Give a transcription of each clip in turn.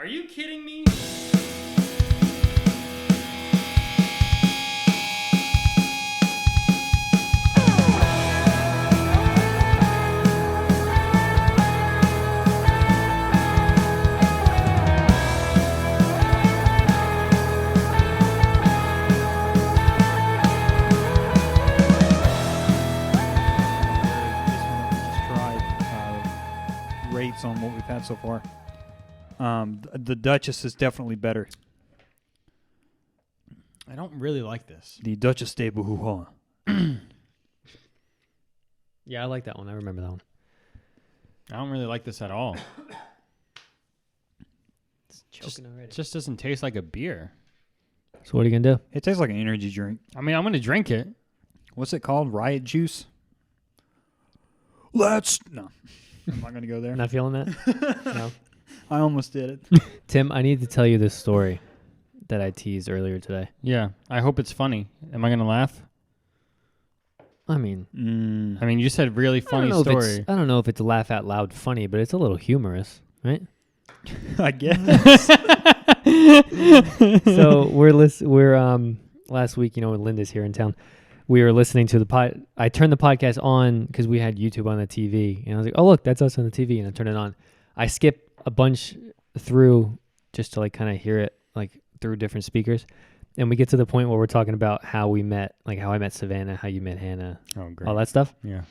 Are you kidding me? Rates on what we've had so far. The Duchess is definitely better. I don't really like this. The Duchess de Buhuha. Yeah, I like that one. I remember that one. I don't really like this at all. It's choking already. It just doesn't taste like a beer. So what are you gonna do? It tastes like an energy drink. I mean, I'm going to drink it. What's it called? Riot juice? No. I'm not going to go there. Not feeling that? No. I almost did it. Tim, I need to tell you this story that I teased earlier today. Yeah. I hope it's funny. Am I going to laugh? I mean, I mean, you said really funny story. I don't know if it's laugh out loud funny, but it's a little humorous, right? I guess. So we're last week, when Linda's here in town, we were listening to the pod. I turned the podcast on because we had YouTube on the TV, and I was like, "Oh, look, that's us on the TV," and I turned it on. I skipped a bunch through just to kind of hear it through different speakers, and we get to the point where we're talking about how we met, how I met Savannah, how you met Hannah, all that stuff. Yeah.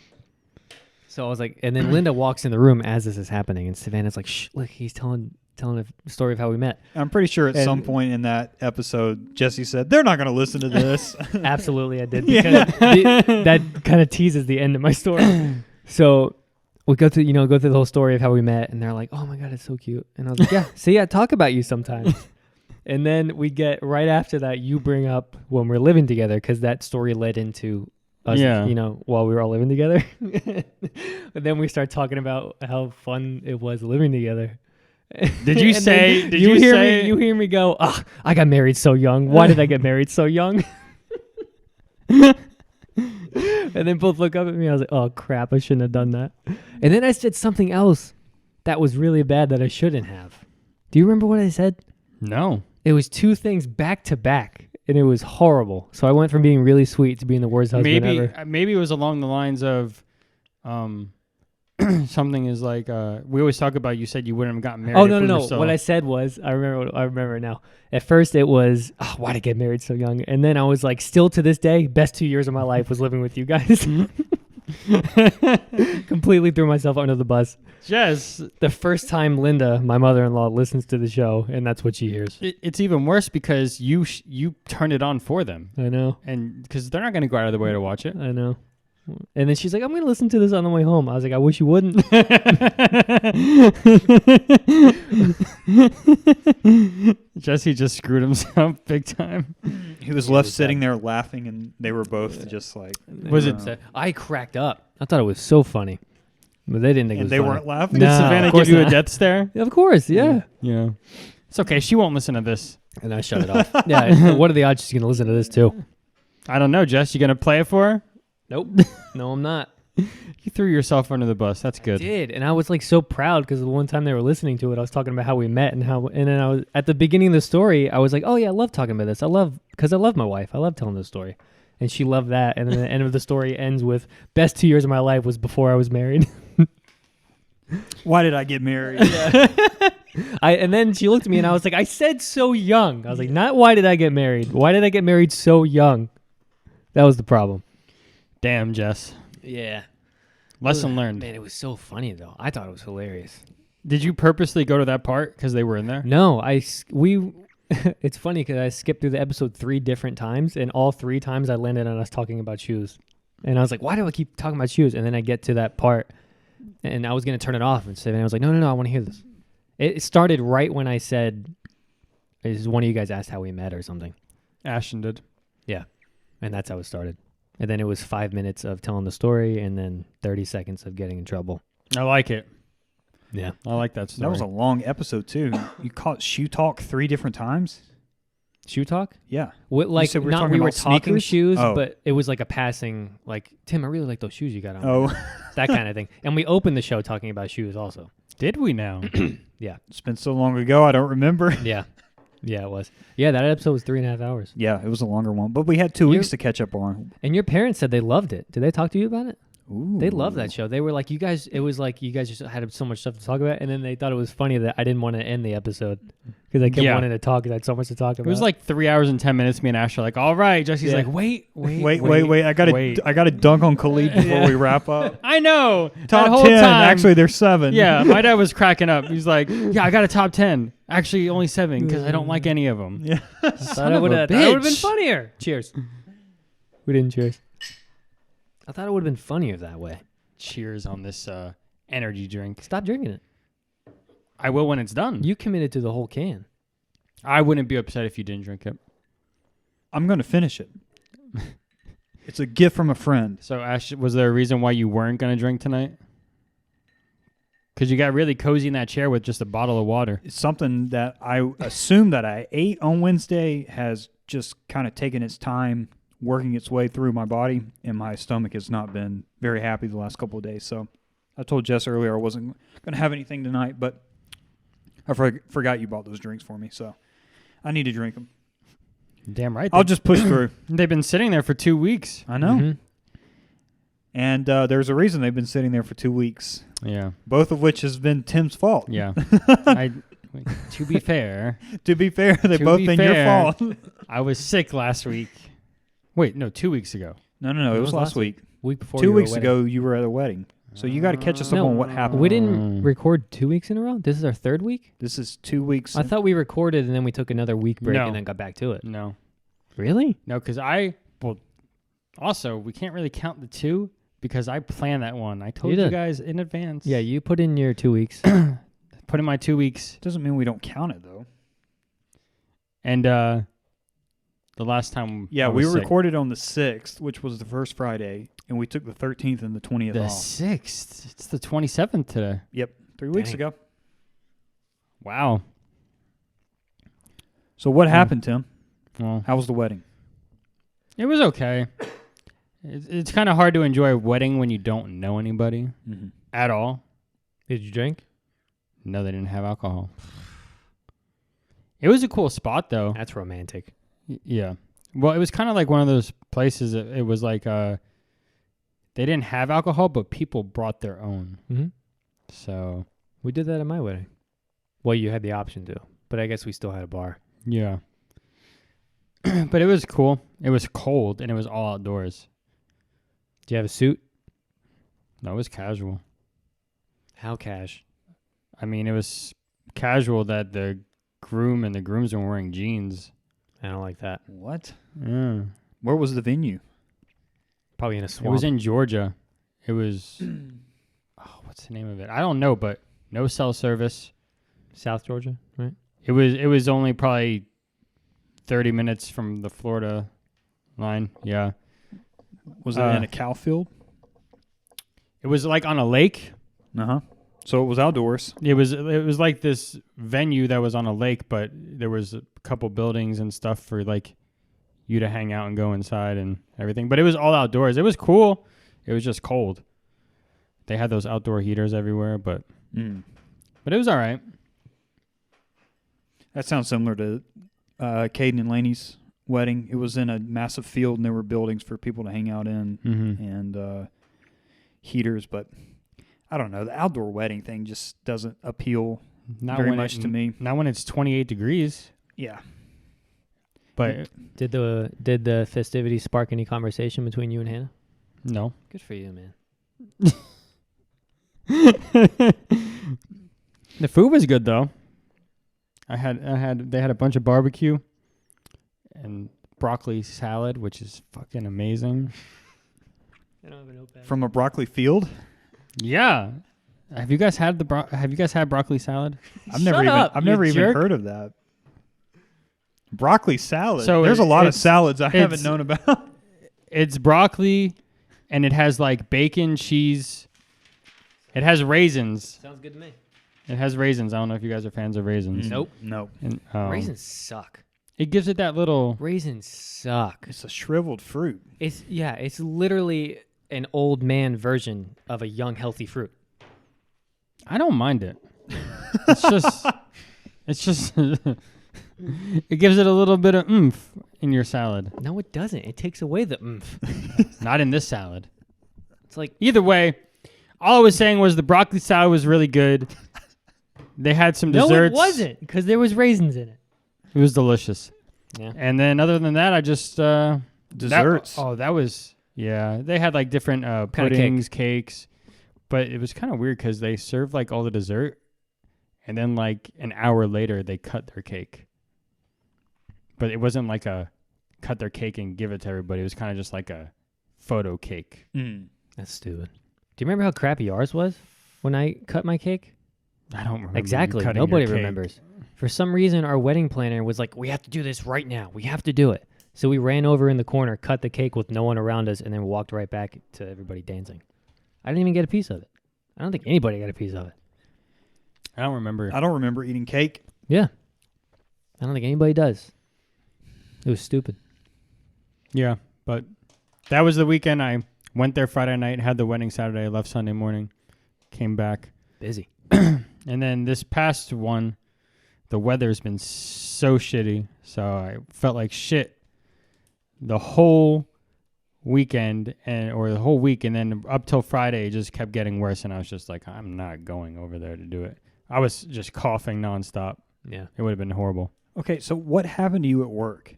So I was like, and then Linda walks in the room as this is happening, and Savannah's like, "Shh, look, he's telling a story of how we met." I'm pretty sure at some point in that episode, Jesse said, they're not going to listen to this. Absolutely, I did. Because that kind of teases the end of my story. So we go through the whole story of how we met, and they're like, "Oh my God, it's so cute." And I was like, "Yeah, see, I talk about you sometimes." And then we get right after that, you bring up when we're living together, because that story led into us, while we were all living together. But then we start talking about how fun it was living together. Did you say? Did you hear say? me? You hear me go? I got married so young. Why did I get married so young? And then both look up at me. I was like, "Oh crap! I shouldn't have done that." And then I said something else that was really bad that I shouldn't have. Do you remember what I said? No. It was two things back to back, and it was horrible. So I went from being really sweet to being the worst husband ever. Maybe it was along the lines of, something is like, we always talk about. You said you wouldn't have gotten married. Oh no! What I said was, I remember it now. At first, it was, why'd I get married so young? And then I was like, still to this day, best 2 years of my life was living with you guys. Completely threw myself under the bus. Jess, the first time Linda, my mother-in-law, listens to the show, and that's what she hears. It's even worse because you turned it on for them. I know. And because they're not going to go out of their way to watch it. I know. And then she's like, "I'm going to listen to this on the way home." I was like, "I wish you wouldn't." Jesse just screwed himself big time. He was left sitting there laughing, and they were both just like... Was it? I cracked up. I thought it was so funny. But they didn't think it was they funny. weren't laughing? Did No, Savannah of course give you not. a death stare? Of course, yeah. Yeah. It's okay. She won't listen to this. And I shut it off. Yeah, what are the odds she's going to listen to this too? I don't know, Jess. You going to play it for her? Nope. No, I'm not. You threw yourself under the bus. That's good. I did, and I was so proud because the one time they were listening to it, I was talking about how we met and then I was at the beginning of the story. I was like, "Oh yeah, I love talking about this. Because I love my wife. I love telling this story," and she loved that. And then the end of the story ends with, "Best 2 years of my life was before I was married." Why did I get married? And then she looked at me and I was like, "I said so young." I was like, "Not why did I get married? Why did I get married so young?" That was the problem. Damn, Jess. Yeah. Lesson learned. Man, it was so funny though. I thought it was hilarious. Did you purposely go to that part because they were in there? No, it's funny because I skipped through the episode 3 different times, and all 3 times I landed on us talking about shoes. And I was like, "Why do I keep talking about shoes?" And then I get to that part, and I was going to turn it off, and Savannah was like, No, I want to hear this. It started right when I said, "Is one of you guys asked how we met or something?" Ashton did. Yeah, and that's how it started. And then it was 5 minutes of telling the story, and then 30 seconds of getting in trouble. I like it. Yeah. I like that story. That was a long episode, too. You caught shoe talk 3 different times? Shoe talk? Yeah. Like, said we were not talking we were about talking sneakers? shoes, Oh. but it was like a passing, like, "Tim, I really like those shoes you got on." Oh. That kind of thing. And we opened the show talking about shoes also. Did we now? It's been so long ago, I don't remember. Yeah. Yeah, it was. Yeah, that episode was 3.5 hours. Yeah, it was a longer one, but we had 2 weeks to catch up on. And your parents said they loved it. Did they talk to you about it? Ooh. They loved that show. They were like, it was like you guys just had so much stuff to talk about, and then they thought it was funny that I didn't want to end the episode because I kept wanting to talk because I had so much to talk about. It was like 3 hours and 10 minutes. Me and Ash are like, all right. Jesse's like, wait. I gotta dunk on Khalid before we wrap up. I know. That Top whole 10. time, Actually, there's 7. yeah, my dad was cracking up. He's like, yeah, I got a top 10. Actually, only 7 because I don't like any of them. Yeah. Thought it would have been funnier. Cheers. We didn't cheers. I thought it would have been funnier that way. Cheers on this energy drink. Stop drinking it. I will when it's done. You committed to the whole can. I wouldn't be upset if you didn't drink it. I'm gonna finish it. It's a gift from a friend. So, Ash, was there a reason why you weren't going to drink tonight? Because you got really cozy in that chair with just a bottle of water. It's something that I assume that I ate on Wednesday has just kind of taken its time working its way through my body, and my stomach has not been very happy the last couple of days. So I told Jess earlier I wasn't going to have anything tonight, but I forgot you bought those drinks for me, so I need to drink them. Damn right. I'll just push through. They've been sitting there for 2 weeks. I know. Mm-hmm. And there's a reason they've been sitting there for 2 weeks, Yeah. both of which has been Tim's fault. Yeah. To be fair, To be fair, they've To both be been fair, your fault. I was sick last week. Wait, no, 2 weeks ago. No, it was last week. Week before. 2 you were weeks wedding. ago, you were at a wedding. So you got to catch us up No, on what happened. We didn't record 2 weeks in a row. This is our 3rd week. This is 2 weeks. I thought we recorded and then we took another week break No. and then got back to it. No. Really? No, because also, we can't really count the 2 because I planned that one. I told You you did. guys in advance. Yeah, you put in your 2 weeks. Put in my 2 weeks. Doesn't mean we don't count it, though. And the last time Yeah, I we was sick, recorded on the 6th, which was the first Friday, and we took the 13th and the 20th the off. 6th. It's the 27th today. Yep, 3 weeks Dang. ago. Wow. So what happened, Tim? Well, How was the wedding? it was okay. It's kind of hard to enjoy a wedding when you don't know anybody Mm-hmm. at all. Did you drink? No, they didn't have alcohol. It was a cool spot, though. That's romantic. Yeah. Well, it was kind of like one of those places. It was like they didn't have alcohol, but people brought their own. Mm-hmm. So, We did that at my wedding. Well, you had the option to, but I guess we still had a bar. yeah. But it was cool. It was cold, and it was all outdoors. Do you have a suit? No, it was casual. How cash? I mean, it was casual that the groom and the grooms were wearing jeans. I don't like that. What? Yeah. Where was the venue? Probably in a It swamp. was in Georgia. It was, what's the name of it? I don't know, but no cell service. South Georgia, right? It was only probably 30 minutes from the Florida line. Yeah. Was it in a cow field? It was like on a lake. Uh-huh. So it was outdoors. It was like this venue that was on a lake, but there was a couple buildings and stuff for like you to hang out and go inside and everything. But it was all outdoors. It was cool. It was just cold. They had those outdoor heaters everywhere, but it was all right. That sounds similar to Caden and Laney's wedding. It was in a massive field, and there were buildings for people to hang out in Mm-hmm. and heaters. But I don't know. The outdoor wedding thing just doesn't appeal very much to me. Not when it's 28 degrees. Yeah. But Did the festivities spark any conversation between you and Hannah? no. Good for you, man. The food was good though. They had a bunch of barbecue and broccoli salad, which is fucking amazing. I don't have a notepad. From a broccoli field? Yeah. Have you guys had broccoli salad? I've never even jerk. heard of that. Broccoli salad. So there's a lot of it's- salads I haven't it's- known about. It's broccoli and it has like bacon, cheese. It has raisins. Sounds good to me. It has raisins. I don't know if you guys are fans of raisins. Nope. No. And, Raisins suck. It gives it that little. Raisins suck. It's a shriveled fruit. It's literally an old man version of a young healthy fruit. I don't mind it. It's just, it gives it a little bit of oomph in your salad. No, it doesn't. It takes away the oomph. Not in this salad. It's like Either way, all I was saying was the broccoli salad was really good. They had some no, desserts. it wasn't because there was raisins in it. It was delicious. Yeah. And then other than that, I just Desserts. That was They had like different Kinda puddings, cakes, but it was kind of weird because they served like all the dessert, and then like an hour later they cut their cake. But it wasn't like a cut their cake and give it to everybody. It was kind of just like a photo cake. That's stupid. Do you remember how crappy ours was when I cut my cake? I don't remember. Exactly. cutting your Nobody cake. remembers. For some reason, our wedding planner was like, we have to do this right now. We have to do it. So we ran over in the corner, cut the cake with no one around us, and then walked right back to everybody dancing. I didn't even get a piece of it. I don't think anybody got a piece of it. I don't remember. I don't remember eating cake. Yeah. I don't think anybody does. It was stupid. Yeah, but that was the weekend. I went there Friday night, had the wedding Saturday, left Sunday morning, came back. Busy. And then this past one, the weather's been so shitty, so I felt like shit the whole weekend or the whole week, and then up till Friday, it just kept getting worse, and I was just like, I'm not going over there to do it. I was just coughing nonstop. Yeah. It would have been horrible. Okay, so what happened to you at work?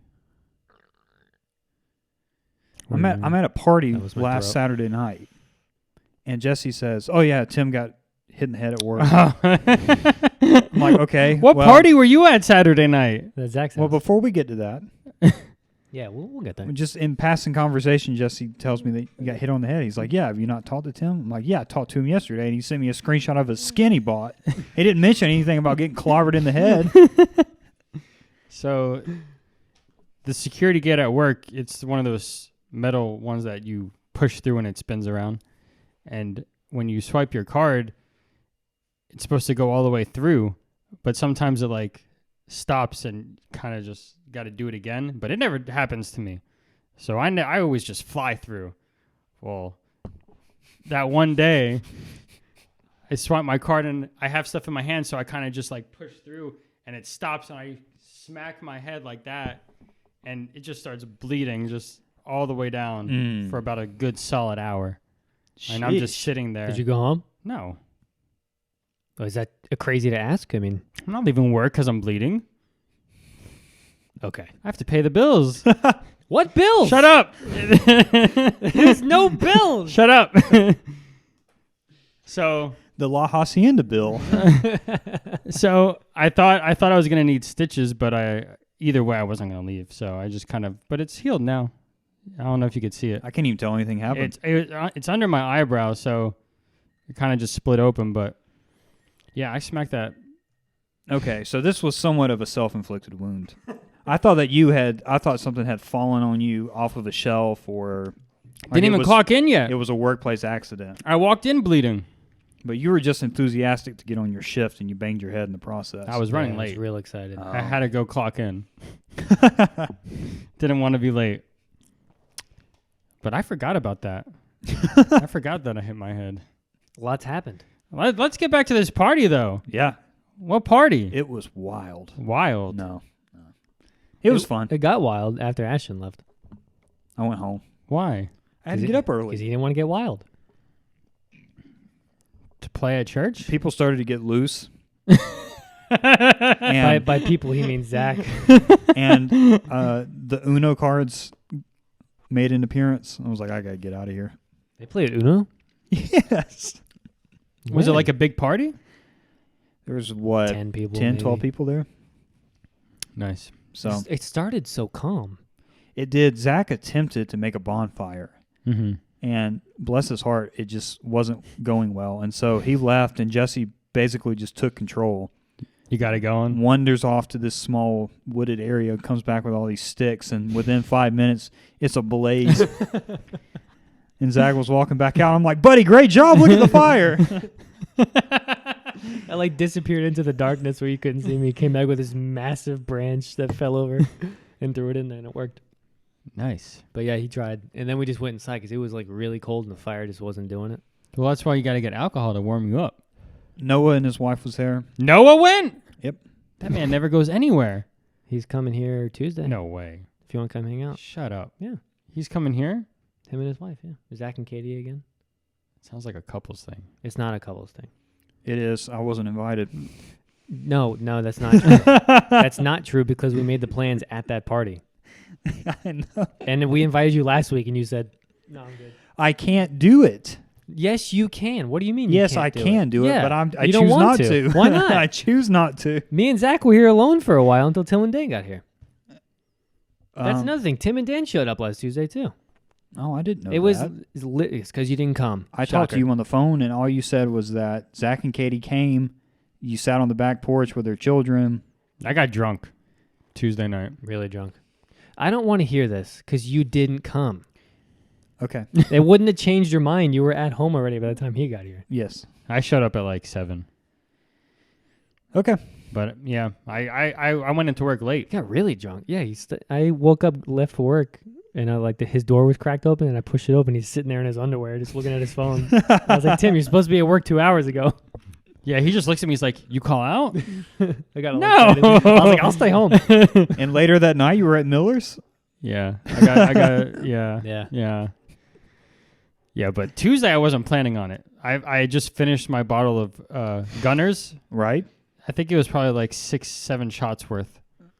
What do you I'm at a party That was my last throat. Saturday night, and Jesse says, "Oh yeah, Tim got hit in the head at work." I'm like, okay. What well- party were you at Saturday night? That's Zach's Well, house. before we get to that, Yeah, we'll get there. just in passing conversation, Jesse tells me that you got hit on the head. He's like, "Yeah, have you not talked to Tim?" I'm like, "Yeah, I talked to him yesterday, and he sent me a screenshot of a skin he bought. He didn't mention anything about getting clobbered in the head." So the security gate at work, it's one of those metal ones that you push through and it spins around. And when you swipe your card, it's supposed to go all the way through, but sometimes it like stops and kind of just got to do it again. But it never happens to me. So I always just fly through. Well, that one day I swipe my card and I have stuff in my hand, so I kind of just like push through and it stops and I smack my head like that and it just starts bleeding just all the way down for about a good solid hour. And I'm just Sheesh. sitting there. Did you go home? No. Oh, is that crazy to ask? I mean, I'm not leaving work because I'm bleeding. okay. I have to pay the bills. What bills? Shut up. There's no bills. Shut up. So The La Hacienda bill. I thought I was gonna need stitches, but either way I wasn't gonna leave. So I just but it's healed now. I don't know if you could see it. I can't even tell anything happened. It's under my eyebrow, so it kind of just split open. But yeah, I smacked that. Okay, so this was somewhat of a self-inflicted wound. I thought something had fallen on you off of a shelf or Didn't even clock in yet. It was a workplace accident. I walked in bleeding. But you were just enthusiastic to get on your shift and you banged your head in the process. I was running I was late. real excited. I had to go clock in. Didn't want to be late. But I forgot about that. I forgot that I hit my head. Lots happened. Let's get back to this party, though. Yeah, What party? it was wild. Wild. No. It was fun. It got wild after Ashton left I went home. Why? I had to get up because early. he didn't want to get wild. To play at church? People started to get loose. By, and by people, he means Zach. and the Uno cards made an appearance. I was like, I got to get out of here. They played Uno. Yes. Was it When? like a big party? There was, what, 10 people. 10, 12 maybe. people there? Nice. So It started so calm. it did. Zach attempted to make a bonfire. Mm-hmm. And bless his heart, it just wasn't going well. And so he left, and Jesse basically just took control. You got it going? Wanders off to this small wooded area, comes back with all these sticks, and within 5 minutes, it's a blaze. And Zach was walking back out. I'm like, buddy, great job. Look at the fire. I like disappeared into the darkness where you couldn't see me. Came back with this massive branch that fell over and threw it in there, and it worked. Nice. But yeah, he tried. And then we just went inside because it was like really cold and the fire just wasn't doing it. Well, that's why you got to get alcohol to warm you up. Noah and his wife was there. Noah went? Yep. That man never goes anywhere. He's coming here Tuesday. No way. If you want to come hang out. Shut up. Yeah. He's coming here? Him and his wife, yeah. Zach and Katie again. Sounds like a couple's thing. It's not a couples thing. It is. I wasn't invited. No, that's not true. That's not true because we made the plans at that party. I know. And we invited you last week and you said, no, I'm good. I can't do it. Yes, you can. What do you mean? Yes, I can do it, Yeah, but I you choose don't want not to. Why not? I choose not to. Me and Zach were here alone for a while until Tim and Dan got here. That's Um, another thing. Tim and Dan showed up last Tuesday too. Oh, I didn't know It was that. it's because you didn't come. I talked to Shocker. you on the phone, and all you said was that Zach and Katie came. You sat on the back porch with their children. I got drunk Tuesday night. Really drunk. I don't want to hear this because you didn't come. Okay. It wouldn't have changed your mind. You were at home already by the time he got here. Yes. I showed up at like 7. Okay. But yeah, I went into work late. He got really drunk. Yeah, I woke up, left for work, and his door was cracked open, and I pushed it open. He's sitting there in his underwear, just looking at his phone. I was like, Tim, you're supposed to be at work 2 hours ago. Yeah, he just looks at me. He's like, "You call out?" I got No. I was like, I'll stay home. And later that night, you were at Miller's? Yeah, I got, yeah, Yeah. yeah. But Tuesday I wasn't planning on it. I had just finished my bottle of Gunners. Right. I think it was probably like 6-7 shots worth.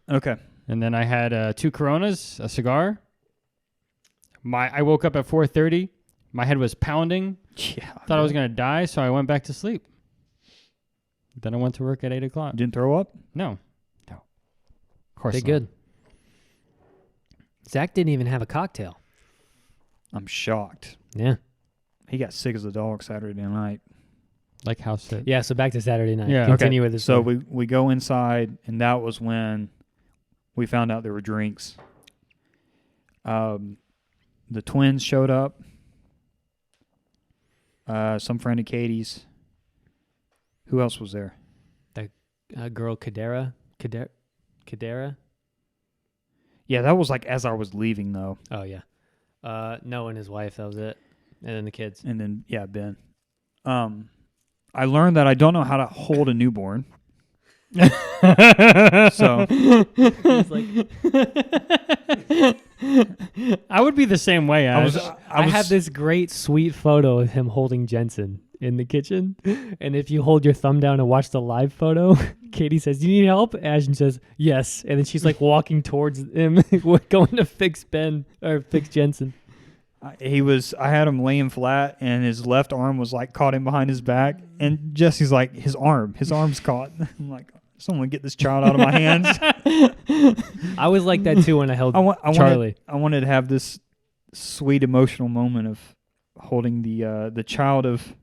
Okay. And then I had 2 Coronas, a cigar. I woke up at 4:30. My head was pounding. Yeah. Thought I was gonna die, so I went back to sleep. Then I went to work at 8 o'clock. Didn't throw up? No. Of course They're not. good. Zach didn't even have a cocktail. I'm shocked. Yeah. He got sick as a dog Saturday night. Like house sit. Yeah, so back to Saturday night. Yeah. Continue with this. So we go inside, and that was when we found out there were drinks. The twins showed up. Some friend of Katie's. Who else was there? Girl Kadera. Yeah, that was like as I was leaving, though. Oh, yeah. Noah and his wife, that was it. And then the kids. And then, yeah, Ben. I learned that I don't know how to hold a newborn. So He's like, I would be the same way. I have this great, sweet photo of him holding Jensen in the kitchen. And if you hold your thumb down and watch the live photo, Katie says, "Do you need help?" Ashton says, "Yes." And then she's like walking towards him, going to fix Jensen. I had him laying flat, and his left arm was like caught in behind his back, and Jesse's like, his arm's caught. I'm like, someone get this child out of my hands. I was like that too when I held Charlie. I wanted to have this sweet emotional moment of holding the child of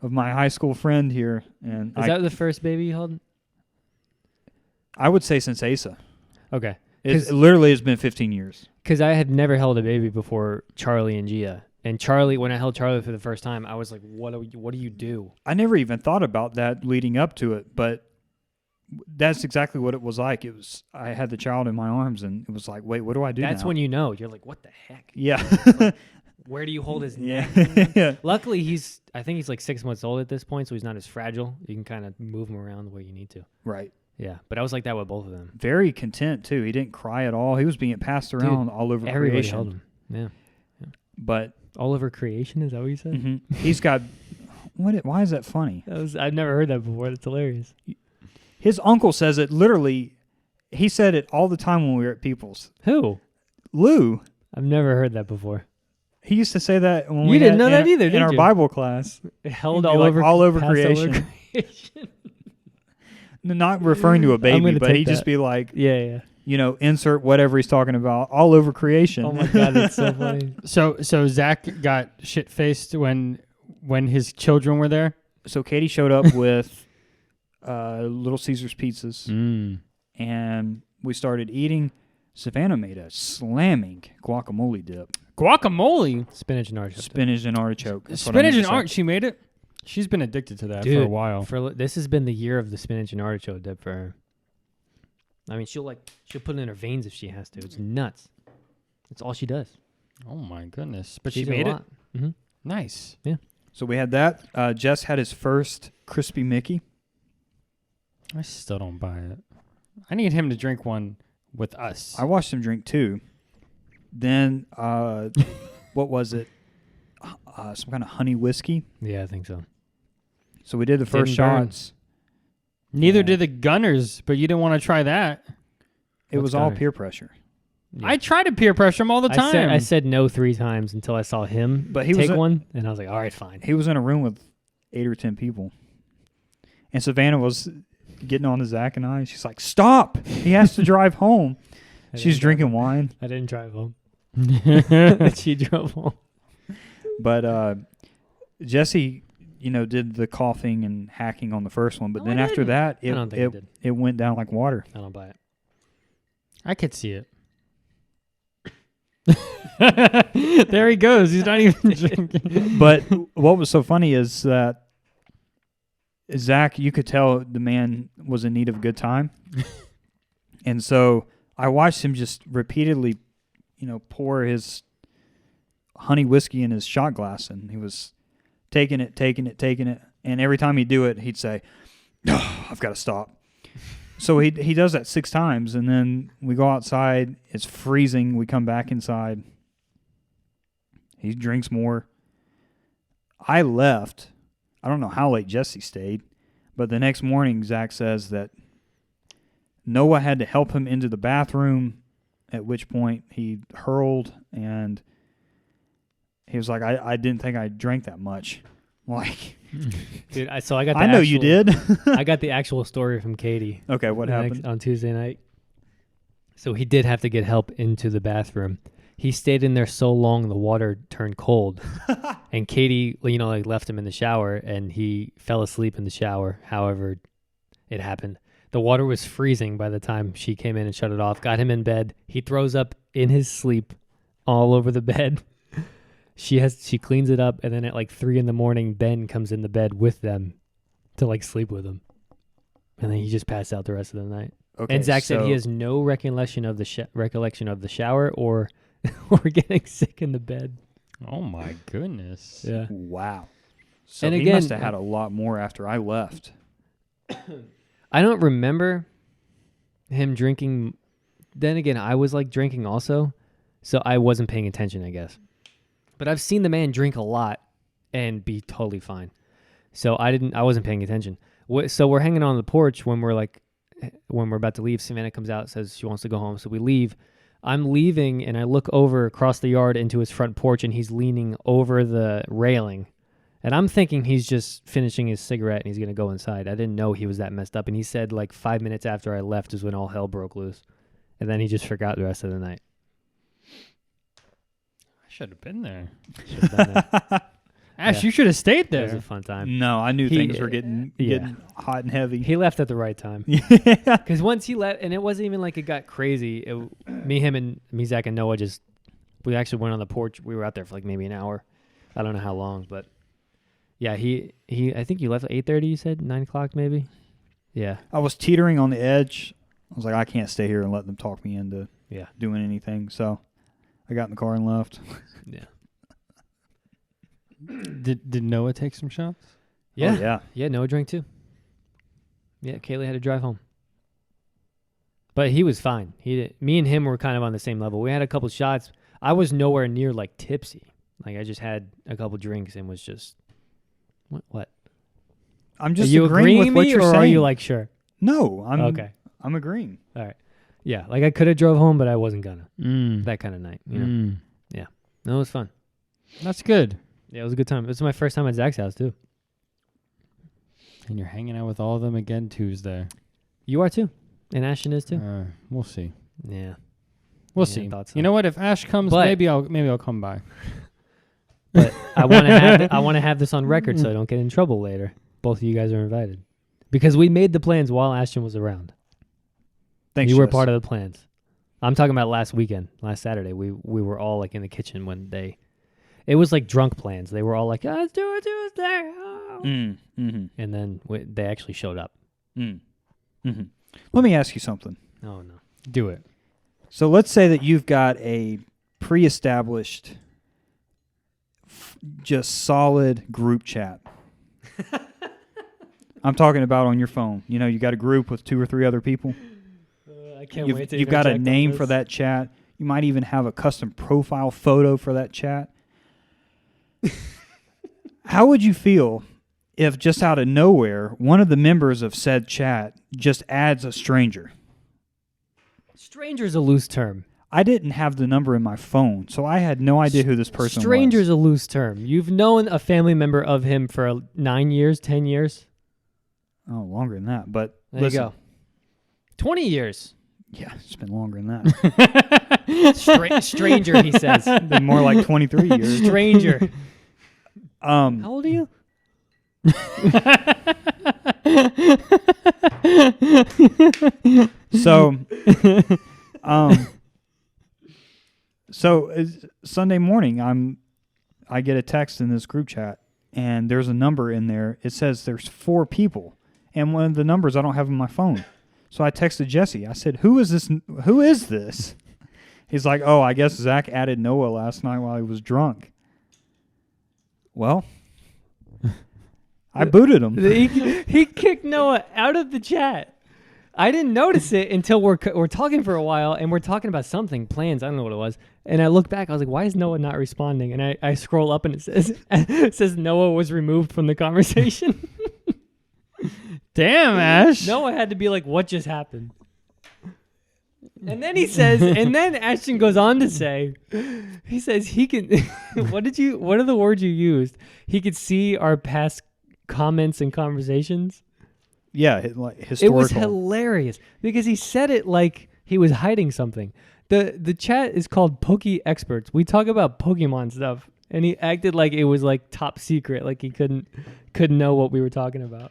my high school friend here, and Is that the first baby you held? I would say since Asa. Okay. It literally has been 15 years. Because I had never held a baby before Charlie and Gia. And Charlie, when I held Charlie for the first time, I was like, what do you do? I never even thought about that leading up to it, but that's exactly what it was like. I had the child in my arms, and it was like, wait, what do I do That's now? when you know. You're like, what the heck? Yeah. Where do you hold his neck? Yeah. Luckily, I think he's like 6 months old at this point, so he's not as fragile. You can kind of move him around the way you need to. Right. Yeah, but I was like that with both of them. Very content, too. He didn't cry at all. He was being passed around all over Everybody creation. held him. Yeah. But All over creation, is that what you said? mhm, he's got... Why is that funny? I've never heard that before. That's hilarious. His uncle says it literally... He said it all the time when we were at People's. Who? Lou. I've never heard that before. He used to say that when You we didn't had- know that either, in did our you? Bible class. Held He'd be all like, over all over passed creation. creation. Not referring to a baby, gonna but take he'd just that. be like, Yeah. insert whatever he's talking about, all over creation. Oh my God, that's so funny. So Zach got shit faced when his children were there. So Katie showed up with Little Caesars pizzas, and we started eating. Savannah made a slamming guacamole dip. Guacamole, Spinach and artichoke. Spinach and artichoke. That's what I spinach meant and to say. art. She made it. She's been addicted to that Dude, for a while. This has been the year of the spinach and artichoke dip for her. I mean, she'll put it in her veins if she has to. It's nuts. That's all she does. Oh my goodness! But She she did a made it. lot. Mm-hmm. Nice. Yeah. So we had that. Jess had his first crispy Mickey. I still don't buy it. I need him to drink one with us. I watched him drink 2. Then, what was it? Some kind of honey whiskey. Yeah, I think so. So we did the first Didn't burn. shots. Neither Yeah. did the Gunners, but you didn't want to try that. It What's was all Gunners? peer pressure. Yeah. I try to peer pressure him all the time. I said no 3 times until I saw him But he was take a- one, and I was like, all right, fine. He was in a room with 8 or 10 people. And Savannah was getting on to Zach and I. She's like, stop. He has to drive home. I She's didn't drinking wine. I didn't drive home. She drove home. But Jesse, did the coughing and hacking on the first one. But No, then I after didn't. that, I don't think I did. it went down like water. I don't buy it. I could see it. There he goes. He's not even drinking. But what was so funny is that Zach, you could tell the man was in need of a good time. And so I watched him just repeatedly, pour his honey whiskey in his shot glass, and he was taking it. And every time he'd do it, he'd say, oh, I've got to stop. So he does that 6 times, and then we go outside. It's freezing. We come back inside. He drinks more. I left. I don't know how late Jesse stayed, but the next morning, Zach says that Noah had to help him into the bathroom, at which point he hurled, and he was like, I didn't think I drank that much. Like, Dude, so I got. The I know you did. I got the actual story from Katie. Okay, what happened? On Tuesday night? So he did have to get help into the bathroom. He stayed in there so long the water turned cold, and Katie, left him in the shower, and he fell asleep in the shower. However, it happened. The water was freezing by the time she came in and shut it off. Got him in bed. He throws up in his sleep, all over the bed. She cleans it up, and then at 3 a.m, Ben comes in the bed with them to sleep with him, and then he just passed out the rest of the night. Okay, And Zach said he so- has no recollection of the shower or or getting sick in the bed. Oh my goodness. Yeah. Wow. So And he again- must have had a lot more after I left. I don't remember him drinking. Then again, I was drinking also, so I wasn't paying attention, I guess. But I've seen the man drink a lot and be totally fine. So I wasn't paying attention. So we're hanging on the porch when we're about to leave. Savannah comes out, says she wants to go home, so we leave. I'm leaving, and I look over across the yard into his front porch, and he's leaning over the railing. And I'm thinking he's just finishing his cigarette and he's going to go inside. I didn't know he was that messed up. And he said 5 minutes after I left is when all hell broke loose. And then he just forgot the rest of the night. I should have been there. Should've been there. Ash, Yeah. you should have stayed It was there. a fun time. No, I knew He- things were getting hot and heavy. He left at the right time. Yeah. Because once he left, and it wasn't even it got crazy. Me, Zach, and Noah we actually went on the porch. We were out there for maybe an hour. I don't know how long, but yeah, he I think you left at 8:30, you said? 9 o'clock maybe? Yeah. I was teetering on the edge. I was like, I can't stay here and let them talk me into Yeah. doing anything. So I got in the car and left. Yeah. Did Noah take some shots? Yeah. Oh, yeah. Yeah, Noah drank too. Yeah, Kaylee had to drive home. But he was fine. Me and him were kind of on the same level. We had a couple shots. I was nowhere near tipsy. I just had a couple drinks and was just what? I'm just are you agreeing with with what me, you're or saying. are you sure? No, Okay. I'm agreeing. All right. Yeah, I could have drove home, but I wasn't gonna. Mm. That kind of night, you know. No, it was fun. That's good. Yeah, it was a good time. It was my first time at Zach's house too. And you're hanging out with all of them again Tuesday. You are too, and Ashton is too. We'll see. Yeah. We'll Yeah, I see. thought so. You know what? If Ash comes, But- maybe I'll come by. But I want to have this on record so I don't get in trouble later. Both of you guys are invited because we made the plans while Ashton was around. Thanks. You were Jess. part of the plans. I'm talking about last Saturday. We were all in the kitchen when it was drunk plans. They were all like, let's do it Tuesday. Oh. Mm-hmm. And then they actually showed up. Mm-hmm. Let me ask you something. Oh, no. Do it. So let's say that you've got a pre-established just solid group chat. I'm talking about on your phone. You know, you got a group with 2 or 3 other people. I can't wait to You've got a interject on name this. for that chat. You might even have a custom profile photo for that chat. How would you feel if just out of nowhere, one of the members of said chat just adds a stranger? Stranger's a loose term. I didn't have the number in my phone, so I had no idea who this person Stranger's was. a loose term. You've known a family member of him for 9 years, 10 years. Oh, longer than that. But There listen, you go. 20 years. Yeah, it's been longer than that. Stranger, he says. Been more like 23 years. Stranger. How old are you? So, Sunday morning, I get a text in this group chat, and there's a number in there. It says there's 4 people, and one of the numbers I don't have on my phone. So I texted Jesse. I said, "Who is this? Who is this?" He's like, "Oh, I guess Zach added Noah last night while he was drunk." Well, I booted him. He kicked Noah out of the chat. I didn't notice it until we're talking for a while, and we're talking about something, plans. I don't know what it was. And I look back. I was like, "Why is Noah not responding?" And I scroll up, and it says Noah was removed from the conversation. Damn, Ash. Noah had to be like, "What just happened?" And then he says, and then Ashton goes on to say, he says he can. What are the words you used? He could see our past comments and conversations. Yeah, like historical. It was hilarious because he said it like he was hiding something. The chat is called Poke Experts. We talk about Pokemon stuff, and he acted like it was like top secret, like he couldn't know what we were talking about.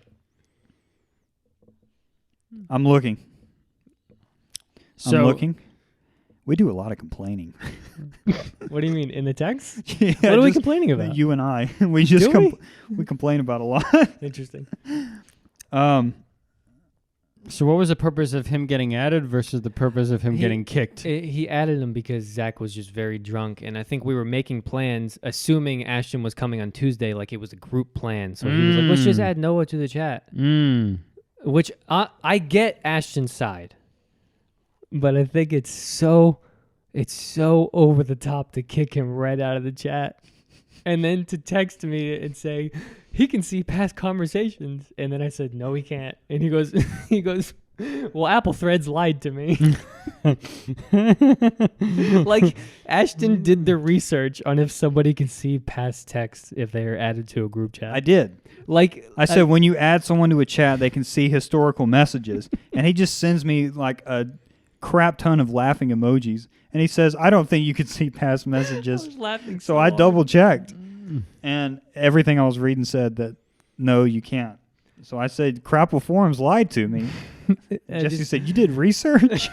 I'm looking. So, I'm looking. We do a lot of complaining. What do you mean in the text? Yeah, What are we just complaining about? You and I, we just Do we complain about a lot. Interesting. so what was the purpose of him getting added versus the purpose of him getting kicked? He added him because Zach was just very drunk, and I think we were making plans, assuming Ashton was coming on Tuesday, like it was a group plan. So he was like, "Let's just add Noah to the chat," which I get Ashton's side, but I think it's so over the top to kick him right out of the chat, and then to text me and say he can see past conversations, and then I said no, he can't, and he goes. Well, Apple Threads lied to me. Like, Ashton did the research on if somebody can see past texts if they are added to a group chat. I did. Like, I said when you add someone to a chat, they can see historical messages, and he just sends me like a crap ton of laughing emojis, and he says, "I don't think you can see past I messages." was laughing So I hard. double checked, and everything I was reading said that no, you can't. So I said, Crapple Forums lied to me. Jesse said, "You did research?"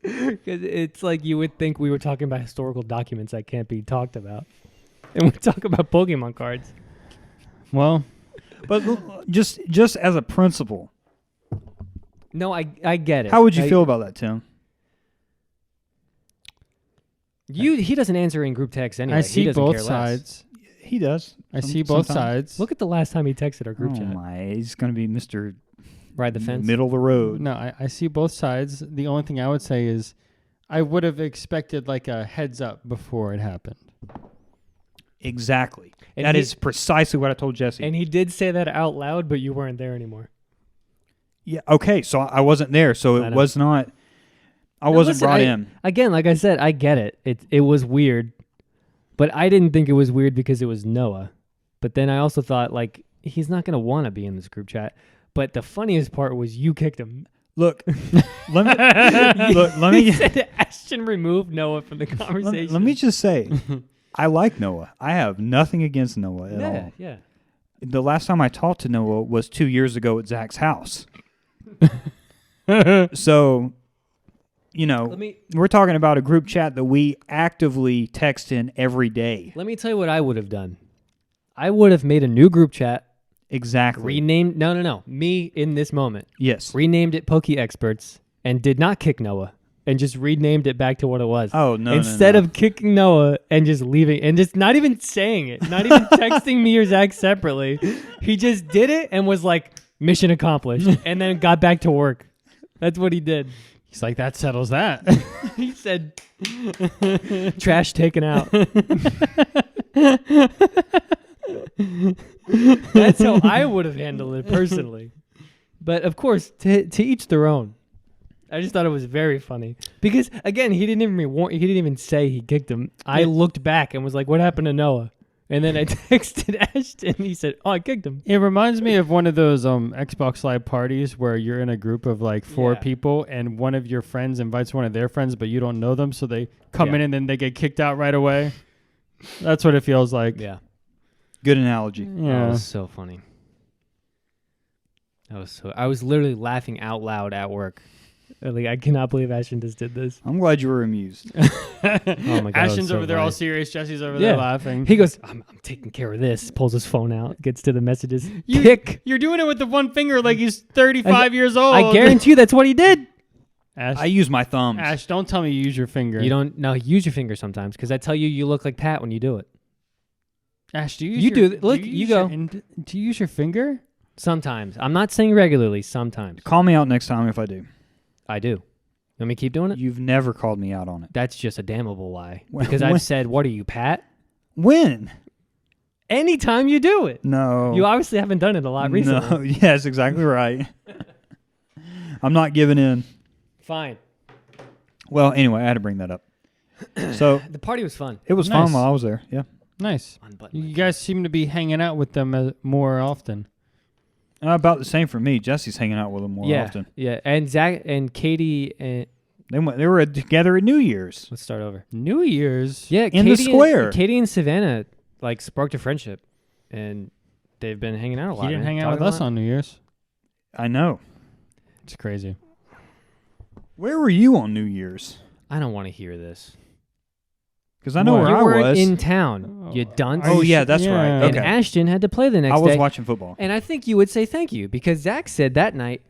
Because it's like you would think we were talking about historical documents that can't be talked about. And we talk about Pokemon cards. Well, But just as a principle, No, I get it. how would you feel about that, Tim? He doesn't answer in group text anyway. I He see doesn't both care less. sides. He does. I see both sometimes. sides. Look at the last time he texted our group Oh chat. my, he's going to be Mr. Ride the fence. Middle of the road. No, I see both sides. The only thing I would say is I would have expected like a heads up before it happened. Exactly. And That he- is precisely what I told Jesse. And he did say that out loud, but you weren't there anymore. Yeah. Okay. So I wasn't there. So I it know. was not. I No, wasn't listen, brought in. Again, like I said, I get it. It was weird, but I didn't think it was weird because it was Noah. But then I also thought, like, he's not going to want to be in this group chat. But the funniest part was you kicked him. Look. Let me. You said Ashton removed Noah from the conversation. Let me just say, I like Noah. I have nothing against Noah at all. Yeah. The last time I talked to Noah was 2 years ago at Zach's house. So, Let me we're talking about a group chat that we actively text in every day. let me tell you what I would have done. I would have made a new group chat, Exactly. renamed me in this moment. Yes. Renamed it Poke Experts and did not kick Noah. and just renamed it back to what it was. Oh no! Instead no. of kicking Noah and just leaving and just not even saying it, not even texting me or Zach separately, he just did it and was like, mission accomplished, and then got back to work. That's what he did. He's like, that settles that. He said, trash taken out. That's how I would have handled it personally. But of course, to each their own. I just thought it was very funny because again, he didn't even say he kicked him. I looked back and was like, "What happened to Noah?" And then I texted Ashton. He said, "Oh, I kicked him." It reminds me of one of those Xbox Live parties where you're in a group of like 4 Yeah. people and one of your friends invites one of their friends, but you don't know them, so they come in and then they get kicked out right away. That's what it feels like. Yeah, Good analogy. that Yeah. was so funny. I was literally laughing out loud at work. Like, I cannot believe Ashton just did this. I'm glad you were amused. Oh my god, that was Ashton's so over there all funny. serious. Jesse's over Yeah. there laughing. He goes, I'm taking care of this. Pulls his phone out, gets to the messages. You- Kick. You're doing it with the one finger like he's 35 years old. I guarantee you that's what he did. Ash, I use my thumbs. Ash, don't tell me you use your finger. You don't. No, use your finger sometimes because I tell you, you look like Pat when you do it. Ash, do you use You your, do. Look, you you use go. your do you use your finger? Sometimes. I'm not saying regularly. Sometimes. Call me out next time if I do. I do. Let me keep doing it? You've never called me out on it. That's just a damnable lie. When- Because when- I've said, what are you, Pat? When? Anytime you do it. No. You obviously haven't done it a lot recently. No. Yes, exactly right. I'm not giving in. Fine. Well, anyway, I had to bring that up. So The party was fun. it was Nice. fun while I was there. Yeah. Nice. Unbutton my You guys seem to be hanging out with them more often. About the same for me. Jesse's hanging out with them more yeah, often. yeah, and Zach and Katie. And They were together at New Year's. let's start over. New Year's. Yeah, In the square. Katie and Savannah like sparked a friendship, and they've been hanging out a lot. He didn't man. hang out with Talking a us lot. on New Year's. I know. It's crazy. Where were you on New Year's? I don't want to hear this. Because I know What? where You I weren't was. in town. You dunce. Oh, yeah, that's Yeah. right. And Okay. Ashton had to play the next I was day. watching football. And I think you would say thank you because Zach said that night,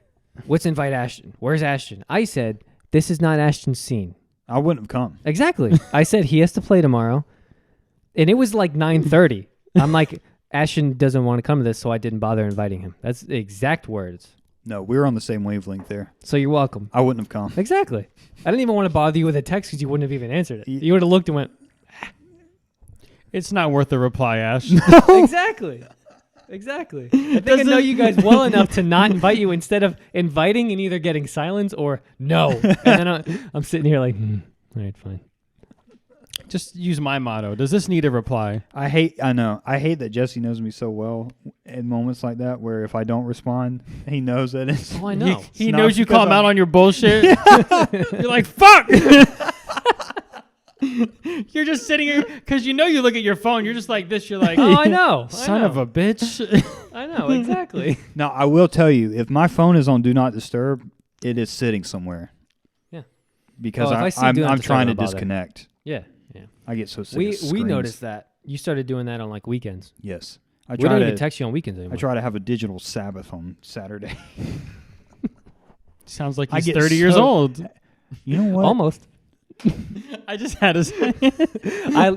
let's invite Ashton. Where's Ashton? I said, this is not Ashton's scene. I wouldn't have come. Exactly. I said he has to play tomorrow. And it was like 9:30. I'm like, Ashton doesn't want to come to this, so I didn't bother inviting him. That's the exact words. No, we were on the same wavelength there. So you're welcome. I wouldn't have come. Exactly. I didn't even want to bother you with a text because you wouldn't have even answered it. Y- You would have looked and went, It's not worth the reply, Ash. exactly. Exactly. I think I know you guys well enough to not invite you instead of inviting and either getting silence or no. And then I'm sitting here like, all right, fine. Just use my motto. Does this need a reply? I hate that Jesse knows me so well in moments like that where if I don't respond, he knows that it's. Oh, I know. He not knows you because call him I'm- out on your bullshit. You're like, fuck! You're just sitting here because you know you look at your phone. You're just like this. You're like, Oh, I know. son of a bitch. I know, exactly. Now, I will tell you, if my phone is on Do Not Disturb, it is sitting somewhere. Yeah. Because Oh, if I see Do Not I'm Disturb, trying to I'll bother. disconnect. Yeah, yeah. I get so sick We of screens. noticed that. You started doing that on like weekends. Yes. I We don't try even to text you on weekends I anymore. try to have a digital Sabbath on Saturday. Sounds like I he's get 30 years so- old. You know what? Almost. I just had to say.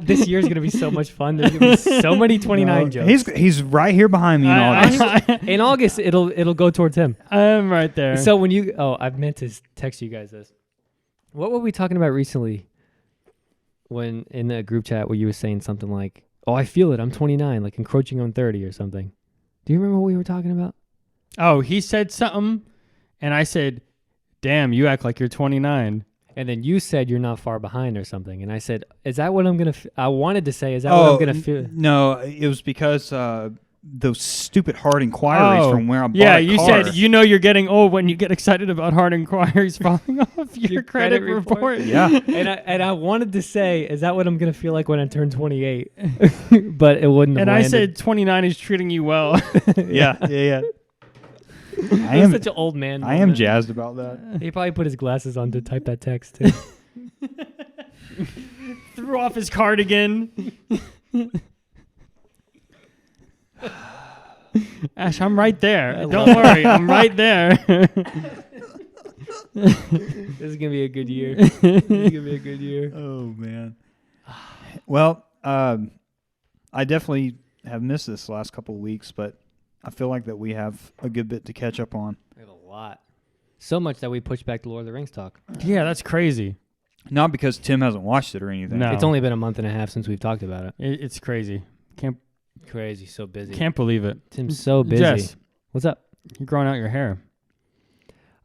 This year's going to be so much fun. There's going to be so many 29 No, jokes. He's right here behind me in August. In August, it'll go towards him. I'm right there. So when you I meant to text you guys this. What were we talking about recently? When in the group chat where you were saying something like, "Oh, I feel it. I'm 29, like encroaching on 30 or something." Do you remember what we were talking about? oh, he said something, and I said, damn, you act like you're 29. And then you said you're not far behind or something, and I said, "Is that what I'm gonna?" I wanted to say, "Is that what I'm gonna feel?" No, it was because those stupid hard inquiries Oh, from where I bought Yeah, a you car. said you know you're getting old when you get excited about hard inquiries falling off your credit report. Yeah. and I wanted to say, "Is that what I'm gonna feel like when I turn 28?" But it wouldn't. Have And I landed. said 29 is treating you well. Yeah. I It was am such an old man. I am moment. jazzed about that. He probably put his glasses on to type that text too. Threw off his cardigan. Ash, I'm right there. Don't worry, I'm right there. This is gonna be a good year. This is gonna be a good year. Oh man. Well, I definitely have missed this last couple of weeks, but I feel like that we have a good bit to catch up on. We have a lot. So much that we pushed back the Lord of the Rings talk. Yeah, that's crazy. Not because Tim hasn't watched it or anything. No. It's only been a month and a half since we've talked about it. It's crazy. Crazy, so busy. Can't believe it. Tim's so busy. Jess, What's up? you're growing out your hair.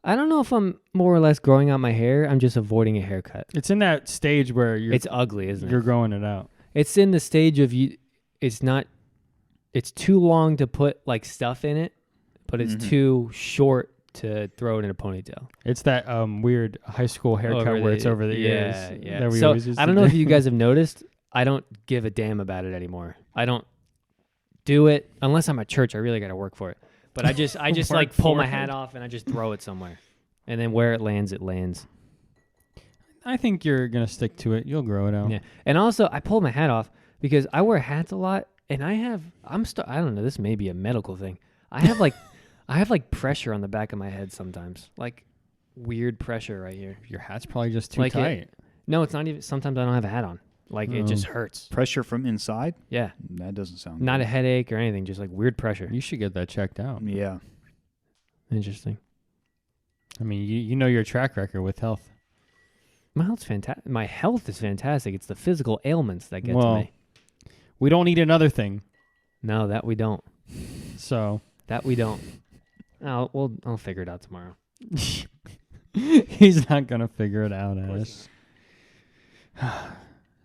I don't know if I'm more or less growing out my hair. I'm just avoiding a haircut. It's in that stage where It's ugly, isn't you're it? growing it out. It's in the stage of you. It's not. It's too long to put like stuff in it, but it's Mhm. too short to throw it in a ponytail. It's that weird high school haircut where it's over the ears. Yeah. that we So always used I to don't know do. if you guys have noticed. I don't give a damn about it anymore. I don't do it unless I'm at church. I really got to work for it. But I just Work like pull for my it. hat off and I just throw it somewhere, and then where it lands, it lands. I think you're gonna stick to it. You'll grow it out. Yeah. And also, I pull my hat off because I wear hats a lot, and I don't know. This may be a medical thing. I have like pressure on the back of my head sometimes, like weird pressure right here. Your hat's probably just too Like it- tight. No, it's not even. Sometimes I don't have a hat on. Like it just hurts. Pressure from inside? Yeah. That doesn't sound Not a good. headache or anything. Just like weird pressure. You should get that checked out. Yeah. Interesting. I mean, you know your track record with health. My health's fantastic. My health is fantastic. It's the physical ailments that get Well, to me. We don't need another thing. No, that we don't. So That we don't. I'll figure it out tomorrow. he's not gonna figure it out, Ash.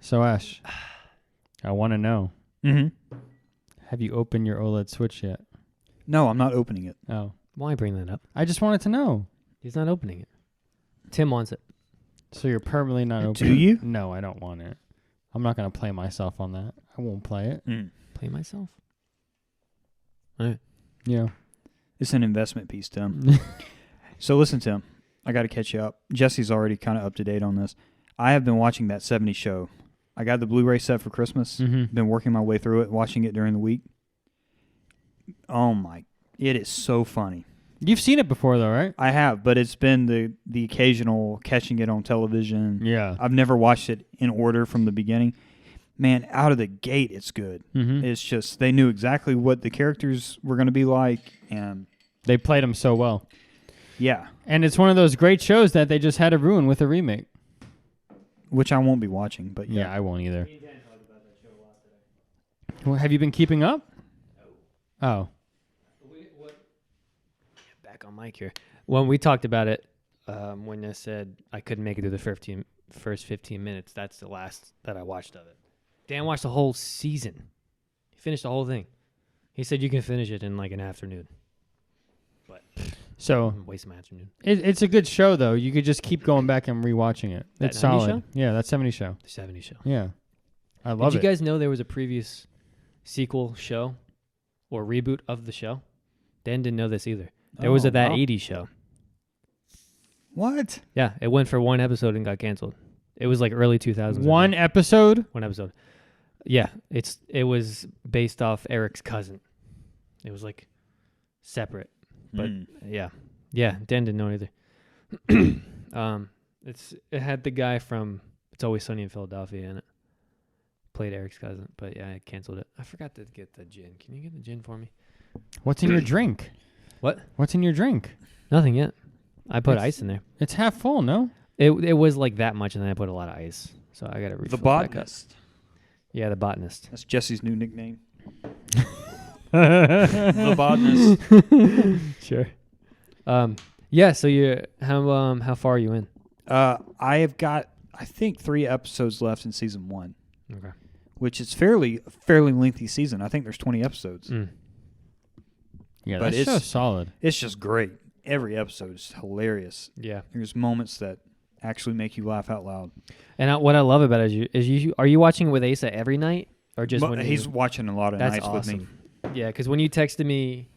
So Ash, I want to know: Mm-hmm. have you opened your OLED Switch yet? No, I'm not opening it. Oh, Why bring that up? I just wanted to know. He's not opening it. Tim wants it. So you're permanently not Do opening? you? No, I don't want it. I'm not gonna play myself on that. I won't play it. Play myself. Yeah. It's an investment piece, Tim. So listen, Tim, I got to catch you up. Jesse's already kind of up to date on this. I have been watching that 70s show. I got the Blu-ray set for Christmas. Mm-hmm. Been working my way through it, watching it during the week. Oh my, it is so funny. You've seen it before, though, right? I have, but it's been the occasional catching it on television. Yeah. I've never watched it in order from the beginning. Man, out of the gate, it's good. Mm-hmm. It's just they knew exactly what the characters were going to be like, and They played them so well, yeah, and it's one of those great shows that they just had to ruin with a remake. which I won't be watching. But Yeah, I won't either. Well, have you been keeping up? Oh, Back on mic here. When we talked about it, when I said I couldn't make it through the first 15 minutes, that's the last that I watched of it. Dan watched the whole season. He finished the whole thing. He said you can finish it in like an afternoon. so I'm wasting my afternoon. it's a good show, though. You could just keep going back and rewatching it. That It's 90s solid. show? Yeah, that 70 show. The 70 show. Yeah, I love Did it. you guys know there was a previous sequel show or reboot of the show? Dan didn't know this either. There was Oh, a That wow. 80s show. What? Yeah, it went for one episode and got canceled. It was like early 2000s. I One think. episode? One episode. Yeah, it was based off Eric's cousin. It was like separate. But yeah. Dan didn't know either. It had the guy from It's Always Sunny in Philadelphia in it. Played Eric's cousin, but yeah, I canceled it. I forgot to get the gin. Can you get the gin for me? What's in your drink? What? What's in your drink? Nothing yet. I put It's- ice in there. It's half full, no? It was like that much, and then I put a lot of ice, so I got to refill The it back up. botanist. Yeah, the botanist. That's Jesse's new nickname. The botanist. Sure. Yeah. So you how far are you in? I have got, I think, 3 episodes left in season 1, Okay. which is fairly lengthy season. I think there's 20 episodes. Yeah, But that's so it's- solid. It's just great. Every episode is hilarious. Yeah. There's moments that actually make you laugh out loud. And what I love about it is you are you watching it with Asa every night or just But when he's you, watching a lot of that's nights awesome. with me. Yeah, because when you texted me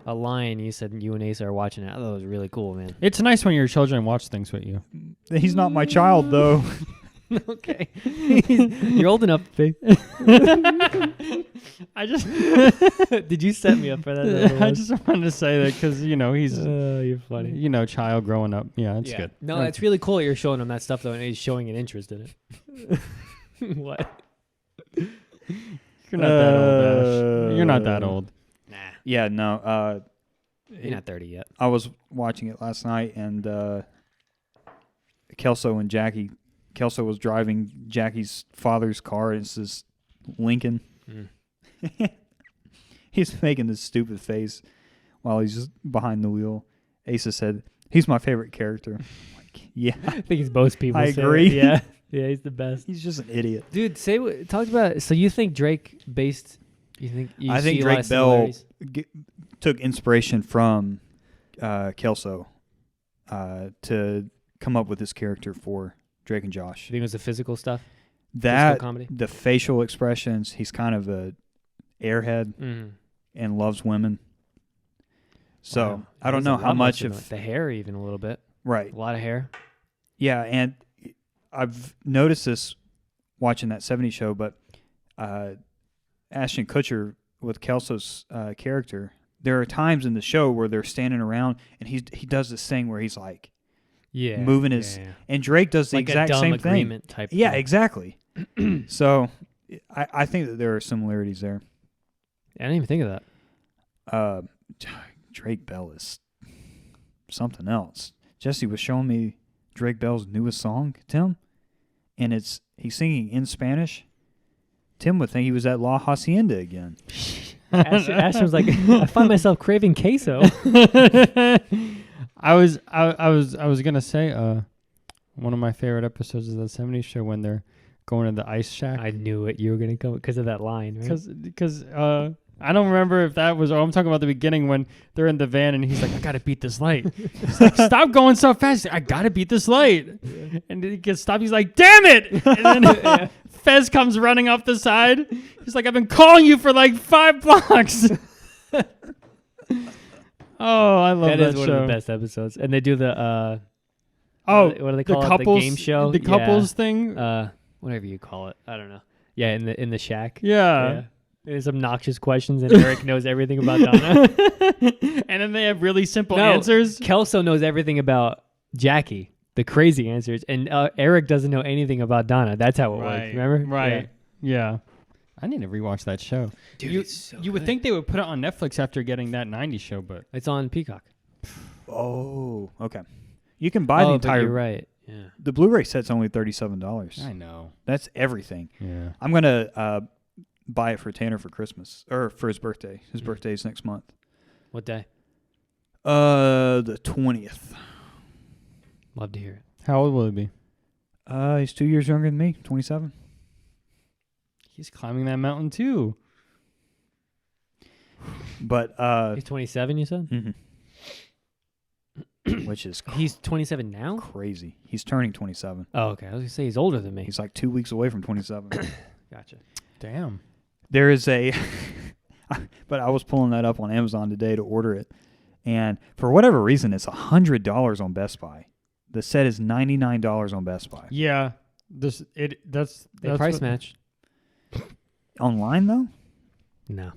a line, you said you and Asa are watching it. I thought it was really cool, man. It's nice when your children watch things with you. He's not my child, though. Okay. You're old enough, babe. I just Did you set me up for that? I just wanted to say that because he's You're funny. child growing up. Yeah, that's good. No, it's really cool that you're showing him that stuff though, and he's showing an interest in it. What? You're not that old, Ash. You're not that old. Nah, Yeah, no. you're not 30 yet. I was watching it last night, and Kelso and Jackie. Kelso was driving Jackie's father's car. And it's this Lincoln. Mm. He's making this stupid face while he's just behind the wheel. Asa said, "He's my favorite character." I'm like, yeah, I think it's most people. I say agree. it. Yeah, yeah, he's the best. he's just an idiot. Dude, talk about. So you think Drake based? You think? I think see a lot Drake of Bell similarities? took inspiration from Kelso to come up with this character for Drake and Josh. You think it was the physical stuff? That Physical comedy? the facial expressions. He's kind of a airhead Mm. and loves women. So Wow. I don't He's know a how lot much than of the hair, even a little bit. right. A lot of hair. Yeah, and I've noticed this watching that 70s show, but Ashton Kutcher with Kelso's character, there are times in the show where they're standing around and he does this thing where he's like Yeah, moving his and Drake does the like exact a dumb same agreement type. thing. Yeah, thing. exactly. So I think that there are similarities there. I didn't even think of that. Drake Bell is something else. Jesse was showing me Drake Bell's newest song, Tim, and he's singing in Spanish. Tim would think he was at La Hacienda again. Ashton was like, I find myself craving queso. I was gonna say one of my favorite episodes of the 70s show when they're going to the ice shack. I knew it. You were gonna come because of that line, right? Because I don't remember if that was. Oh, I'm talking about the beginning when they're in the van and he's like, "I gotta beat this light." He's like, "Stop going so fast! I gotta beat this light." And he gets stopped. He's like, "Damn it!" And then Fez comes running up the side. He's like, "I've been calling you for like 5 blocks." Oh, I love that That is show. one of the best episodes. And they do the Oh, what do they the call it? couples The game show, the couples thing. whatever you call it. I don't know. Yeah, in the shack. Yeah. There's obnoxious questions, and Eric knows everything about Donna. And then they have really simple No, answers. Kelso knows everything about Jackie, the crazy answers, and Eric doesn't know anything about Donna. That's how it works. Remember? Right. Yeah. I need to rewatch that show. Dude, you it's so you would good. think they would put it on Netflix after getting that 90s show, but It's on Peacock. Oh, okay. You can buy the But entire. you're right. Yeah. The Blu-ray set's only $37. I know. That's everything. Yeah. I'm gonna buy it for Tanner for Christmas or for his birthday. His birthday is next month. What day? The 20th. Love to hear it. How old will he be? He's 2 years younger than me. 27. He's climbing that mountain too. But He's 27. You said which is he's 27 now. crazy. He's turning 27. Oh, okay. I was gonna say he's older than me. He's like 2 weeks away from 27. Gotcha. Damn. There is a, but I was pulling that up on Amazon today to order it, and for whatever reason, it's $100 on Best Buy. The set is $99 on Best Buy. Yeah. That's They that's price what- match. Online though, No,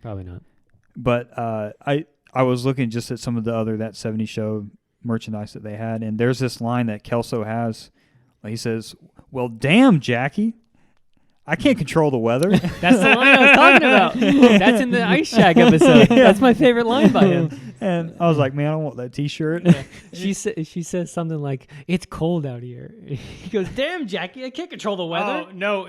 probably not. but I was looking just at some of the other That 70s Show merchandise that they had, and there's this line that Kelso has. He says, "Well, damn, Jackie, I can't control the weather." That's the line I was talking about. That's in the Ice Shack episode. That's my favorite line by him. And I was like, man, I want that T-shirt. She says something like, "It's cold out here." He goes, "Damn, Jackie, I can't control the weather." Oh, no,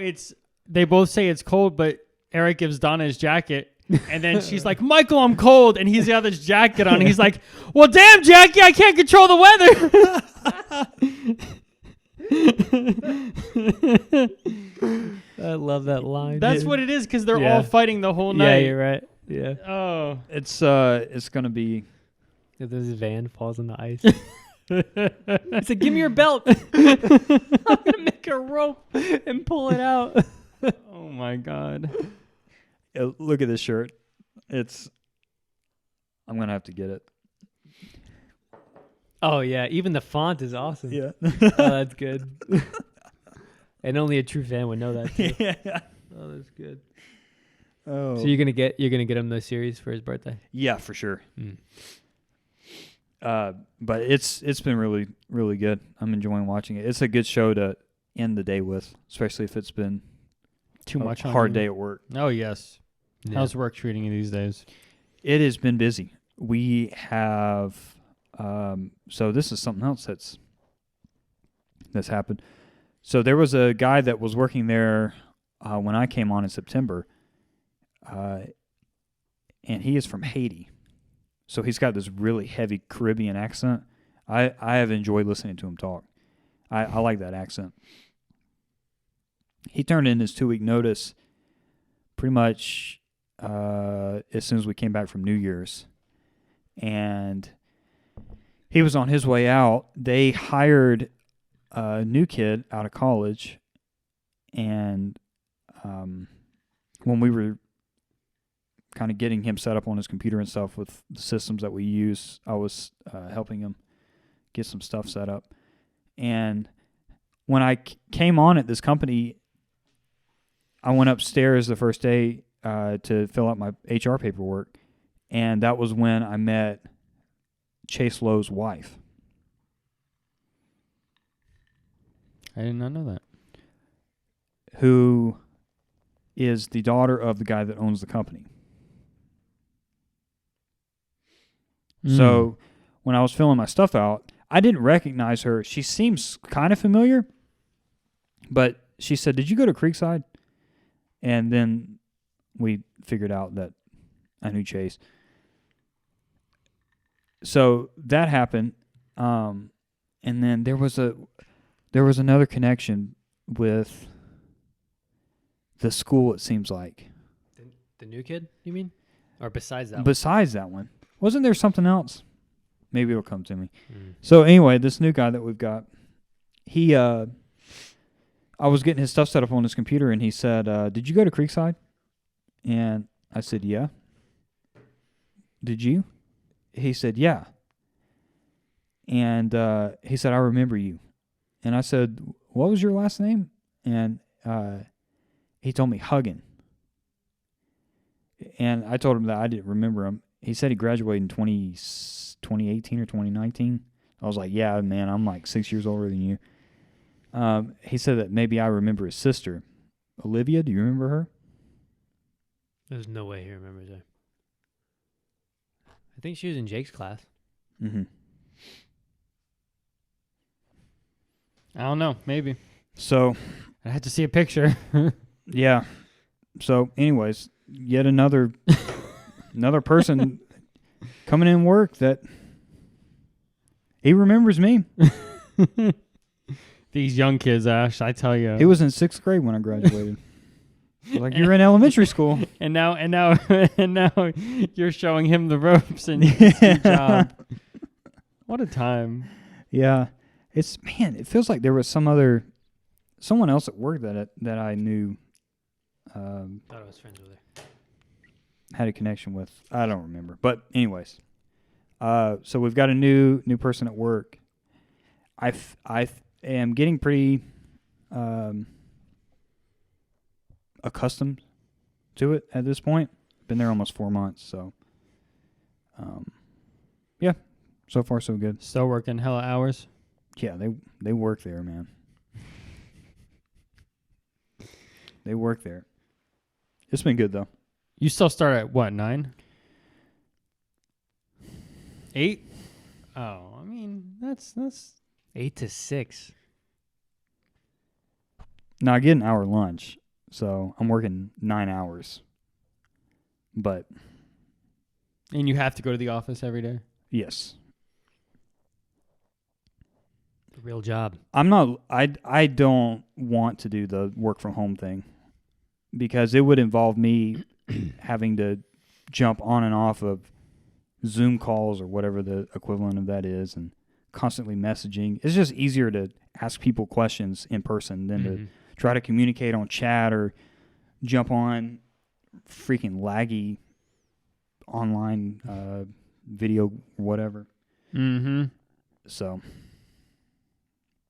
they both say it's cold, but Eric gives Donna his jacket. And then she's like, "Michael, I'm cold." And he's got this jacket on. And he's like, "Well, damn, Jackie, I can't control the weather." I love that line. That's dude. what it is because they're Yeah. all fighting the whole Yeah, night. you're right. Yeah. Oh. It's gonna be. If this van falls on the ice. He said, "Give me your belt." I'm gonna make a rope and pull it out. Oh, my God. Look at this shirt. I'm gonna have to get it. Oh yeah, even the font is awesome. Yeah. Oh, that's good. And only a true fan would know that too. Yeah. Oh, that's good. Oh. So you're gonna get him the series for his birthday. Yeah, for sure. Mm. But it's been really, really good. I'm enjoying watching it. It's a good show to end the day with, especially if it's been Too a much on hard you. day at work. Oh yes. Yeah. How's work treating you these days? It has been busy. We have so this is something else that's happened. So there was a guy that was working there when I came on in September, and he is from Haiti. So he's got this really heavy Caribbean accent. I have enjoyed listening to him talk. I like that accent. He turned in his 2-week notice pretty much as soon as we came back from New Year's. And he was on his way out. They hired a new kid out of college. And when we were kind of getting him set up on his computer and stuff with the systems that we use, I was helping him get some stuff set up. And when I came on at this company, I went upstairs the first day to fill out my HR paperwork, and that was when I met Chase Lowe's wife. I did not know that. Who is the daughter of the guy that owns the company. So when I was filling my stuff out, I didn't recognize her. She seems kind of familiar, but she said, "Did you go to Creekside?" And then we figured out that I knew Chase. So that happened, and then there was another connection with the school. It seems like The new kid, you mean? Or besides that? besides that one, wasn't there something else? Maybe it'll come to me. one? So anyway, this new guy that we've got, he, I was getting his stuff set up on his computer, and he said, "Did you go to Creekside?" And I said, "Yeah." "Did you?" He said, "Yeah." And he said, "I remember you." And I said, "What was your last name?" And he told me Huggin. And I told him that I didn't remember him. He said he graduated in 2018 or 2019. I was like, "Yeah, man, I'm like 6 years older than you." He said that maybe I remember his sister. Olivia, do you remember her? There's no way he remembers her. I think she was in Jake's class. Mm-hmm. I don't know. Maybe So, I had to see a picture. yeah. So, anyways, yet another person coming in work that he remembers me. These young kids, Ash, I tell you. He was in 6th grade when I graduated. I was like, "You're in elementary school." and now you're showing him the ropes and good job. What a time. Yeah. It feels like there was someone else at work that I knew Thought I was friends with her. had a connection with. I don't remember. But anyways, so we've got a new person at work. I am getting pretty accustomed to it at this point. Been there almost 4 months, so yeah, so far so good. Still working hella hours. Yeah, they work there, man. They work there. It's been good though. You still start at what, 9? 8? Oh, I mean that's 8 to 6. Now I get an hour lunch, so I'm working 9 hours. But and you have to go to the office every day. yes, The real job. I'm not. I don't want to do the work from home thing because it would involve me having to jump on and off of Zoom calls or whatever the equivalent of that is, and constantly messaging. It's just easier to ask people questions in person than to try to communicate on chat or jump on freaking laggy online video, whatever. Mm-hmm. So,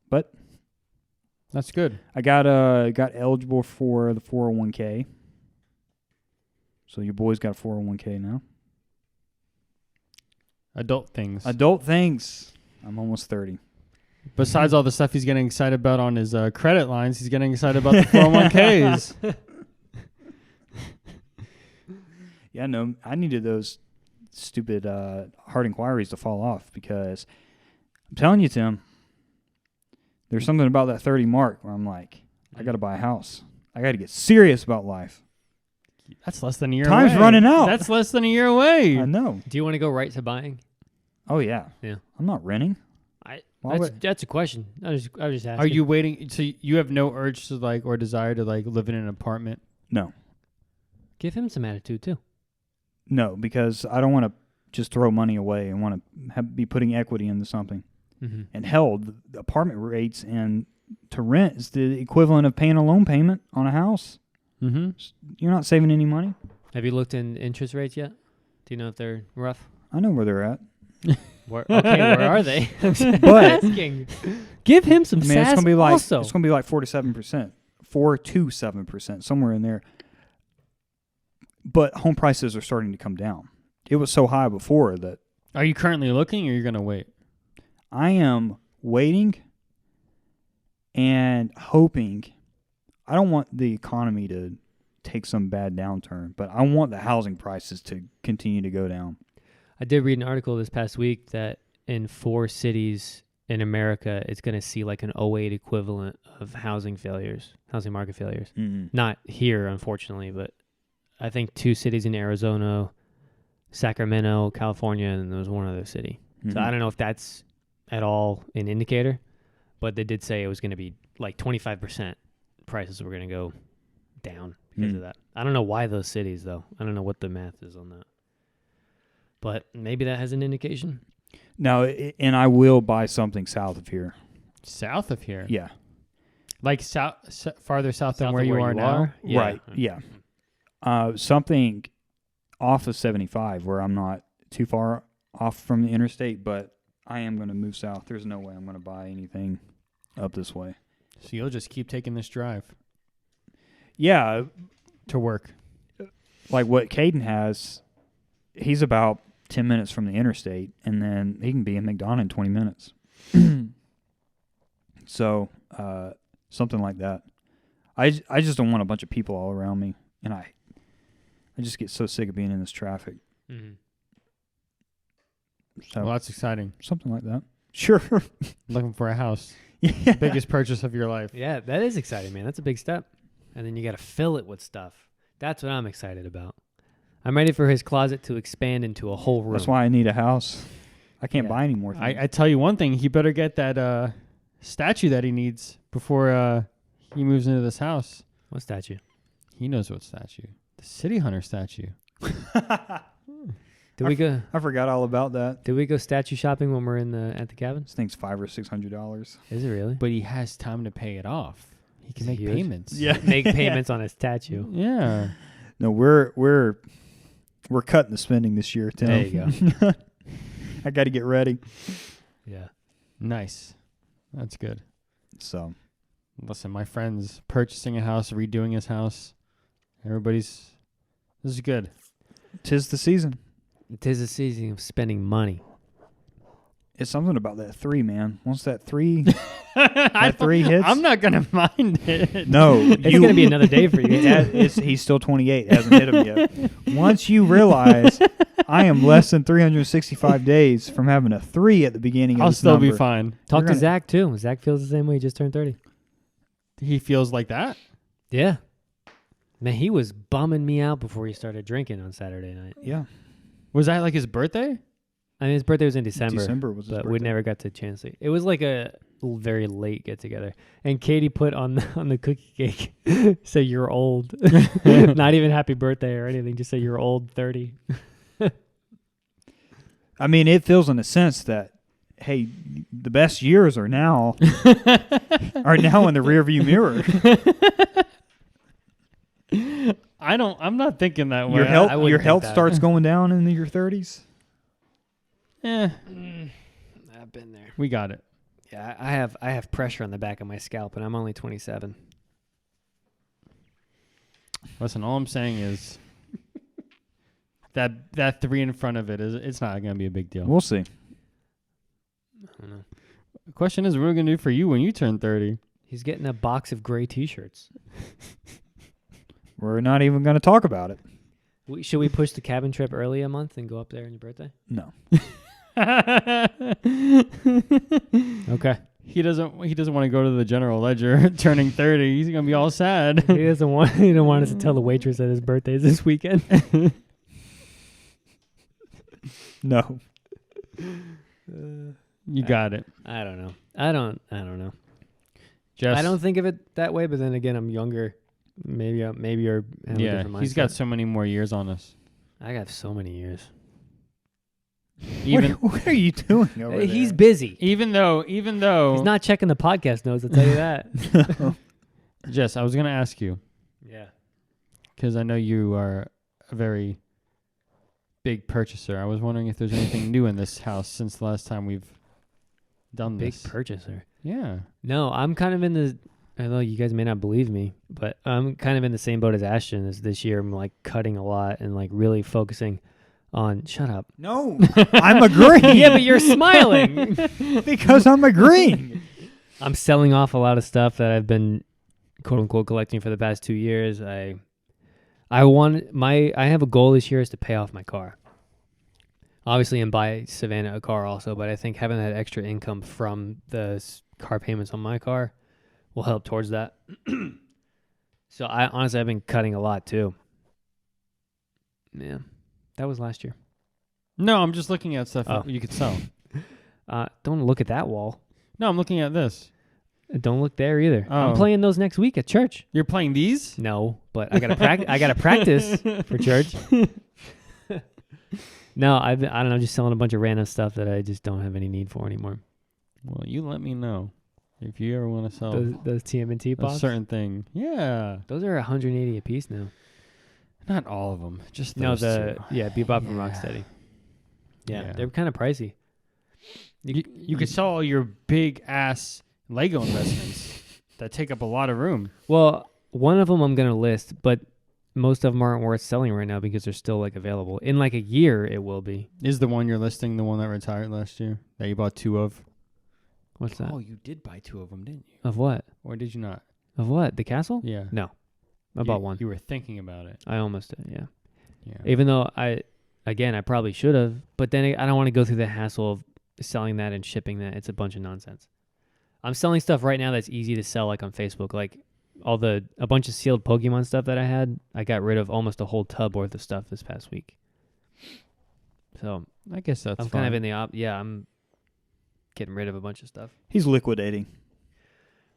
but That's good. I got eligible for the 401k. So your boy's got a 401k now. Adult things. Adult things. I'm almost 30. Besides all the stuff he's getting excited about on his credit lines, he's getting excited about the 401ks. Yeah, no, I needed those stupid hard inquiries to fall off because I'm telling you, Tim, there's something about that 30 mark where I'm like, I got to buy a house. I got to get serious about life. That's less than a year Time's away. running out. That's less than a year away. I know. Do you want to go right to buying? Oh, yeah. Yeah. I'm not renting. Why would- That's a question. I was just asking. Are you waiting? So you have no urge to like or desire to like live in an apartment? No. Give him some attitude too. No, because I don't want to just throw money away and want to be putting equity into something. Mm-hmm. And hell, the apartment rates and to rent is the equivalent of paying a loan payment on a house. Mm-hmm. You're not saving any money. Have you looked in interest rates yet? Do you know if they're rough? I know where they're at. Where are they? But asking. Give him some I mean, sass it's gonna be like also. it's gonna be like 4 to 7%, 4 to 7%, somewhere in there. But home prices are starting to come down. It was so high before that Are you currently looking, or you're gonna wait? I am waiting and hoping. I don't want the economy to take some bad downturn, but I want the housing prices to continue to go down. I did read an article this past week that in 4 cities in America, it's going to see like an '08 equivalent of housing market failures. Not here, unfortunately, but I think 2 cities in Arizona, Sacramento, California, and there was one other city. So I don't know if that's at all an indicator, but they did say it was going to be like 25% prices were going to go down because of that. I don't know why those cities, though. I don't know what the math is on that. But maybe that has an indication. No, and I will buy something south of here. South of here, Yeah. like farther south than where you are now. Yeah. Right. Yeah. Something off of 75 where I'm not too far off from the interstate, but I am going to move south. There's no way I'm going to buy anything up this way. So you'll just keep taking this drive Yeah. to work. Like what Caden has, he's about 10 minutes from the interstate, and then he can be in McDonough in 20 minutes. So, something like that. I just don't want a bunch of people all around me, and I just get so sick of being in this traffic. Mm-hmm. So, Well, that's exciting. something like that. Sure. Looking for a house. Yeah. Biggest purchase of your life. Yeah, that is exciting, man. That's a big step. And then you got to fill it with stuff. That's what I'm excited about. I'm ready for his closet to expand into a whole room. That's why I need a house. I can't Yeah. buy any more things. I tell you one thing, he better get that statue that he needs before he moves into this house. What statue? He knows what statue. The City Hunter statue. Did we go? I forgot all about that. Did we go statue shopping when we're at the cabin? This thing's $500 or $600. Is it really? But he has time to pay it off. He can Is it make huge? payments. Make payments on a statue. Yeah. No, we're cutting the spending this year, Tim. There you go. I got to get ready. Yeah. Nice. That's good. So, Listen, my friend's purchasing a house, redoing his house. This is good. 'tis the season. It is a season of spending money. It's something about that 3, man. Once that 3 that 3 hits. I'm not going to mind it. No, It's going to be another day for you. he's still 28. It hasn't hit him yet. Once you realize I am less than 365 days from having a 3 at the beginning of I'll this still be number. fine. Talk You're to gonna- Zach, too. Zach feels the same way. He just turned 30. He feels like that? Yeah. Man, he was bumming me out before he started drinking on Saturday night. Yeah. Was that like his birthday? I mean, his birthday was in December. December was his but we birthday. never got to chance it. It was like a very late get together. And Katie put on the cookie cake, say you're old. Not even happy birthday or anything. Just say you're old 30. I mean, it feels in a sense that, hey, the best years are now in the rearview mirror. I'm not thinking that way. Your I health, wouldn't your think health that. starts going down in your 30s. I've been there. We got it. Yeah, I have pressure on the back of my scalp, and I'm only 27. Listen, all I'm saying is that 3 in front of it's not gonna be a big deal. We'll see. I don't know. The question is, what are we gonna do for you when you turn 30? He's getting a box of gray T-shirts. We're not even going to talk about it. Should we push the cabin trip early a month and go up there on your birthday? No. Okay. He doesn't want to go to the general ledger turning 30. He's gonna be all sad. He don't want us to tell the waitress that his birthday is this weekend. No. You got it. I don't know. I don't know. Just, I don't think of it that way, but then again, I'm younger. Maybe you're have a different mindset. he's got so many more years on us. I got so many years. Even What are you doing over there? He's busy. even though He's not checking the podcast notes. I'll tell you that. Jess, I was gonna ask you Yeah. because I know you are a very big purchaser. I was wondering if there's anything new in this house since the last time we've done Big this. purchaser. Yeah. No, I'm kind of in the. I know you guys may not believe me, but I'm kind of in the same boat as Ashton. As this year, I'm like cutting a lot and like really focusing on. Shut up. No. I'm agreeing. Yeah, but you're smiling. Because I'm agreeing. I'm selling off a lot of stuff that I've been quote unquote collecting for the past 2 years. I have a goal this year is to pay off my car. Obviously, and buy Savannah a car also, but I think having that extra income from the car payments on my car will help towards that. So I've been cutting a lot too. Yeah, that was last year. No, I'm just looking at stuff Oh. you could sell. Don't look at that wall. No, I'm looking at this. Don't look there either. Oh. I'm playing those next week at church. You're playing these? No, but I gotta practice. I gotta practice for church. No, I don't know. Just selling a bunch of random stuff that I just don't have any need for anymore. Well, you let me know if you ever want to sell Those TMNT a pops. certain thing. Yeah. Those are 180 a piece now. Not all of them. Just No, those two. Bebop and Yeah. Rocksteady. Yeah, Yeah. they're kind of pricey. You could sell all your big ass Lego investments that take up a lot of room. Well, one of them I'm gonna list, but most of them aren't worth selling right now because they're still like available. In like a year, it will be. Is the one you're listing the one that retired last year that you bought 2 of? What's that? Oh, you did buy 2 of them, didn't you? Of what? Or did you not? Of what? The castle? Yeah. No, I bought one. You were thinking about it. I almost did. Yeah. Yeah. Even though I probably should have, but then I don't want to go through the hassle of selling that and shipping that. It's a bunch of nonsense. I'm selling stuff right now that's easy to sell, like on Facebook, like a bunch of sealed Pokemon stuff that I had. I got rid of almost a whole tub worth of stuff this past week. So I guess that's I'm fine. kind of in the I'm getting rid of a bunch of stuff. He's liquidating.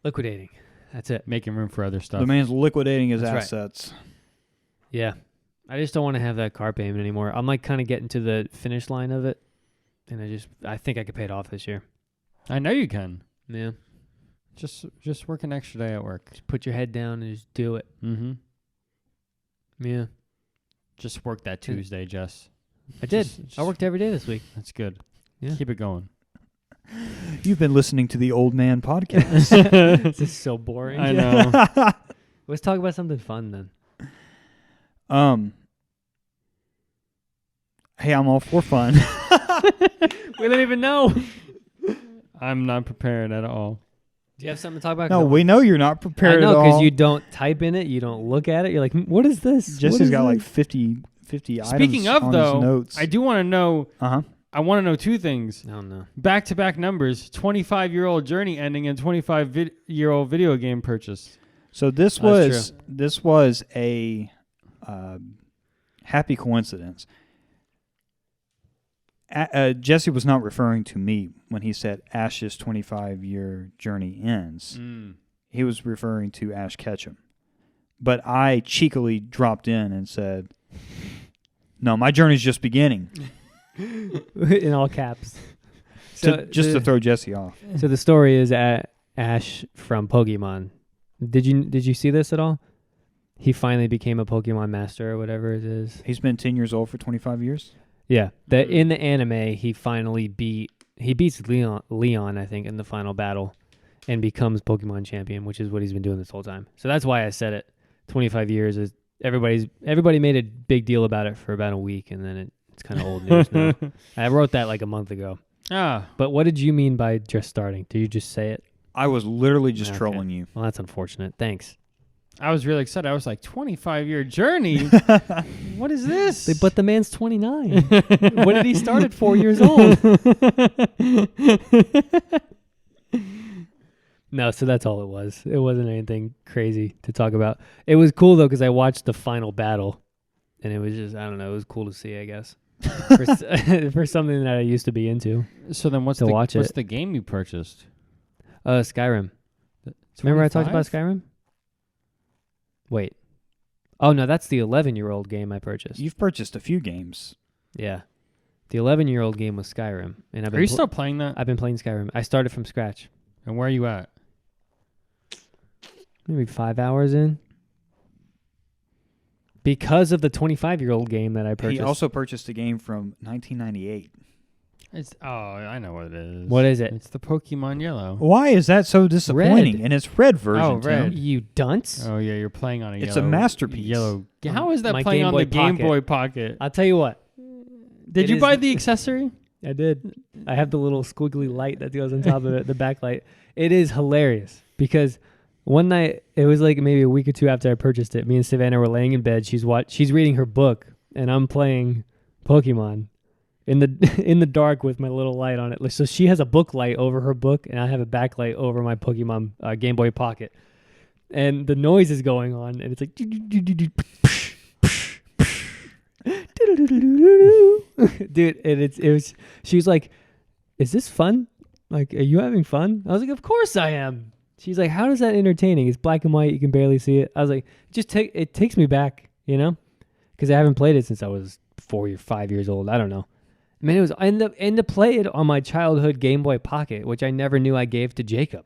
Liquidating. That's it. making room for other stuff. The man's liquidating his That's right. assets. Yeah. I just don't want to have that car payment anymore. I'm like kind of getting to the finish line of it. And I think I could pay it off this year. I know you can. Yeah. Just work an extra day at work. Just put your head down and just do it. Mm-hmm. Yeah. Just work that Tuesday, Jess. I did. Just- I worked every day this week. That's good. Yeah. Keep it going. You've been listening to the Old Man Podcast. This is so boring. I know. Let's talk about something fun then. Hey, I'm all for fun. We don't even know. I'm not prepared at all. Do you have something to talk about? No, we know you're not prepared I know at all. because you don't type in it. You don't look at it. You're like, what is this? Jesse's got like 50 items Speaking of, on though, his notes. I do want to know. Uh-huh. I want to know 2 things. No, no. Back-to-back numbers. 25-year-old journey ending in 25-year-old video game purchase. So this That's was a happy coincidence. Jesse was not referring to me when he said Ash's 25-year journey ends. He was referring to Ash Ketchum. But I cheekily dropped in and said, no, my journey's just beginning. In all caps. To throw Jesse off. So the story is Ash from Pokemon. Did you see this at all? He finally became a Pokemon master or whatever it is. He's been 10 years old for 25 years? Yeah. In the anime, he finally beats Leon, I think, in the final battle and becomes Pokemon champion, which is what he's been doing this whole time. So that's why I said it. 25 years is everybody made a big deal about it for about a week, and then it's kind of old news now. I wrote that like a month ago. Ah, But what did you mean by just starting? Did you just say it? I was literally just Okay. trolling you. Well, that's unfortunate. Thanks. I was really excited. I was like, 25-year journey. What is this? But the man's 29. When did he start at 4 years old? No, so that's all it was. It wasn't anything crazy to talk about. It was cool though because I watched the final battle, and it was just, I don't know, it was cool to see, I guess, for something that I used to be into. So then what's To watch what's it. the game you purchased? Skyrim. Remember I talked about 25? Skyrim? Wait. Oh no, that's the 11-year-old game I purchased. You've purchased a few games. Yeah, the 11-year-old game was Skyrim, and Are you still playing that? I've been playing Skyrim. I started from scratch. And where are you at? Maybe 5 hours in. Because of the 25-year-old game that I purchased. He also purchased a game from 1998. I know what it is. What is it? It's the Pokemon Yellow. Why is that so disappointing? Red. And it's red version. Oh, red. Tim. You dunce. Oh yeah, you're playing on a It's yellow. a masterpiece. Yellow. How is that My playing Game on Boy the Game Pocket. Boy Pocket? I'll tell you what. Did It you is- buy the accessory? I did. I have the little squiggly light that goes on top of it, the backlight. It is hilarious because one night, it was like maybe a week or two after I purchased it, me and Savannah were laying in bed. She's reading her book, and I'm playing Pokemon in the dark with my little light on it. So she has a book light over her book, and I have a backlight over my Pokemon Game Boy Pocket. And the noise is going on, and it's like dude, and she was like, "Is this fun? Like, are you having fun?" I was like, "Of course I am." She's like, "How is that entertaining? It's black and white, you can barely see it." I was like, it takes me back, because I haven't played it since I was 4 or 5 years old. I don't know. I mean, it was and to play it on my childhood Game Boy Pocket, which I never knew I gave to Jacob.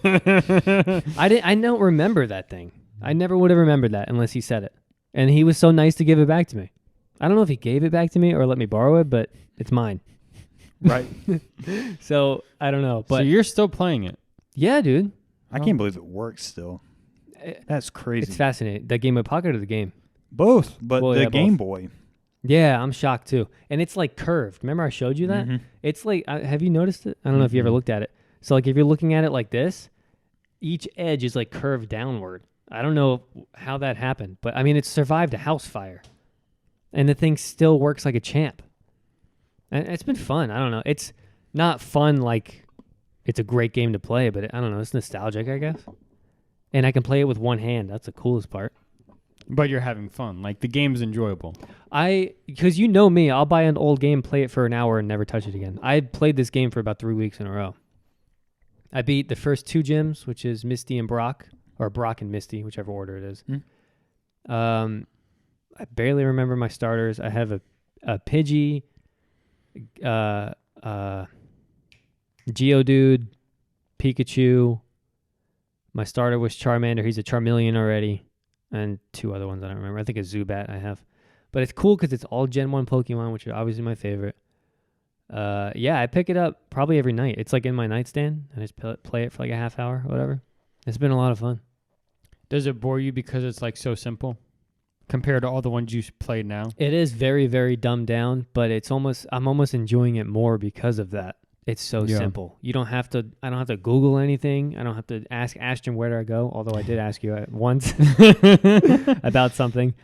I don't remember that thing. I never would have remembered that unless he said it. And he was so nice to give it back to me. I don't know if he gave it back to me or let me borrow it, but it's mine. Right. So I don't know. So But you're still playing it? yeah, dude. I can't believe it works still. That's crazy. It's fascinating. The Game Boy Pocket or the game? Both, but Well, the yeah, Game both. Boy. Yeah, I'm shocked too. And it's like curved. Remember I showed you that? Mhm. It's like, have you noticed it? I don't know if you ever Mhm. looked at it. So like if you're looking at it like this, each edge is like curved downward. I don't know how that happened, but I mean, it survived a house fire. And the thing still works like a champ. And it's been fun. I don't know. It's not fun like it's a great game to play, but I don't know. It's nostalgic, I guess. And I can play it with one hand. That's the coolest part. But you're having fun. Like the game's enjoyable. Because you know me, I'll buy an old game, play it for an hour, and never touch it again. I played this game for about 3 weeks in a row. I beat the first two gyms, which is Misty and Brock, or Brock and Misty, whichever order it is. I barely remember my starters. I have a Pidgey, Geodude, Pikachu. My starter was Charmander. He's a Charmeleon already. And two other ones I don't remember. I think a Zubat I have. But it's cool because it's all Gen 1 Pokemon, which are obviously my favorite. Yeah, I pick it up probably every night. It's like in my nightstand. I just play it for like a half hour or whatever. It's been a lot of fun. Does it bore you because it's like so simple compared to all the ones you played now? It is very, very dumbed down, but I'm almost enjoying it more because of that. It's so Yeah. simple. I don't have to Google anything. I don't have to ask Ashton where do I go, although I did ask you once about something.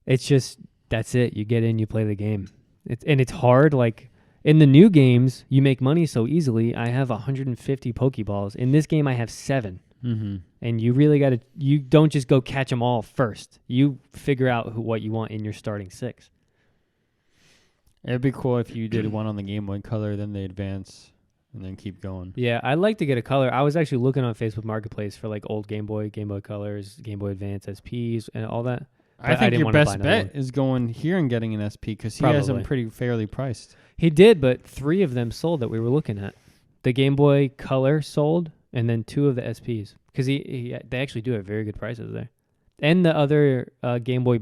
It's just, that's it. You get in, you play the game. It's hard. Like in the new games, you make money so easily. I have 150 Pokeballs. In this game, I have 7. Mm-hmm. And you really got to, you don't just go catch them all first. You figure out what you want in your starting 6. It'd be cool if you did one on the Game Boy Color, then the Advance, and then keep going. Yeah, I'd like to get a color. I was actually looking on Facebook Marketplace for like old Game Boy Colors, Game Boy Advance SPs, and all that. I But I think didn't your wanna buy best another bet one. is going here and getting an SP because he has them Probably. pretty fairly priced. He did, but 3 of them sold that we were looking at. The Game Boy Color sold, and then 2 of the SPs because they actually do have very good prices there. And the other Game Boy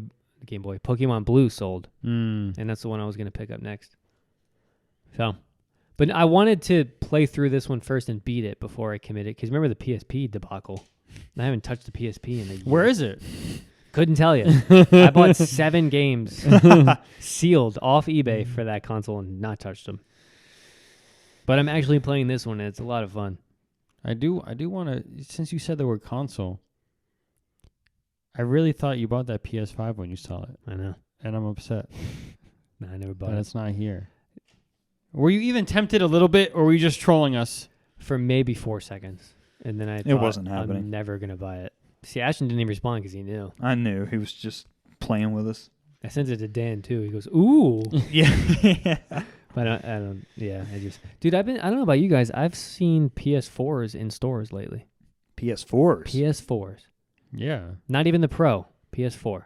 Pokemon Blue sold, and that's the one I was going to pick up next. So, but I wanted to play through this one first and beat it before I committed because remember the PSP debacle. I haven't touched the PSP in a year. Where is it? Couldn't tell you. I bought 7 games sealed off eBay for that console and not touched them. But I'm actually playing this one, and it's a lot of fun. I do want to, since you said the word console, I really thought you bought that PS5 when you saw it, I know. and I'm upset No, I never bought that it. it's not here. Were you even tempted a little bit, or were you just trolling us? For maybe 4 seconds. And then I It thought, wasn't I'm happening. never going to buy it. See, Ashton didn't even respond because he knew. I knew he was just playing with us. I sent it to Dan, too. He goes, ooh. Yeah. But dude, I don't know about you guys. I've seen PS4s in stores lately. PS4s. PS4s. Yeah. Not even the Pro. PS4.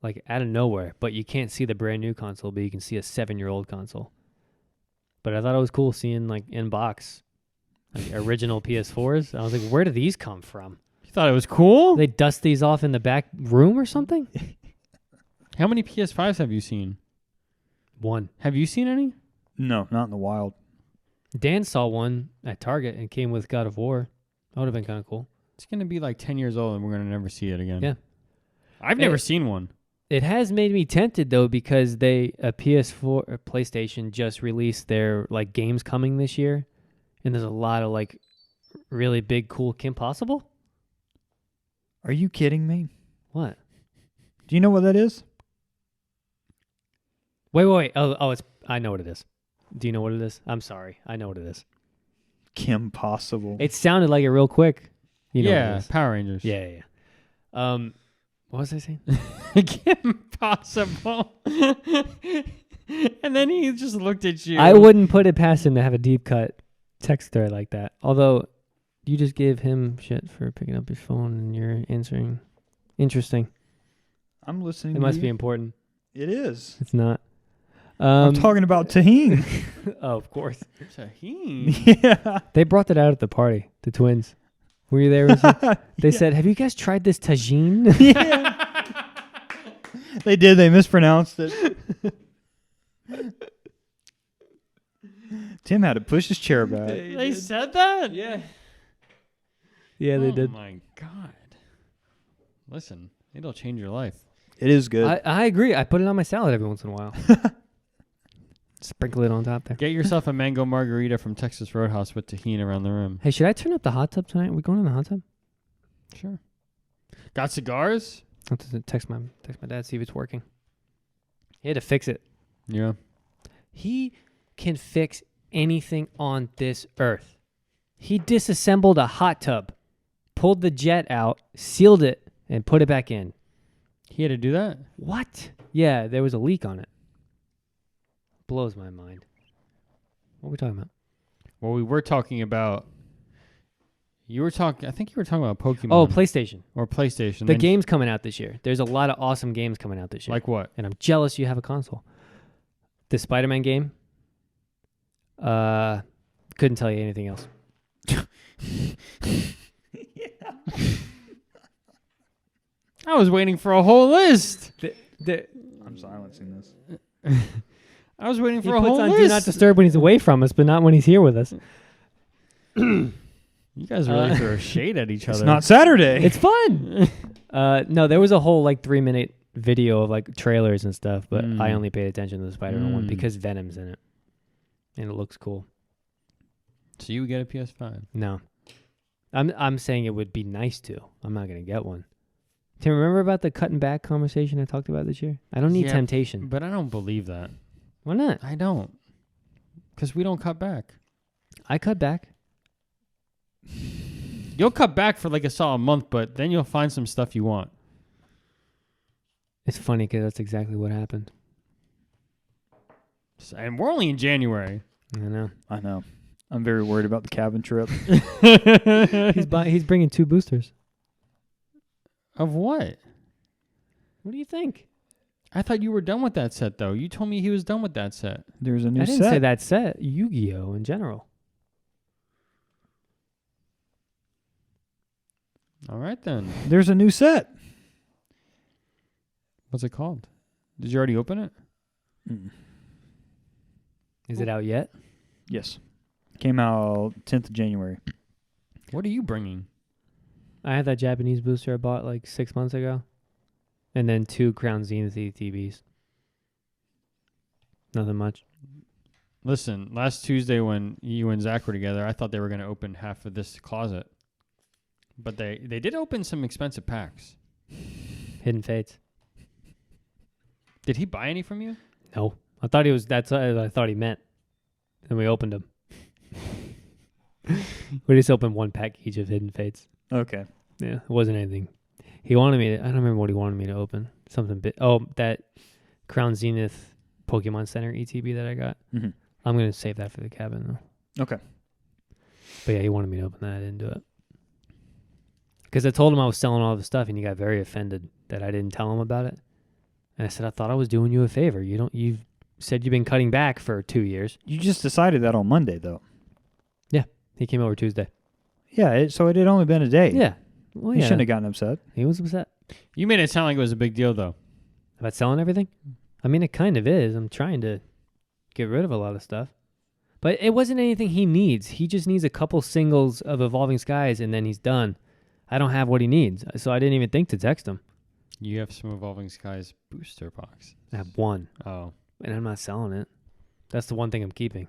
Like out of nowhere. But you can't see the brand new console, but you can see a 7-year-old console. But I thought it was cool seeing like in box, like original PS4s. I was like, where do these come from? You thought it was cool? They dust these off in the back room or something? How many PS5s have you seen? 1. Have you seen any? No, not in the wild. Dan saw one at Target and came with God of War. That would have been kind of cool. It's going to be like 10 years old and we're going to never see it again. Yeah. I've never seen one. It has made me tempted though because a PS4 or PlayStation just released their like games coming this year, and there's a lot of like really big cool Kim Possible. Are you kidding me? What? Do you know what that is? Wait. Oh, I know what it is. Do you know what it is? I'm sorry. I know what it is. Kim Possible. It sounded like it real quick. You know what it is. Power Rangers. Yeah. What was I saying? Kim Possible. And then he just looked at you. I wouldn't put it past him to have a deep cut text thread like that. Although, you just gave him shit for picking up his phone and you're answering. Interesting. I'm listening. It must be important. It is. It's not. I'm talking about Tahine. Oh, of course. Tahine. Yeah. They brought that out at the party. The twins. Were you there? They said, "Have you guys tried this tagine?" Yeah. They did. They mispronounced it. Tim had to push his chair back. They said that? Yeah. Yeah, they did. Oh my God. Listen, it'll change your life. It is good. I agree. I put it on my salad every once in a while. Sprinkle it on top there. Get yourself a mango margarita from Texas Roadhouse with tahini around the rim. Hey, should I turn up the hot tub tonight? Are we going in the hot tub? Sure. Got cigars? I'll have to text my dad, see if it's working. He had to fix it. Yeah. He can fix anything on this earth. He disassembled a hot tub, pulled the jet out, sealed it, and put it back in. He had to do that? What? Yeah, there was a leak on it. Blows my mind. What are we talking about? Well, we were talking about... I think you were talking about Pokemon. Oh, PlayStation. Or PlayStation. The game's coming out this year. There's a lot of awesome games coming out this year. Like what? And I'm jealous you have a console. The Spider-Man game. Couldn't tell you anything else. I was waiting for a whole list. I'm silencing this. I was waiting He for a puts whole on list. Do Not Disturb when he's away from us, but not when he's here with us. You guys really throw shade at each other. It's not Saturday. It's fun. No, there was a whole like 3-minute video of like trailers and stuff, but I only paid attention to the Spider-Man one because Venom's in it, and it looks cool. So you would get a PS5? No, I'm saying it would be nice to. I'm not gonna get one. Tim, remember about the cutting back conversation I talked about this year? I don't need temptation. But I don't believe that. Why not? I don't. Because we don't cut back. I cut back. You'll cut back for like a solid month, but then you'll find some stuff you want. It's funny because that's exactly what happened. And we're only in January. I know. I know. I'm very worried about the cabin trip. He's bringing 2 boosters. Of what? What do you think? I thought you were done with that set, though. You told me he was done with that set. There's a new I set. didn't say that set. Yu-Gi-Oh! In general. All right, then. There's a new set. What's it called? Did you already open it? Is it out yet? Yes. Came out 10th of January. What are you bringing? I had that Japanese booster I bought like 6 months ago. And then 2 Crown Zenith ETBs. Nothing much. Listen, last Tuesday when you and Zach were together, I thought they were going to open half of this closet. But they did open some expensive packs. Hidden Fates. Did he buy any from you? No. I thought he was, that's what I thought he meant. And we opened them. We just opened 1 pack each of Hidden Fates. Okay. Yeah, it wasn't anything. He wanted me to, I don't remember what he wanted me to open. Something big. Oh, that Crown Zenith Pokemon Center ETB that I got. Mm-hmm. I'm going to save that for the cabin though. Okay. But yeah, he wanted me to open that. I didn't do it. Because I told him I was selling all the stuff and he got very offended that I didn't tell him about it. And I said, I thought I was doing you a favor. You've said you've been cutting back for 2 years. You just decided that on Monday, though. He came over Tuesday. Yeah, so it had only been a day. Yeah. Well, You yeah. shouldn't have gotten upset. He was upset. You made it sound like it was a big deal, though. About selling everything? I mean, it kind of is. I'm trying to get rid of a lot of stuff. But it wasn't anything he needs. He just needs a couple singles of Evolving Skies, and then he's done. I don't have what he needs, so I didn't even think to text him. You have some Evolving Skies booster box. I have 1, Oh. and I'm not selling it. That's the one thing I'm keeping.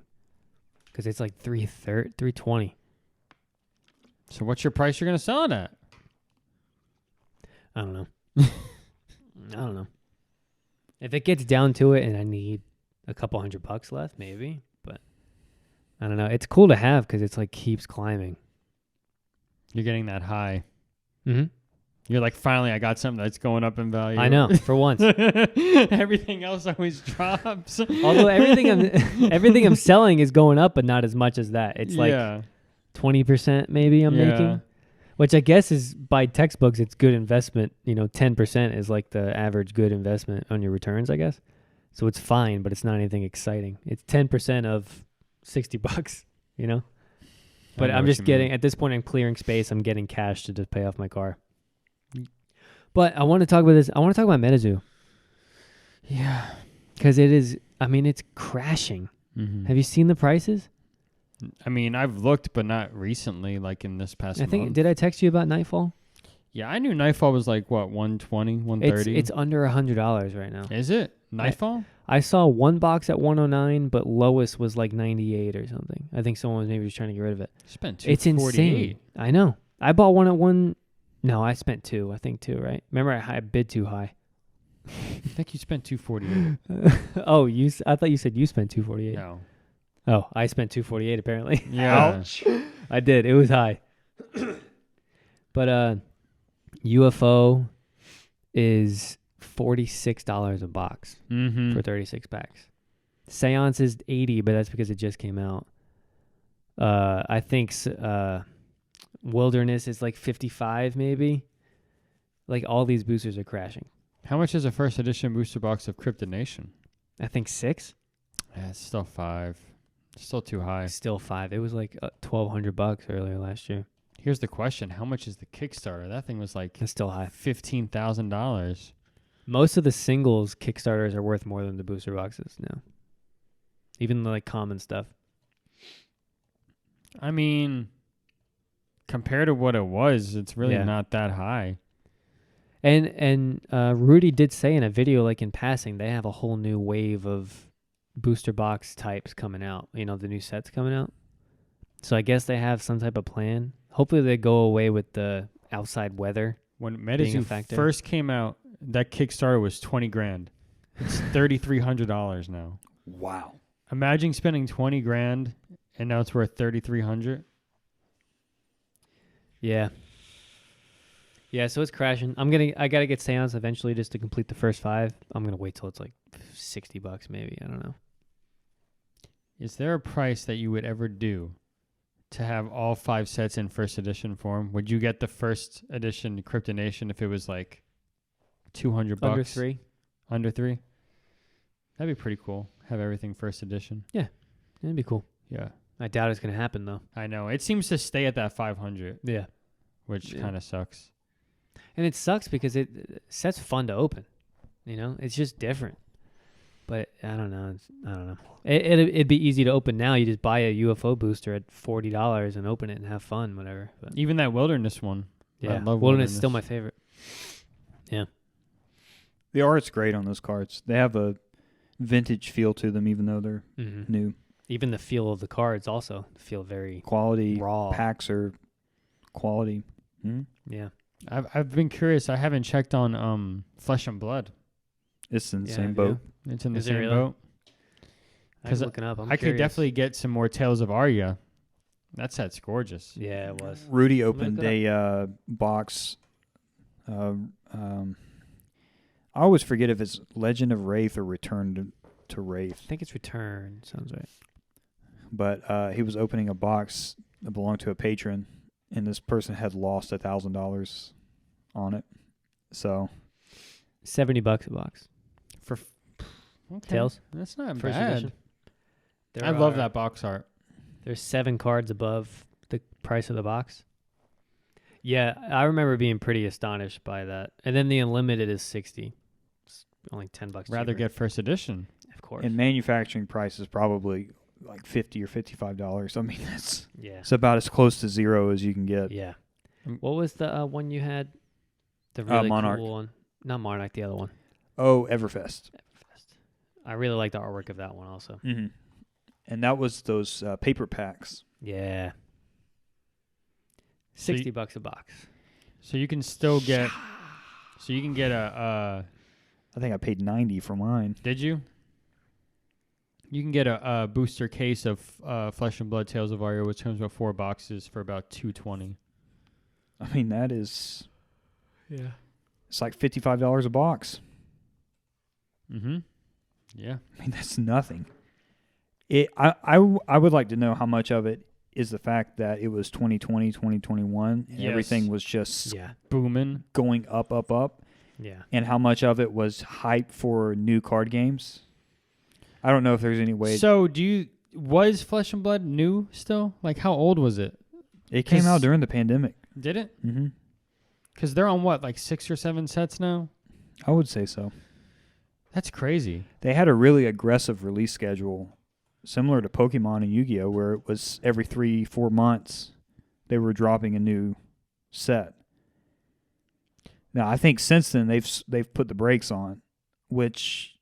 Because it's like $320. So what's your price you're going to sell it at? I don't know. I don't know. If it gets down to it and I need a couple $100 left, maybe. But I don't know. It's cool to have because it's like keeps climbing. You're getting that high. Mm-hmm. You're like, finally, I got something that's going up in value. I know, for once. Everything else always drops. Although everything I'm selling is going up, but not as much as that. It's like 20% maybe I'm making. Which I guess is, by textbooks, it's good investment. 10% is like the average good investment on your returns, I guess. So it's fine, but it's not anything exciting. It's 10% of $60, But I'm just getting, at this point, I'm clearing space. I'm getting cash to just pay off my car. But I want to talk about this. I want to talk about MetaZoo. Yeah. Because it's crashing. Mm-hmm. Have you seen the prices? I mean, I've looked, but not recently, like in this past month. Did I text you about Nightfall? Yeah, I knew Nightfall was like, what, 120, 130? It's under $100 right now. Is it? Nightfall? I saw one box at 109, but lowest was like 98 or something. I think someone was maybe just trying to get rid of it. You spent It's insane. I know. I bought one at one. No, I spent 2. I think 2, right? Remember, I bid too high. I think you spent 248. Oh, I thought you said you spent 248. No. Oh, I spent 248 apparently. Yeah. Ouch. I did. It was high. But UFO is $46 a box Mm-hmm. for 36 packs. Seance is $80, but that's because it just came out. I think Wilderness is like $55 maybe. Like all these boosters are crashing. How much is a first edition booster box of Cryptid Nation? I think $6. Yeah, it's still $5. Still too high. Still $5. It was like $1,200 earlier last year. Here's the question. How much is the Kickstarter? That thing was like It's still high. $15,000. Most of the singles Kickstarters are worth more than the booster boxes now. Even the like common stuff. I mean, compared to what it was, it's really not that high. And Rudy did say in a video, like in passing, they have a whole new wave of booster box types coming out. The new sets coming out. So I guess they have some type of plan. Hopefully they go away with the outside weather. When being a MetaZoo factor. first came out, that Kickstarter was $20,000. It's $3,300 now. Wow. Imagine spending $20,000 and now it's worth $3,300. Yeah. Yeah, so it's crashing. I gotta get Seance eventually just to complete the first 5. I'm gonna wait till it's like $60 maybe. I don't know. Is there a price that you would ever do to have all 5 sets in first edition form? Would you get the first edition Cryptid Nation if it was like $200? Under 3. Under 3? That'd be pretty cool. Have everything first edition. That'd be cool. Yeah. I doubt it's gonna happen though. I know. It seems to stay at that 500, Yeah. which kind of sucks. And it sucks because set's fun to open. It's just different. But I don't know. I don't know. It'd be easy to open now. You just buy a UFO booster at $40 and open it and have fun, whatever. But Even that Wilderness one. Yeah, love Wilderness is still my Wilderness. favorite. The art's great on those cards. They have a vintage feel to them, even though they're Mm-hmm. new. Even the feel of the cards also feel very Quality raw. packs are quality. Hmm? Yeah, I've been curious. I haven't checked on Flesh and Blood. It's in the Yeah, same have boat. It's in the Is it same really? boat. I'm 'Cause looking up. I'm I could curious. definitely get some more Tales of Arya. That set's gorgeous. Yeah, it was. Rudy look opened it a box. I always forget if it's Legend of Wraith or Return to I Wraith. think it's Return. Sounds right. But he was opening a box that belonged to a patron, and this person had lost $1,000 on it. So $70 a box. For okay. Tails. That's not First bad. edition. There I love are- that box art. There's 7 cards above the price of the box. Yeah, I remember being pretty astonished by that. And then the unlimited is 60. It's only $10. Rather cheaper, get first edition. of course. and manufacturing price is probably like $50 or $55. I mean, it's Yeah. Yeah. Mm. What was the one you had? The really Monarch. cool one. Not Monarch, the other one. Oh, Everfest. I really like the artwork of that one also. Mm-hmm. And that was those paper packs. Yeah. So you- $60 a box. So you can still get. So you can get a. I think I paid $90 for mine. Did you? You can get a booster case of Flesh and Blood Tales of Arya, which comes with 4 boxes for about $220. I mean, that is, Yeah. it's like $55 a box. Mm-hmm. Yeah. I mean, that's nothing. I would like to know how much of it is the fact that it was 2020, 2021, and Yes. everything was just Yeah. Booming. going up, up, up, Yeah. and how much of it was hype for new card games. I don't know if there's any way. So was Flesh and Blood new still? Like how old was it? It came 'cause- out during the pandemic. Did it? Mm-hmm. Because they're on what, like 6 or 7 sets now? I would say so. That's crazy. They had a really aggressive release schedule, similar to Pokemon and Yu-Gi-Oh, where it was every 3-4 months they were dropping a new set. Now I think since then they've put the brakes on, which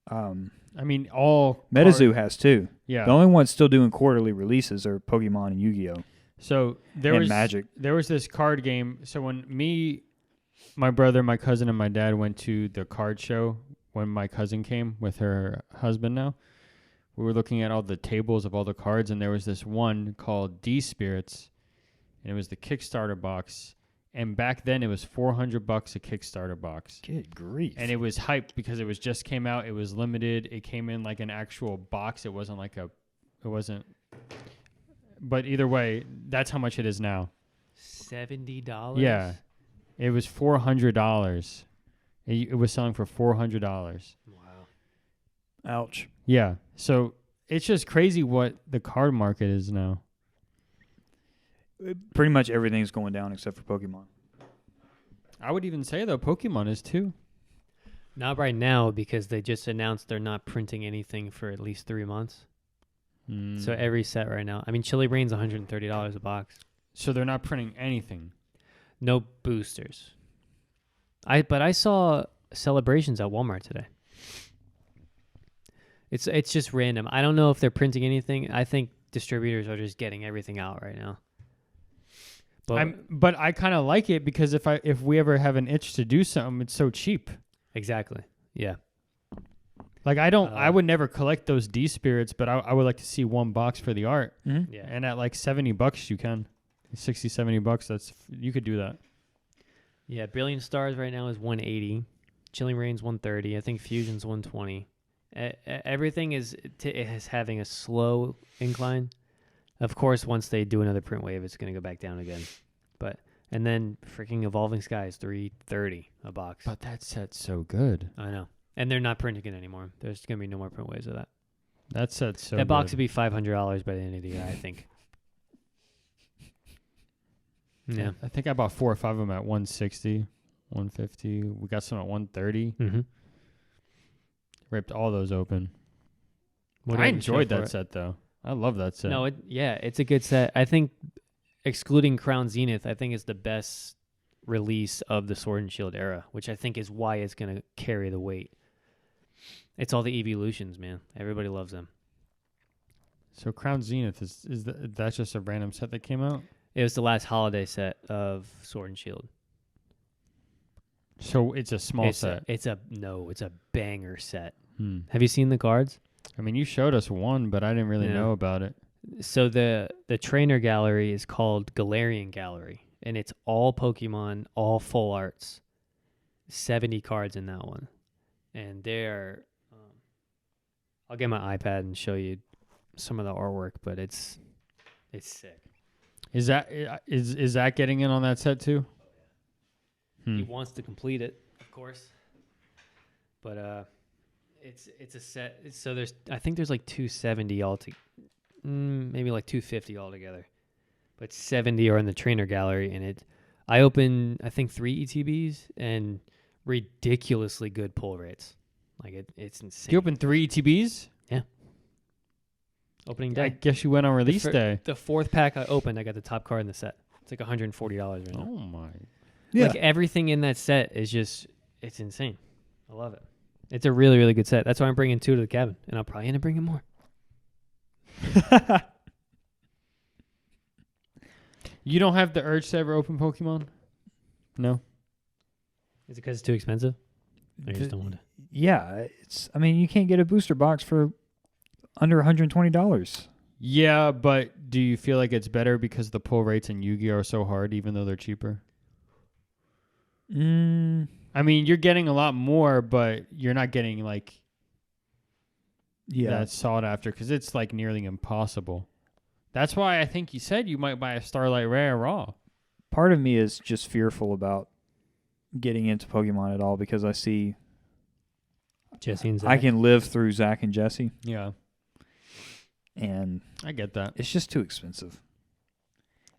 I mean, all MetaZoo has too. Yeah. The only ones still doing quarterly releases are Pokemon and Yu-Gi-Oh So there and was Magic. There was this card game. So when my brother, my cousin, and my dad went to the card show when my cousin came with her husband now, we were looking at all the tables of all the cards, and there was this one called D Spirits, and it was the Kickstarter box. And back then, it was $400 a Kickstarter box. Good grief! And it was hyped because it was just came out. It was limited. It came in like an actual box. It wasn't like it wasn't. But either way, that's how much it is now. $70? Yeah. It was $400. It was selling for $400. Wow. Ouch. Yeah. So it's just crazy what the card market is now. Pretty much everything's going down except for Pokemon. I would even say though, Pokemon is too. Not right now because they just announced they're not printing anything for at least 3 months. So every set right now. I mean, Chili Brain's $130 a box. So they're not printing anything. No boosters. But I saw celebrations at Walmart today. It's just random. I don't know if they're printing anything. I think distributors are just getting everything out right now. But I kind of like it because if we ever have an itch to do something, it's so cheap. Exactly. Yeah. Like I would never collect those D Spirits, but I would like to see one box for the art. Mm-hmm. Yeah. And at like $70 you can. $60-$70, you could do that. Yeah, Brilliant Stars right now is 180. Chilling Reigns 130. I think Fusion's 120. Everything is having a slow incline. Of course, once they do another print wave, it's going to go back down again. And then freaking Evolving Skies 330 a box. But that set's so good. I know. And they're not printing it anymore. There's going to be no more print waves of that. That set's so that box good. would be $500 by the end of the year, I think. Yeah. I think I bought 4 or 5 of them at 160, 150. We got some at 130. Mm-hmm. Ripped all those open. What do I you have to show enjoyed for that it? set though. I love that set. No, it's a good set. I think excluding Crown Zenith, I think is the best release of the Sword and Shield era, which I think is why it's going to carry the weight. It's all the evolutions, man. Everybody loves them. So Crown Zenith that's just a random set that came out? It was the last holiday set of Sword and Shield. So it's a small set. It's a banger set. Hmm. Have you seen the cards? I mean, you showed us one, but I didn't really know about it. So the trainer gallery is called Galarian Gallery, and it's all Pokemon, all full arts. 70 cards in that one. And they're I'll get my iPad and show you some of the artwork, but it's sick. Is that getting in on that set too? He wants to complete it, of course. But it's a set. So I think there's like 270 maybe like 250 altogether. But 70 are in the trainer gallery, and I opened I think 3 ETBs and ridiculously good pull rates. Like it's insane. You opened 3 ETBs? Yeah. Opening day. I guess you went on release day. The 4th pack I opened, I got the top card in the set. It's like $140 right now. Oh my. Yeah. Like everything in that set is it's insane. I love it. It's a really, really good set. That's why I'm bringing 2 to the cabin, and I'll probably end up bringing more. You don't have the urge to ever open Pokemon? No. Is it because it's too expensive? I just don't want to. Yeah, I mean, you can't get a booster box for under $120. Yeah, but do you feel like it's better because the pull rates in Yu-Gi-Oh are so hard, even though they're cheaper? I mean, you're getting a lot more, but you're not getting like that sought after because it's like nearly impossible. That's why I think you said you might buy a Starlight Rare raw. Part of me is just fearful about getting into Pokemon at all because I see Jesse and Zach. I can live through Zach and Jesse, Yeah, and I get that. it's just too expensive.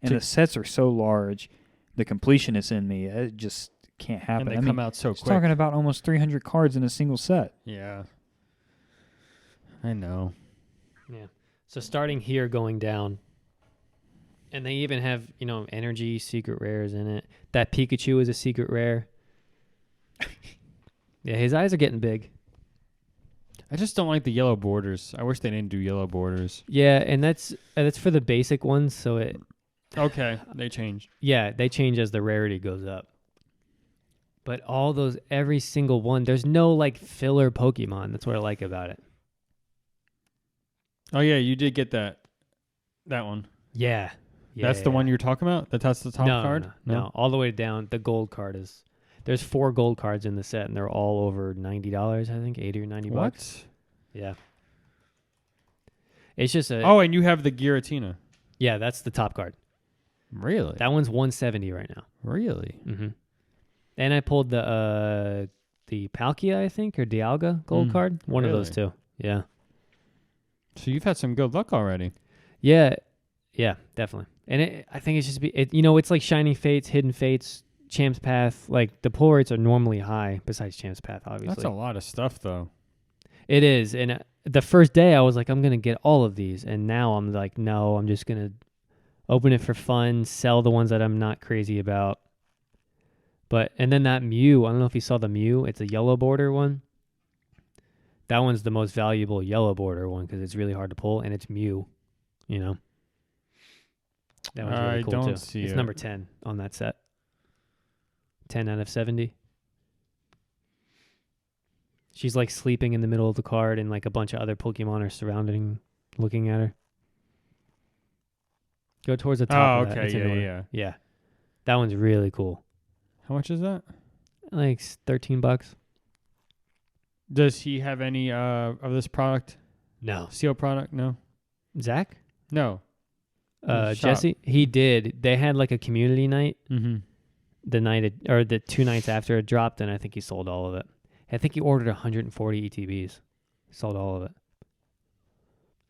And the sets are so large, the completionist in me, it just can't happen. And they come out so it's quick. talking about almost 300 cards in a single set. Yeah, I know. Yeah. So starting here, going down, and they even have energy secret rares in it. That Pikachu is a secret rare. Yeah, his eyes are getting big. I just don't like the yellow borders. I wish they didn't do yellow borders. Yeah, and that's for the basic ones. So Okay, they changed. Yeah, they change as the rarity goes up. But all those, every single one, there's no like filler Pokemon. That's what I like about it. Oh yeah, you did get that one. Yeah. That's the one you're talking about? That's the top card? No, all the way down. The gold card is. There's 4 gold cards in the set, and they're all over $90. I think $80 or $90. What? Yeah. It's just a. Oh, and you have the Giratina. Yeah, that's the top card. Really? That one's $170 right now. Really? Mm-hmm. And I pulled the Palkia, I think, or Dialga gold card. One of those two. Yeah. So you've had some good luck already. Yeah, definitely. And I think it's just it's like Shining Fates, Hidden Fates, Champ's Path. Like the pull rates are normally high, besides Champ's Path, obviously. That's a lot of stuff, though. It is, and the first day I was like, I'm gonna get all of these, and now I'm like, no, I'm just gonna open it for fun, sell the ones that I'm not crazy about. And then that Mew, I don't know if you saw the Mew. It's a yellow border one. That one's the most valuable yellow border one because it's really hard to pull, and it's Mew. That one's really cool too. It's number 10 on that set. 10 out of 70. She's like sleeping in the middle of the card, and like a bunch of other Pokemon are surrounding, looking at her. Go towards the top. Oh, okay, Yeah. That one's really cool. How much is that? Like $13. Does he have any of this product? No. Seal product? No. Zach? No. Jesse? He did. They had like a community night. Mm-hmm. The 2 nights after it dropped, and I think he sold all of it. I think he ordered 140 ETBs. He sold all of it.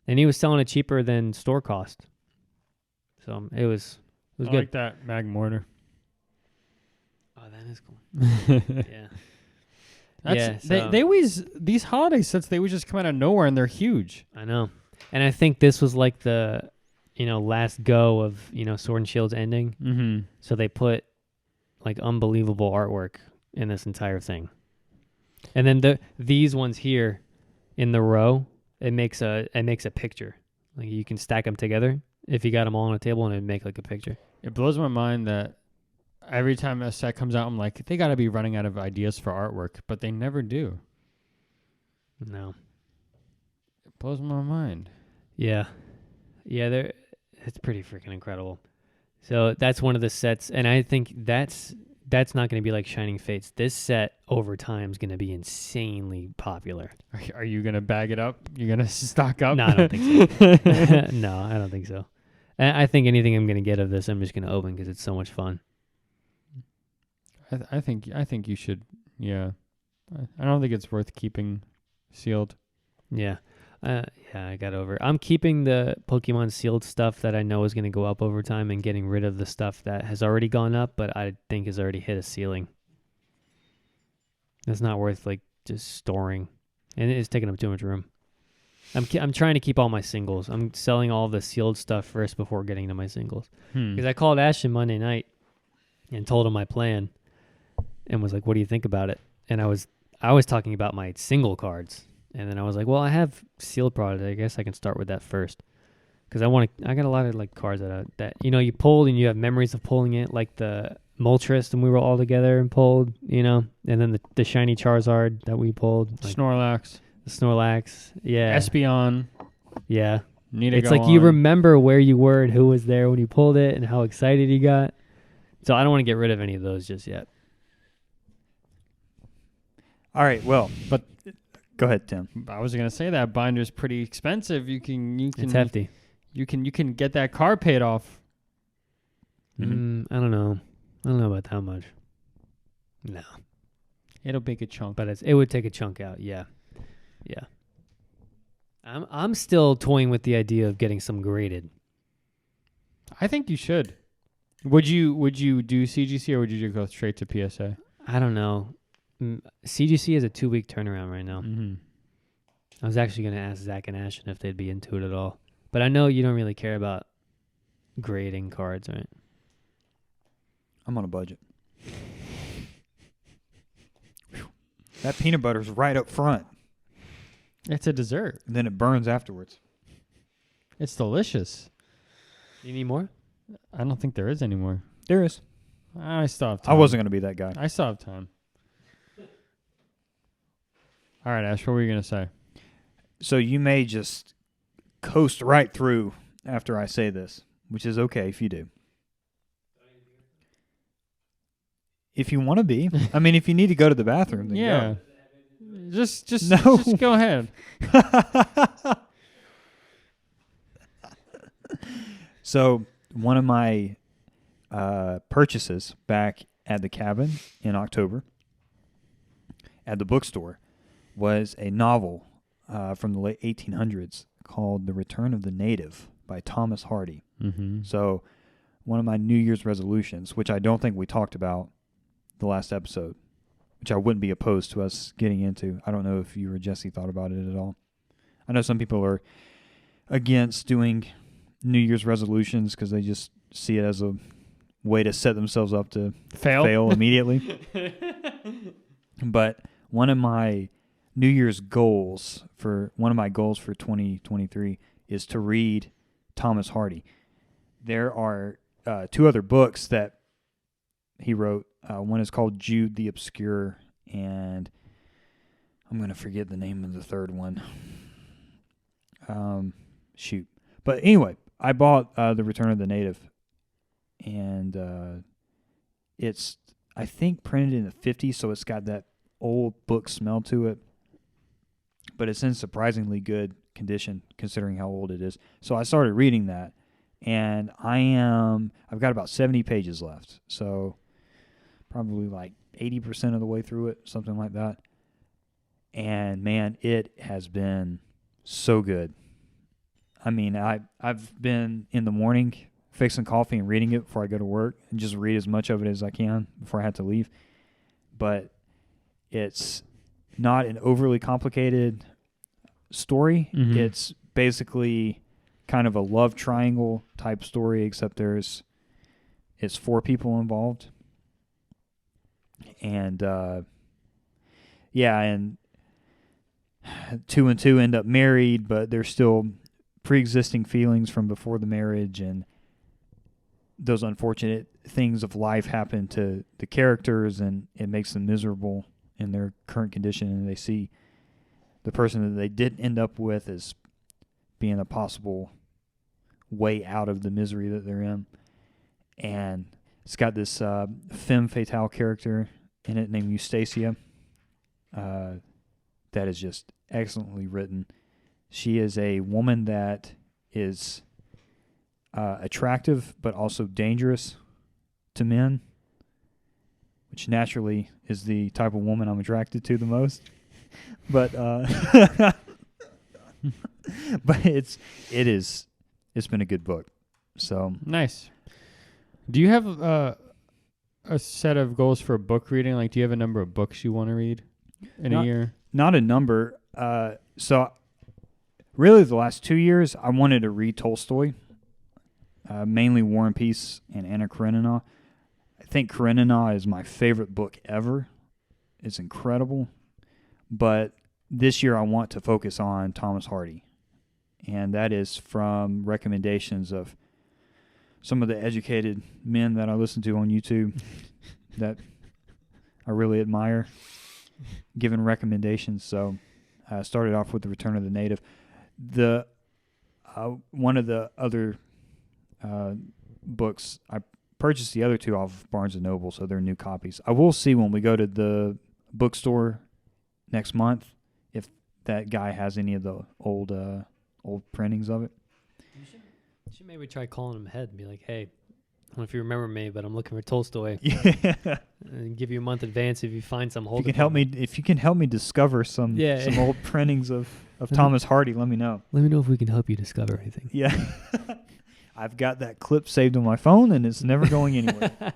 And he was selling it cheaper than store cost. So it was I good. like that Magmortar. Oh, that is cool. Yeah. They always, these holiday sets, they always just come out of nowhere and they're huge. I know. And I think this was like the last go of Sword and Shield's ending. Mm-hmm. So they put like unbelievable artwork in this entire thing, and then these ones here in the row, it makes a picture. Like you can stack them together if you got them all on a table, and it'd make like a picture. It blows my mind that every time a set comes out, I'm like, they got to be running out of ideas for artwork, but they never do. No. It blows my mind. Yeah. Yeah, it's pretty freaking incredible. So that's one of the sets, and I think that's not going to be like Shining Fates. This set over time is going to be insanely popular. Are you going to bag it up? You're going to stock up? No, I don't think so. No, I don't think so. And I think anything I'm going to get of this, I'm just going to open because it's so much fun. I think you should. Yeah, I don't think it's worth keeping sealed. Yeah. Yeah, I got over it. I'm keeping the Pokemon sealed stuff that I know is going to go up over time and getting rid of the stuff that has already gone up, but I think has already hit a ceiling. It's not worth like just storing, and it is taking up too much room. I'm trying to keep all my singles. I'm selling all the sealed stuff first before getting to my singles. Because I called Ashton Monday night and told him my plan, and was like, "What do you think about it?" And I was talking about my single cards. And then I was like, well, I have sealed product. I guess I can start with that first. Because I got a lot of like cards that you pulled and you have memories of pulling it, like the Moltres when we were all together and pulled, and then the shiny Charizard that we pulled. Like Snorlax. the Snorlax. Yeah. Espeon. Yeah. Need It's like you remember where you were and who was there when you pulled it and how excited you got. So I don't want to get rid of any of those just yet. All right. Well, but go ahead, Tim. I was gonna say that binder's pretty expensive. You can It's hefty. You can get that car paid off. I don't know. I don't know about that much. No. It'll make a chunk. But it would take a chunk out. Yeah. Yeah. I'm still toying with the idea of getting some graded. I think you should. Would you do CGC or would you just go straight to PSA? I don't know. CGC is a 2-week turnaround right now. Mm-hmm. I was actually going to ask Zach and Ashton if they'd be into it at all. But I know you don't really care about grading cards, right? I'm on a budget. That peanut butter's right up front. It's a dessert. And then it burns afterwards. It's delicious. You need more? I don't think there is anymore. There is. I still have time. I wasn't going to be that guy. I still have time. All right, Ash, what were you going to say? So you may just coast right through after I say this, which is okay if you do. If you want to be. I mean, if you need to go to the bathroom, then Yeah. Just No. just go ahead. go. So one of my purchases back at the cabin in October at the bookstore was a novel from the late 1800s called The Return of the Native by Thomas Hardy. Mm-hmm. So one of my New Year's resolutions, which I don't think we talked about the last episode, which I wouldn't be opposed to us getting into. I don't know if you or Jesse thought about it at all. I know some people are against doing New Year's resolutions because they just see it as a way to set themselves up to fail immediately. But one of my New Year's goals for 2023 is to read Thomas Hardy. There are 2 other books that he wrote. One is called Jude the Obscure, and I'm going to forget the name of the third one. Shoot. But anyway, I bought The Return of the Native, and it's, I think, printed in the 50s, so it's got that old book smell to it, but it's in surprisingly good condition considering how old it is. So I started reading that, and I've got about 70 pages left, so probably like 80% of the way through it, something like that. And man, it has been so good. I mean, I've been in the morning fixing coffee and reading it before I go to work, and just read as much of it as I can before I have to leave. But it's not an overly complicated story. Mm-hmm. It's basically kind of a love triangle type story, except it's 4 people involved. And and 2 and 2 end up married, but there's still pre-existing feelings from before the marriage, and those unfortunate things of life happen to the characters, and it makes them miserable in their current condition, and they see the person that they didn't end up with as being a possible way out of the misery that they're in. And it's got this femme fatale character in it named Eustacia that is just excellently written. She is a woman that is attractive but also dangerous to men, which naturally is the type of woman I'm attracted to the most. But but it's been a good book. So Nice. Do you have a set of goals for book reading? Like, do you have a number of books you want to read in a year? not a number. So really the last 2 years I wanted to read Tolstoy, mainly War and Peace and Anna Karenina. I think Karenina is my favorite book ever. It's incredible. But this year I want to focus on Thomas Hardy. And that is from recommendations of some of the educated men that I listen to on YouTube that I really admire, giving recommendations. So I started off with The Return of the Native. One of the other books, I purchased the other 2 off of Barnes & Noble, so they're new copies. I will see when we go to the bookstore next month if that guy has any of the old printings of it. You should maybe try calling him ahead and be like, hey, I don't know if you remember me, but I'm looking for Tolstoy. Yeah. And give you a month advance if you find some. If you can help me discover some old printings of Thomas Hardy, let me know. Let me know if we can help you discover anything. Yeah. I've got that clip saved on my phone, and it's never going anywhere.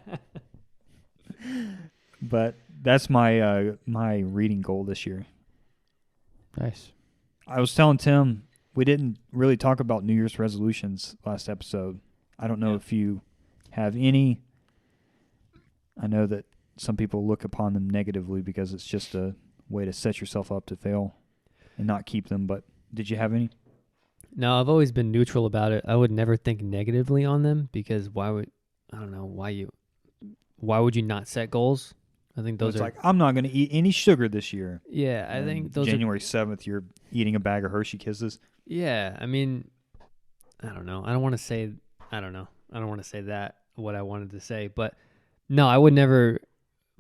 But that's my my reading goal this year. Nice. I was telling Tim, we didn't really talk about New Year's resolutions last episode. I don't know if you have any. I know that some people look upon them negatively because it's just a way to set yourself up to fail and not keep them. But did you have any? No, I've always been neutral about it. I would never think negatively on them because why would you not set goals? I think those it's are like, I'm not going to eat any sugar this year. Yeah, I think those January 7th, you're eating a bag of Hershey Kisses. Yeah, I mean, I don't know. I don't want to say that, what I wanted to say. But no, I would never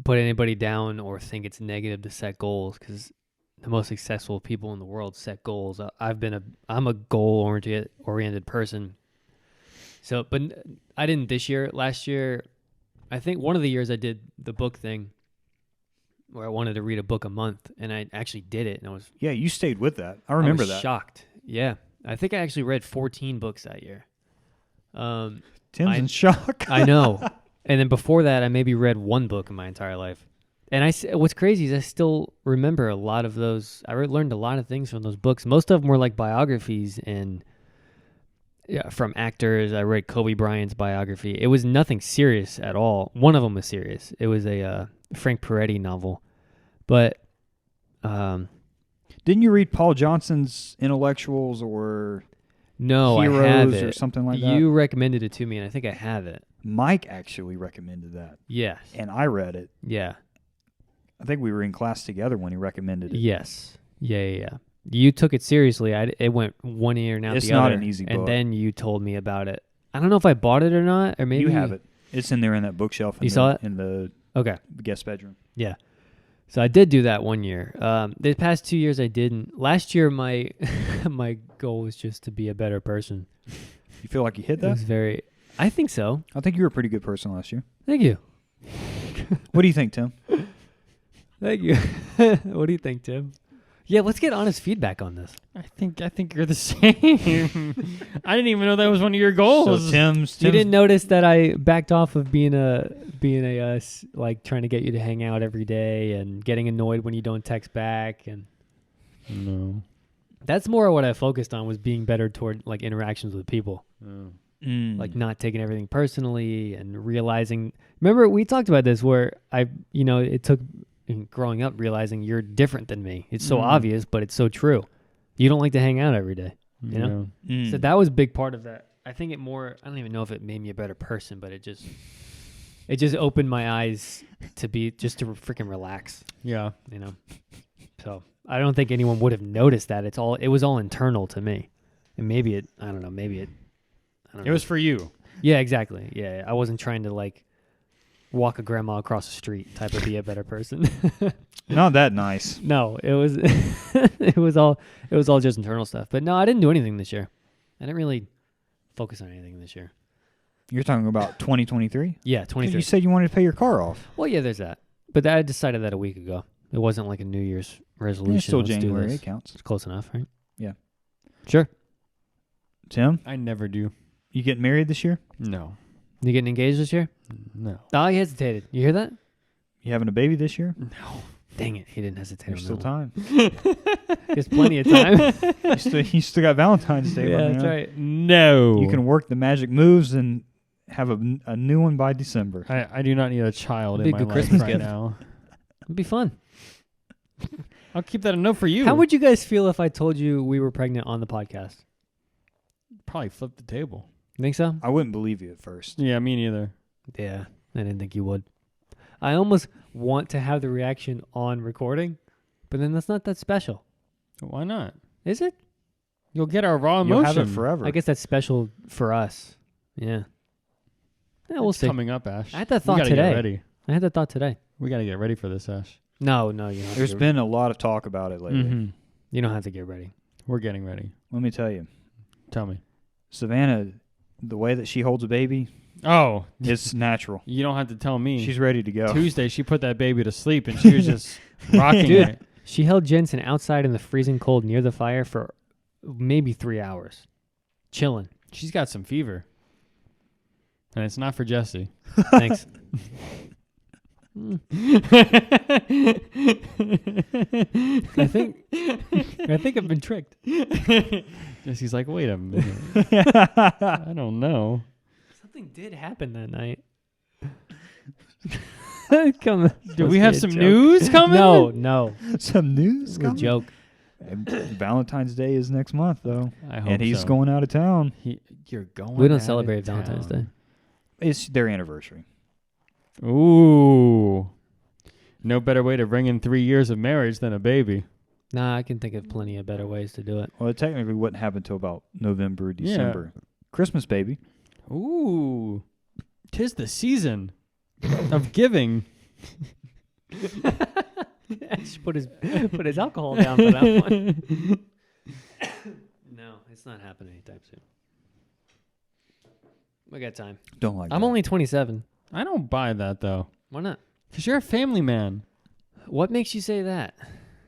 put anybody down or think it's negative to set goals because the most successful people in the world set goals. I'm a goal-oriented person. So, but I didn't this year. Last year, I think one of the years I did the book thing where I wanted to read a book a month, and I actually did it, and I was... Yeah, you stayed with that. I remember that. Shocked. Yeah. I think I actually read 14 books that year. Tim's in shock. I know. And then before that, I maybe read 1 book in my entire life. And what's crazy is I still remember a lot of those. I learned a lot of things from those books. Most of them were like biographies and from actors. I read Kobe Bryant's biography. It was nothing serious at all. One of them was serious. It was a Frank Peretti novel. But didn't you read Paul Johnson's Intellectuals or no, Heroes I have it. Or something like that? You recommended it to me, and I think I have it. Mike actually recommended that. Yes. And I read it. Yeah. I think we were in class together when he recommended it. Yes. Yeah. You took it seriously. It went one ear and out the other. It's not an easy book. And then you told me about it. I don't know if I bought it or not, or maybe you have it. It's in there in that bookshelf. You saw it in the guest bedroom. Yeah. So I did do that one year. The past 2 years I didn't. Last year my my goal was just to be a better person. You feel like you hit It that? was very. I think so. I think you were a pretty good person last year. Thank you. What do you think, Tim? Thank you. What do you think, Tim? Yeah, let's get honest feedback on this. I think you're the same. I didn't even know that was one of your goals. So Tim's You didn't notice that I backed off of being a like trying to get you to hang out every day and getting annoyed when you don't text back and No. That's more what I focused on, was being better toward like interactions with people. Like not taking everything personally and realizing. Remember, we talked about this where it took growing up realizing you're different than me. It's so obvious, but it's so true. You don't like to hang out every day, you know? So that was a big part of that. I think I don't even know if it made me a better person, but it just opened my eyes to freaking relax. Yeah. You know? So I don't think anyone would have noticed that. It was all internal to me. And maybe it was for you. Yeah, exactly. Yeah, I wasn't trying to like walk a grandma across the street type of be a better person. Not that nice. No, it was it was all just internal stuff. But no, I didn't do anything this year. I didn't really focus on anything this year. You're talking about 2023? Yeah, 23. You said you wanted to pay your car off. Well, yeah, there's that. But I decided that a week ago. It wasn't like a New Year's resolution. It's still Let's do January. this. It counts. It's close enough, right? Yeah. Sure. Tim, I never do. you getting married this year? No. You getting engaged this year? No. Oh, he hesitated. You hear that? You having a baby this year? No. Dang it, he didn't hesitate. There's on still that one. time. There's plenty of time. You still got Valentine's Day. Yeah, my that's man. right. No. You can work the magic moves and have a new one by December. I do not need a child Be in a my good life Christmas right gift. now. It'd be fun. I'll keep that a note for you. How would you guys feel if I told you we were pregnant on the podcast? Probably flip the table. Think so? I wouldn't believe you at first. Yeah, me neither. Yeah, I didn't think you would. I almost want to have the reaction on recording, but then that's not that special. Why not? Is it? You'll get our raw You'll emotion. have it forever. I guess that's special for us. Yeah. Yeah, we'll It's see. coming up, Ash. I had that We thought gotta today. Get ready. I had that thought today. We got to get ready for this, Ash. No, you don't. There's been a lot of talk about it lately. Mm-hmm. You don't have to get ready. We're getting ready. Let me tell you, Tell me. Savannah, the way that she holds a baby, Oh, it's natural. you don't have to tell me. She's ready to go. Tuesday, she put that baby to sleep, and she was just rocking Dude. it. She held Jensen outside in the freezing cold near the fire for maybe 3 hours. Chilling. She's got some fever. And it's not for Jesse. Thanks. I think I've been tricked. Jesse's like, wait a minute. I don't know. Something did happen that night. Come, Do we have some news coming? No. Some news It's a coming? joke. Valentine's Day is next month, though. I hope And he's so. going out of town. You're going We don't out of celebrate Valentine's Day. town. It's their anniversary. Ooh. No better way to bring in 3 years of marriage than a baby. Nah, I can think of plenty of better ways to do it. Well, it technically wouldn't happen until about November, December. Christmas, baby. Ooh. 'Tis the season of giving. Ash put his alcohol down for that one. No, it's not happening anytime soon. We got time. Don't like I'm that. only 27. I don't buy that, though. Why not? Because you're a family man. What makes you say that?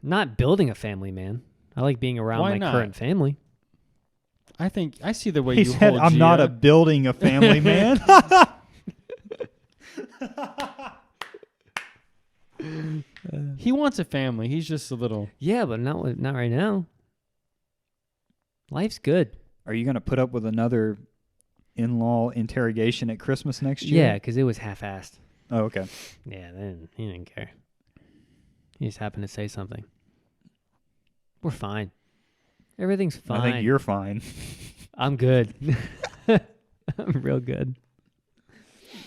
Not building a family, man. I like being around Why my not? current family. I see the way He you said, hold I'm not a Gia. building a family man. He wants a family. He's just a little... Yeah, but not right now. Life's good. Are you going to put up with another in-law interrogation at Christmas next year? Yeah, because it was half-assed. Oh, okay. Yeah, then he didn't care. He just happened to say something. We're fine. Everything's fine. I think you're fine. I'm good. I'm real good.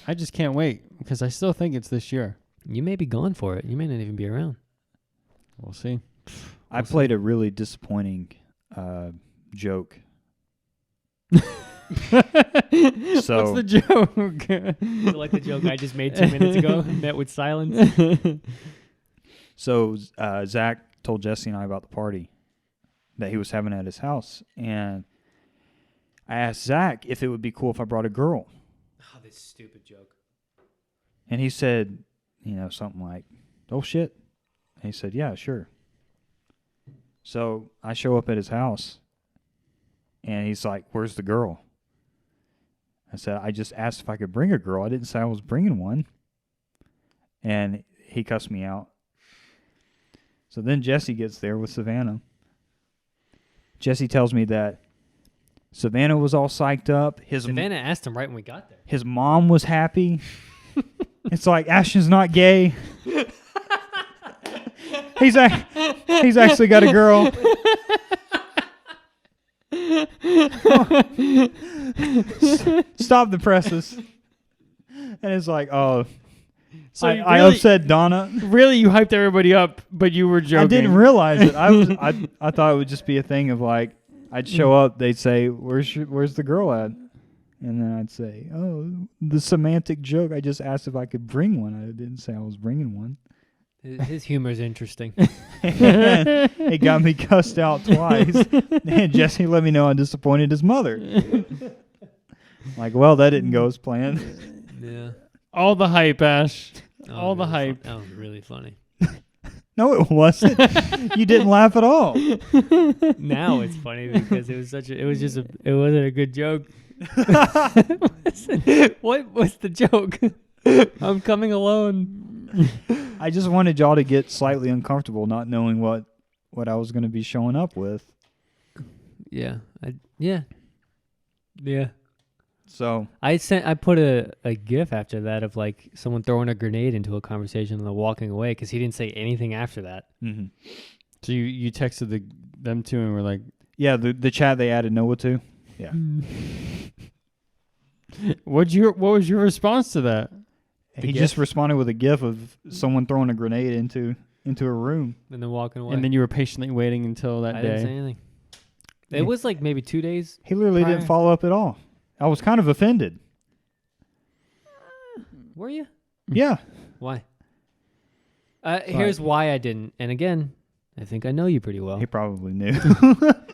I just can't wait because I still think it's this year. You may be gone for it. You may not even be around. We'll see. I played a really disappointing joke. So What's the joke? Like the joke I just made 2 minutes ago, met with silence. So Zach told Jesse and I about the party that he was having at his house, and I asked Zach if it would be cool if I brought a girl, Oh, this stupid joke. and he said, something like, "Oh shit," and he said, "Yeah, sure." So I show up at his house, and he's like, "Where's the girl?" I said, "I just asked if I could bring a girl. I didn't say I was bringing one," and he cussed me out. So then Jesse gets there with Savannah. Jesse tells me that Savannah was all psyched up. Savannah asked him right when we got there. His mom was happy. It's like, Ashton's not gay. He's actually got a girl. Stop the presses. And it's like, oh, So I you upset Donna. Really, you hyped everybody up, but you were joking. I didn't realize it. I thought it would just be a thing of like, I'd show up, they'd say, where's the girl at? And then I'd say, oh, the semantic joke. I just asked if I could bring one. I didn't say I was bringing one. His humor is interesting. It got me cussed out twice. And Jesse let me know I disappointed his mother. Like, well, that didn't go as planned. Yeah. All the hype, Ash. That All was the really hype. That was really funny. No, it wasn't. You didn't laugh at all. Now it's funny because it wasn't a good joke. What was the joke? I'm coming alone. I just wanted y'all to get slightly uncomfortable not knowing what I was going to be showing up with. Yeah. Yeah. So I put a gif after that of like someone throwing a grenade into a conversation and then walking away because he didn't say anything after that. mm-hmm. So you texted them two and were like, Yeah, the chat they added Noah to. Yeah. what was your response to that? He just responded with a gif of someone throwing a grenade into a room. And then walking away. And then you were patiently waiting until that I day. didn't say anything. Yeah. It was like maybe 2 days. He literally Prior. didn't follow up at all. I was kind of offended. Were you? Yeah. Why? Here's why I didn't. And again, I think I know you pretty well. He probably knew.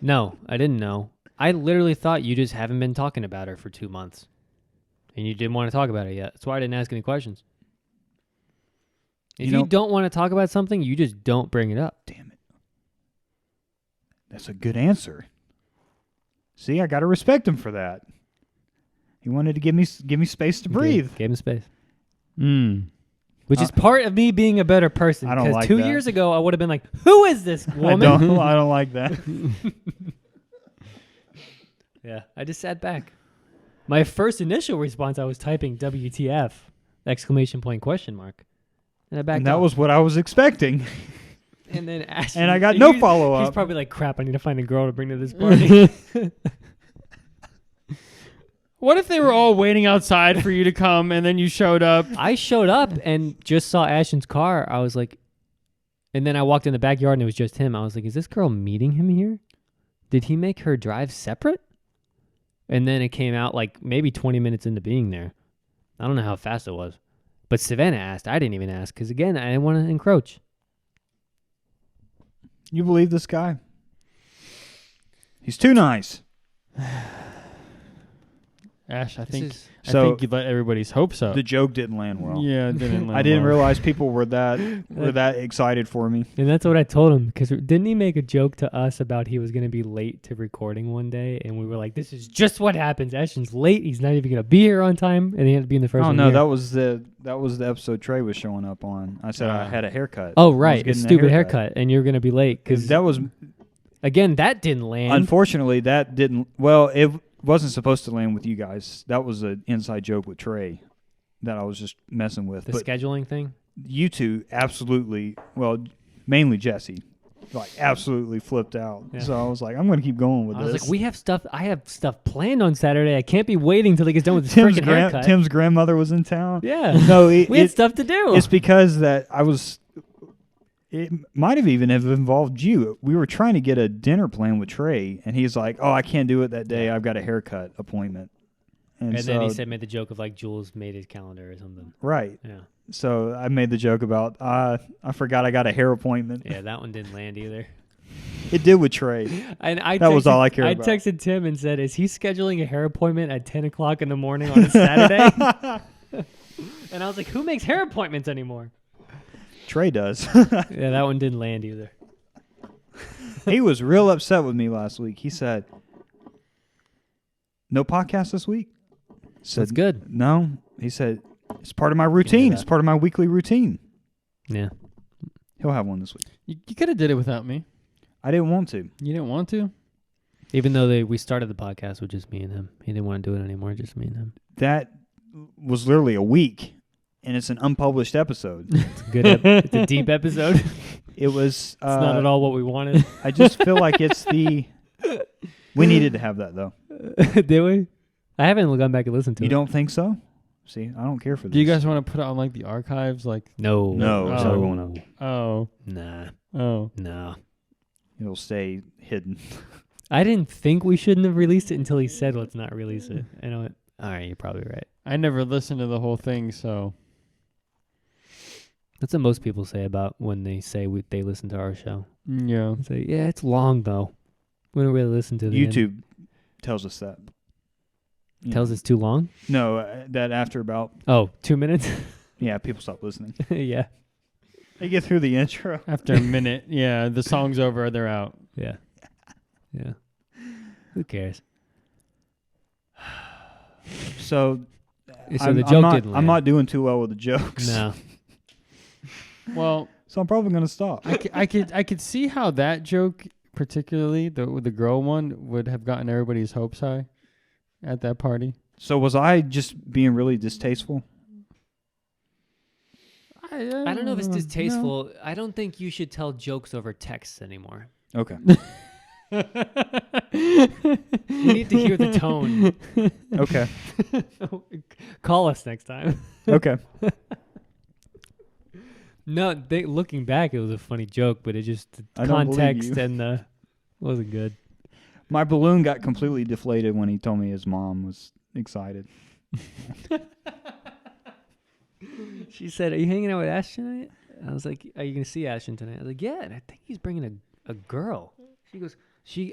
No, I didn't know. I literally thought you just haven't been talking about her for 2 months. And you didn't want to talk about it yet. That's why I didn't ask any questions. If you don't want to talk about something, you just don't bring it up. Damn it. That's a good answer. See, I got to respect him for that. He wanted to give me space to breathe. Gave him space. Mm. Which is part of me being a better person. I don't Because like 2 that. years ago, I would have been like, who is this woman? I don't like that. Yeah, I just sat back. My first initial response, I was typing WTF, ! And I backed And that off. was what I was expecting. And then Ashton, And I got no follow-up. He's probably like, crap, I need to find a girl to bring to this party. What if they were all waiting outside for you to come and then you showed up? I showed up and just saw Ashton's car. I was like, and then I walked in the backyard and it was just him. I was like, is this girl meeting him here? Did he make her drive separate? And then it came out like maybe 20 minutes into being there. I don't know how fast it was. But Savannah asked. I didn't even ask because, again, I didn't want to encroach. You believe this guy? He's too nice. Ash, I think So- you let everybody's hopes up. The joke didn't land well. Yeah, it didn't. I didn't realize people were that excited for me. And that's what I told him because didn't he make a joke to us about he was going to be late to recording one day? And we were like, this is just what happens. Ashton's late. He's not even going to be here on time. And he had to be in the first Oh one no, here. that was the episode Trey was showing up on. I said I had a haircut. Oh, I was right. A getting stupid haircut. And you're going to be late. Because, That was again, that didn't land. unfortunately that didn't. Well, it wasn't supposed to land with you guys. That was an inside joke with Trey that I was just messing with. The But scheduling thing? you two absolutely, well, mainly Jesse, like absolutely flipped out. Yeah. So I was like, I'm going to keep going with I this. was like, I have stuff planned on Saturday. I can't be waiting till he gets done with his freaking haircut. Tim's grandmother was in town. Yeah. No, We had stuff to do. It's because that it might have even involved you. We were trying to get a dinner plan with Trey, and he's like, "Oh, I can't do it that day. I've got a haircut appointment." And then he made the joke of like Jules made his calendar or something. "Right." Yeah. So I made the joke about I forgot I got a hair appointment. Yeah, that one didn't land either. It did with Trey. And That was all I cared about. I texted Tim and said, "Is he scheduling a hair appointment at 10 o'clock in the morning on a Saturday?" And I was like, "Who makes hair appointments anymore?" Trey does. Yeah, that one didn't land either. He was real upset with me last week. He said, "No podcast this week." Said, That's good. No. He said, "It's part of my routine. It's part of my weekly routine." Yeah. He'll have one this week. You could have did it without me. I didn't want to. You didn't want to? Even though we started the podcast with just me and him. He didn't want to do it anymore, just me and him. That was literally a week, and it's an unpublished episode. It's a good it's a deep episode. It was. It's not at all what we wanted. I just feel like it's the. We needed to have that though. Did we? I haven't gone back and listened to You it. don't think so? See, I don't care for this. Do you guys want to put it on like the archives? Like, No. No, it's not going up. oh, Nah. oh, No. It'll stay hidden. I didn't think we shouldn't have released it until he said let's not release it. And I went, all right, you're probably right. I never listened to the whole thing, so That's what most people say about when they say they listen to our show. yeah. They say, yeah, it's long though. We don't really listen to the end. YouTube tells us that. You Tells know. us too long? No, that after about 2 minutes? people stop listening. Yeah. They get through the intro. After a minute, yeah, the song's over, they're out. Yeah. Yeah. Who cares? So, So the joke didn't I'm land. not doing too well with the jokes. No. Well, So I'm probably gonna stop. I could see how that joke, particularly the girl one, would have gotten everybody's hopes high at that party. So was I just being really distasteful? I don't know if it's distasteful. I don't think you should tell jokes over texts anymore. Okay. We need to hear the tone. Okay. Call us next time. Okay. No, looking back, it was a funny joke, but it just the I don't believe context you. and the wasn't good. My balloon got completely deflated when he told me his mom was excited. She said, "Are you hanging out with Ashton tonight?" I was like, "Are you gonna see Ashton tonight?" I was like, "Yeah, and I think he's bringing a girl." She goes, she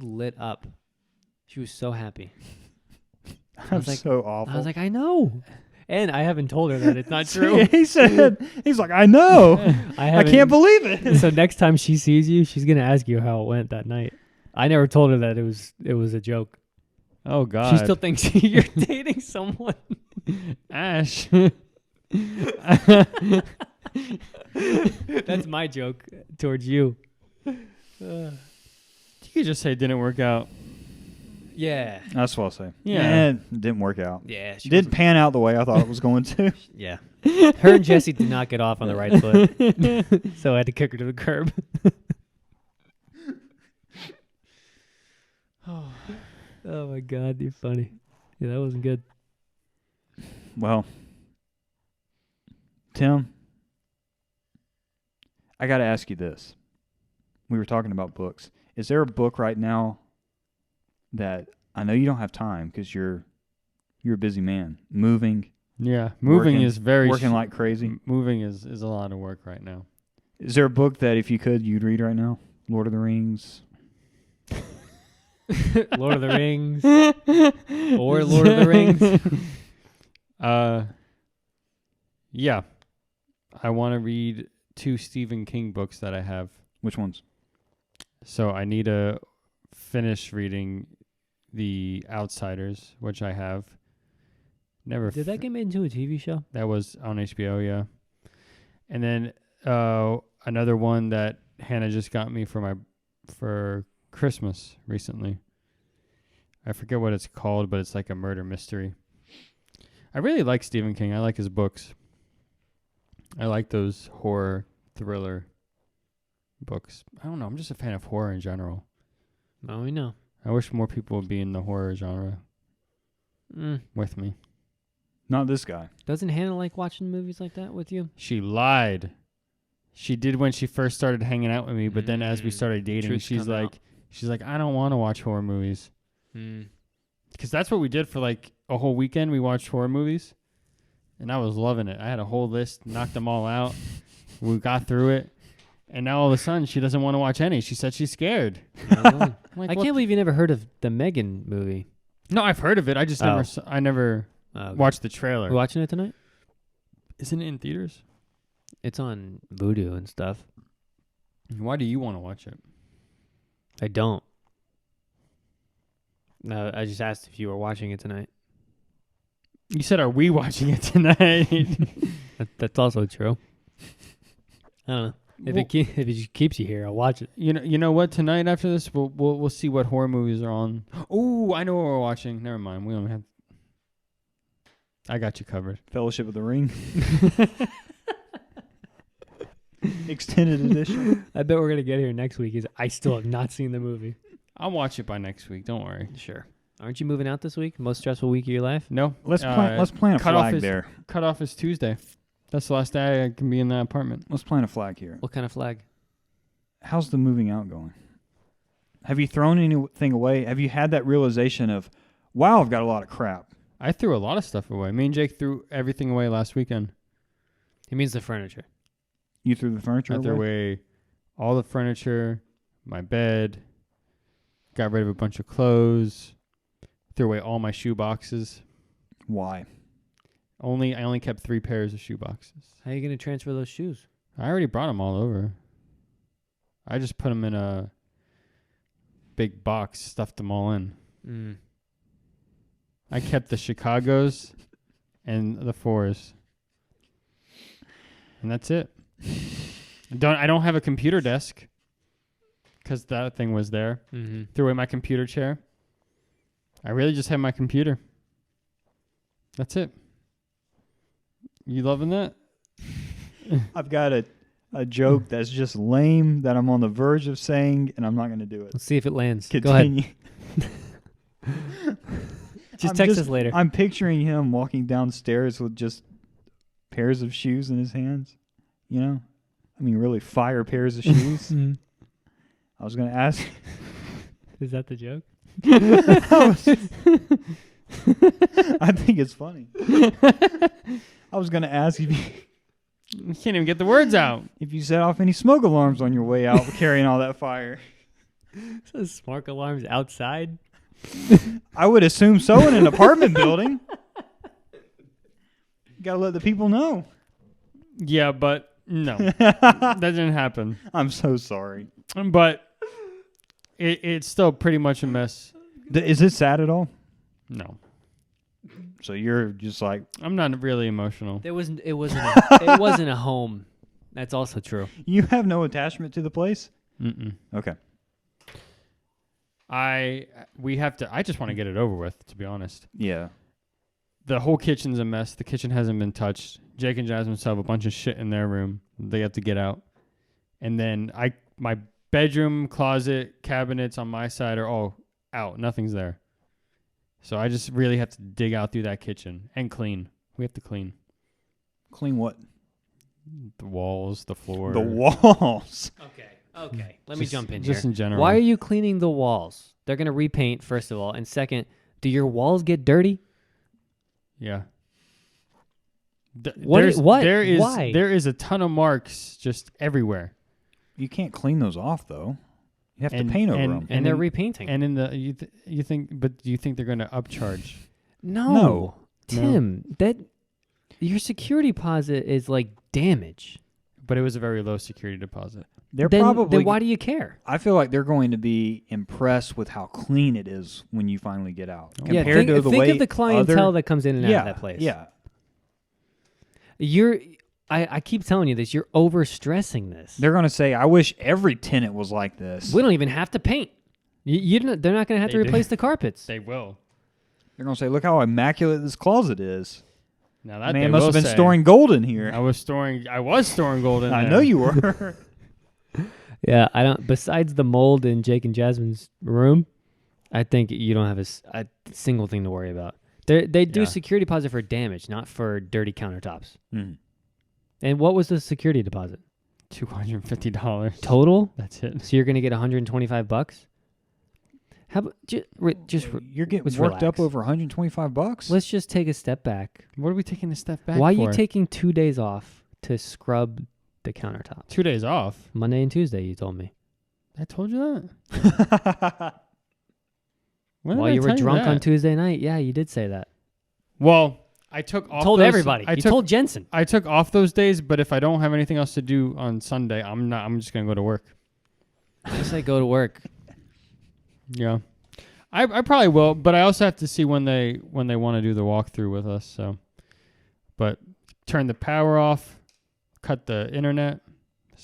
lit up. She was so happy. I'm was like- so awful. I was like, "I know," and I haven't told her that it's not true. He's like, I know. I haven't- can't believe it. So next time she sees you, she's gonna ask you how it went that night. I never told her that it was a joke. Oh God. She still thinks you're dating someone. Ash. That's my joke towards you. You could just say it didn't work out. Yeah. That's what I'll say. Yeah. It didn't work out. Yeah. She Didn't pan out the way I thought it was going to. Yeah. Her and Jesse did not get off on the right foot. So I had to kick her to the curb. Oh my God, you're funny. Yeah, that wasn't good. Well, Tim, I got to ask you this. We were talking about books. Is there a book right now that I know you don't have time because you're a busy man, moving Yeah. Moving Working- is very working like crazy? moving is a lot of work right now. Is there a book that if you could, you'd read right now? Lord of the Rings. Lord of the Rings. Or Lord of the Rings. Yeah. I want to read 2 Stephen King books that I have. Which ones? So I need to finish reading The Outsiders, which I have. Never. Did that get made into a TV show? That was on HBO, yeah. And then another one that Hannah just got me for Christmas recently. I forget what it's called, but it's like a murder mystery. I really like Stephen King. I like his books. I like those horror thriller books. I don't know. I'm just a fan of horror in general. Oh, we know. I wish more people would be in the horror genre with me. Not this guy. Doesn't Hannah like watching movies like that with you? She lied. She did when she first started hanging out with me, but then as we started dating, Truth's she's come out. like, I don't want to watch horror movies. Because that's what we did for like a whole weekend. We watched horror movies, and I was loving it. I had a whole list, knocked them all out. We got through it, and now all of a sudden she doesn't want to watch any. She said she's scared. I'm like, I what can't believe you never heard of the Megan movie. No, I've heard of it. I just Oh. never Okay. watched the trailer. We're watching it tonight? Isn't it in theaters? It's on Vudu and stuff. Why do you want to watch it? I don't. No, I just asked if you were watching it tonight. You said, are we watching it tonight? That's also true. I don't know. If it keeps you here, I'll watch it. You know what? Tonight after this, we'll see what horror movies are on. Oh, I know what we're watching. Never mind. We don't have. I got you covered. Fellowship of the Ring. Extended edition. I bet we're gonna get here next week. I still have not seen the movie. I'll watch it by next week. Don't worry. Sure. Aren't you moving out this week? Most stressful week of your life? No. Let's plant a cutoff flag is- there. Cutoff is Tuesday. That's the last day I can be in that apartment. Let's plant a flag here. What kind of flag? How's the moving out going? Have you thrown anything away? Have you had that realization of, wow, I've got a lot of crap? I threw a lot of stuff away. Me and Jake threw everything away last weekend. He means the furniture. You threw the furniture I threw away? away all the furniture, my bed, got rid of a bunch of clothes, threw away all my shoe boxes. Why? I only kept 3 pairs of shoe boxes. How are you going to transfer those shoes? I already brought them all over. I just put them in a big box, stuffed them all in. Mm. I kept the Chicagos and the 4s. And that's it. I don't have a computer desk because that thing was there. Mm-hmm. Threw away my computer chair. I really just have my computer. That's it. You loving that? I've got a joke that's just lame that I'm on the verge of saying, and I'm not going to do it. Let's see if it lands. Continue. Go ahead. Just I'm text us later. I'm picturing him walking downstairs with just pairs of shoes in his hands. You know? I mean, really fire pairs of shoes. Mhm. I was going to ask. Is that the joke? I think it's funny. I was going to ask if You can't even get the words out. you set off any smoke alarms on your way out carrying all that fire. So smoke alarms outside? I would assume so in an apartment building. You got to let the people know. Yeah, but no. That didn't happen. I'm so sorry. But it's still pretty much a mess. Is it sad at all? No. So you're just like, I'm not really emotional. It wasn't a home. That's also true. you have no attachment to the place? Mm-mm. Okay. I just want to get it over with, to be honest. Yeah. The whole kitchen's a mess. The kitchen hasn't been touched. Jake and Jasmine still have a bunch of shit in their room. They have to get out. And then my bedroom, closet, cabinets on my side are all out. Nothing's there. So I just really have to dig out through that kitchen and clean. We have to clean Clean what? the walls, the floor. The walls. Okay. Let me jump in Just here. in general. Why are you cleaning the walls? They're going to repaint, first of all. And second, do your walls get dirty? Yeah. What? There Why? There is a ton of marks just everywhere. You can't clean those off, though. You have And- to paint over and- them. And they're in- repainting. And in the you think, but do you think they're going to upcharge? No. Tim, that your security deposit is like damage. But it was a very low security deposit. They're then probably. why do you care? I feel like they're going to be impressed with how clean it is when you finally get out. Oh. Yeah, Compared think, to the think way of the clientele other, that comes in and out of that place. Yeah. I keep telling you this. You're overstressing this. They're going to say, I wish every tenant was like this. We don't even have to paint. They're not going to have to They do. replace the carpets. They will. They're going to say, look how immaculate this closet is. Now that Man they must will have been say. storing gold in here. I was storing gold in I there. know you were. Yeah, I don't. Besides the mold in Jake and Jasmine's room, I think you don't have a single thing to worry about. They do Yeah. security deposit for damage, not for dirty countertops. Mm. And what was the security deposit $250 total? That's it. So you're going to get $125. How about just You're getting let's worked up relax. over $125? let's just take a step back. What are we taking a step back? Why are for? you taking 2 days off to scrub the countertops? 2 days off? Monday and Tuesday, you told me. I told you that. When did While I you were tell drunk on that? Tuesday night. Yeah, you did say that. Well, I took off. Told those- everybody. I You took, told Jensen. I took off those days, but if I don't have anything else to do on Sunday, I'm just gonna go to work. I say go to work. Yeah, I probably will, but I also have to see when they want to do the walkthrough with us. So, but turn the power off, cut the internet,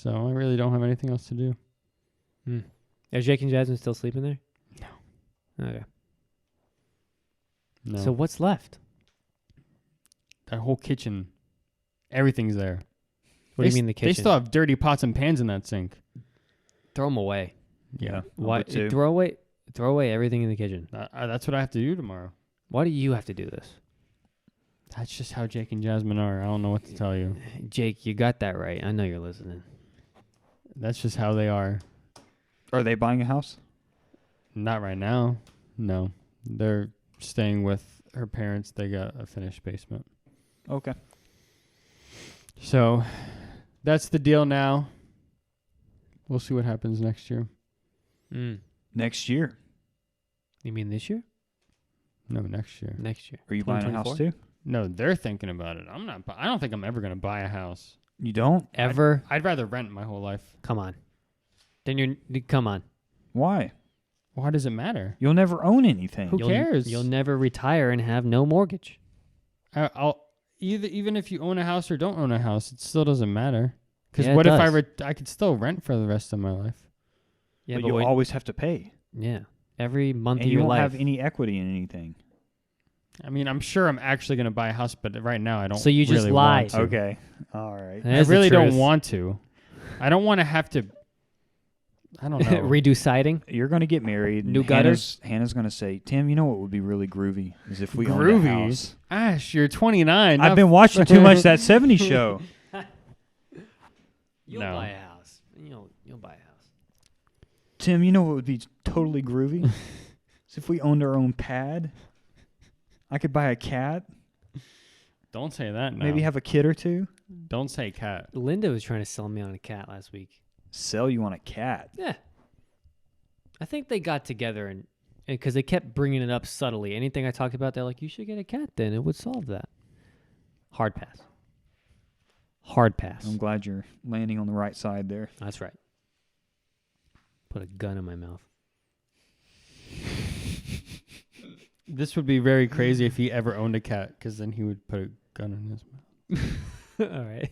So I really don't have anything else to do. Is Jake and Jasmine still sleeping there? No. Okay. No. So what's left? that whole kitchen, everything's there. What do you mean the kitchen? They still have dirty pots and pans in that sink. Throw them away. Yeah. Why? Too. Throw away everything in the kitchen. That's what I have to do tomorrow. Why do you have to do this? That's just how Jake and Jasmine are. I don't know what to tell you. Jake, you got that right. I know you're listening. That's just how they are. Are they buying a house? Not right now. No. They're staying with her parents. They got a finished basement. Okay. So that's the deal now. We'll see what happens next year. Next year. You mean this year? No, next year. Next year. Are you buying a house 2024? too? No, they're thinking about it. I'm not. I don't think I'm ever going to buy a house. You don't? Ever? I'd rather rent my whole life. Come on. Then come on. Why? Why does it matter? You'll never own anything. Who cares? You'll never retire and have no mortgage. I'll even if you own a house or don't own a house, it still doesn't matter. Because Yeah, it what if does. I could still rent for the rest of my life? Yeah, but but you'll when- always have to pay. yeah. Every month And of you your won't life. have any equity in anything. I mean, I'm sure I'm actually going to buy a house, but right now I don't. So you just really lied. want to. Okay. All right. That I is the really don't truth. want to. I don't want to have to. I don't know. Redo siding. You're going to get married. and New gutters? Hannah's going to say, Tim, you know what would be really groovy? Is if we owned a Groovy? house. Ash, you're 29. I've been watching too much that 70s show. You'll No. buy a house. You'll buy a house. Tim, you know what would be totally groovy? Is if we owned our own pad. I could buy a cat. Don't say that now. Maybe have a kid or two. Don't say cat. Linda was trying to sell me on a cat last week. Sell you on a cat. Yeah. I think they got together and because they kept bringing it up subtly. Anything I talked about, they're like, you should get a cat then. It would solve that. Hard pass. Hard pass. I'm glad you're landing on the right side there. That's right. Put a gun in my mouth. This would be very crazy if he ever owned a cat, because then he would put a gun in his mouth. All right.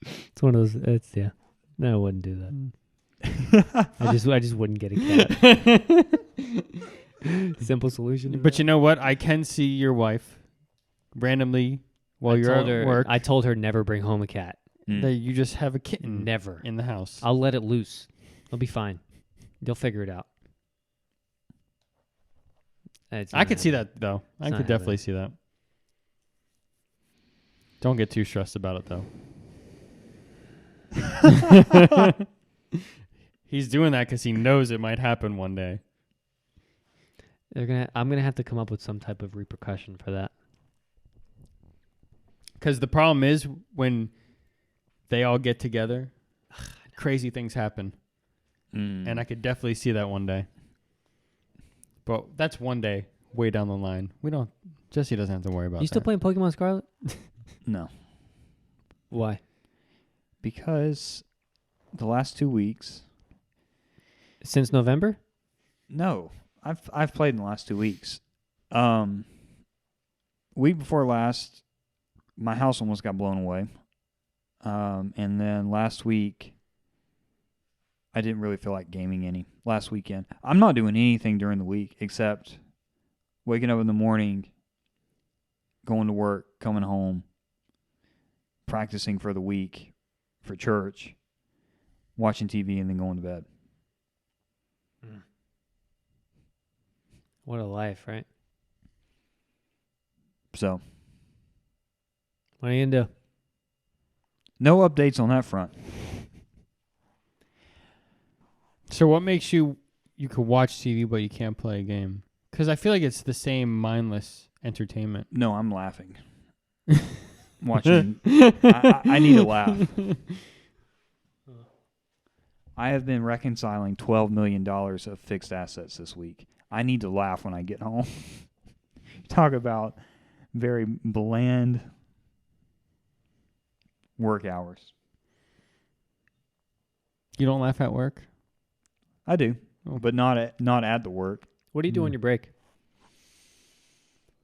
It's one of those. Yeah. No, I wouldn't do that. I just wouldn't get a cat. Simple solution. But you know what? I can see your wife randomly while you're at work. I told her never bring home a cat. That you just have a kitten Never. in the house. I'll let it loose. It'll be fine. They'll figure it out. I could see that, though. I not could definitely see that. Don't get too stressed about it, though. He's doing that because he knows it might happen one day. I'm gonna have to come up with some type of repercussion for that. Because the problem is when they all get together, crazy things happen. And I could definitely see that one day. But that's one day way down the line. Jesse doesn't have to worry about You still that. playing Pokemon Scarlet? No. Why? Because the last 2 weeks. Since November? No. I've played in the last 2 weeks. Week before last, my house almost got blown away. And then last week, I didn't really feel like gaming any. Last weekend. I'm not doing anything during the week except waking up in the morning, going to work, coming home, practicing for the week for church, watching TV, and then going to bed. What a life, right? So, What are you gonna do? no updates on that front. So what makes you could watch TV but you can't play a game? Because I feel like it's the same mindless entertainment. No, I'm laughing. Watching. I need to laugh. I have been reconciling $12 million of fixed assets this week. I need to laugh when I get home. Talk about very bland work hours. You don't laugh at work? I do, Oh. but not at the work. What do you do on your break?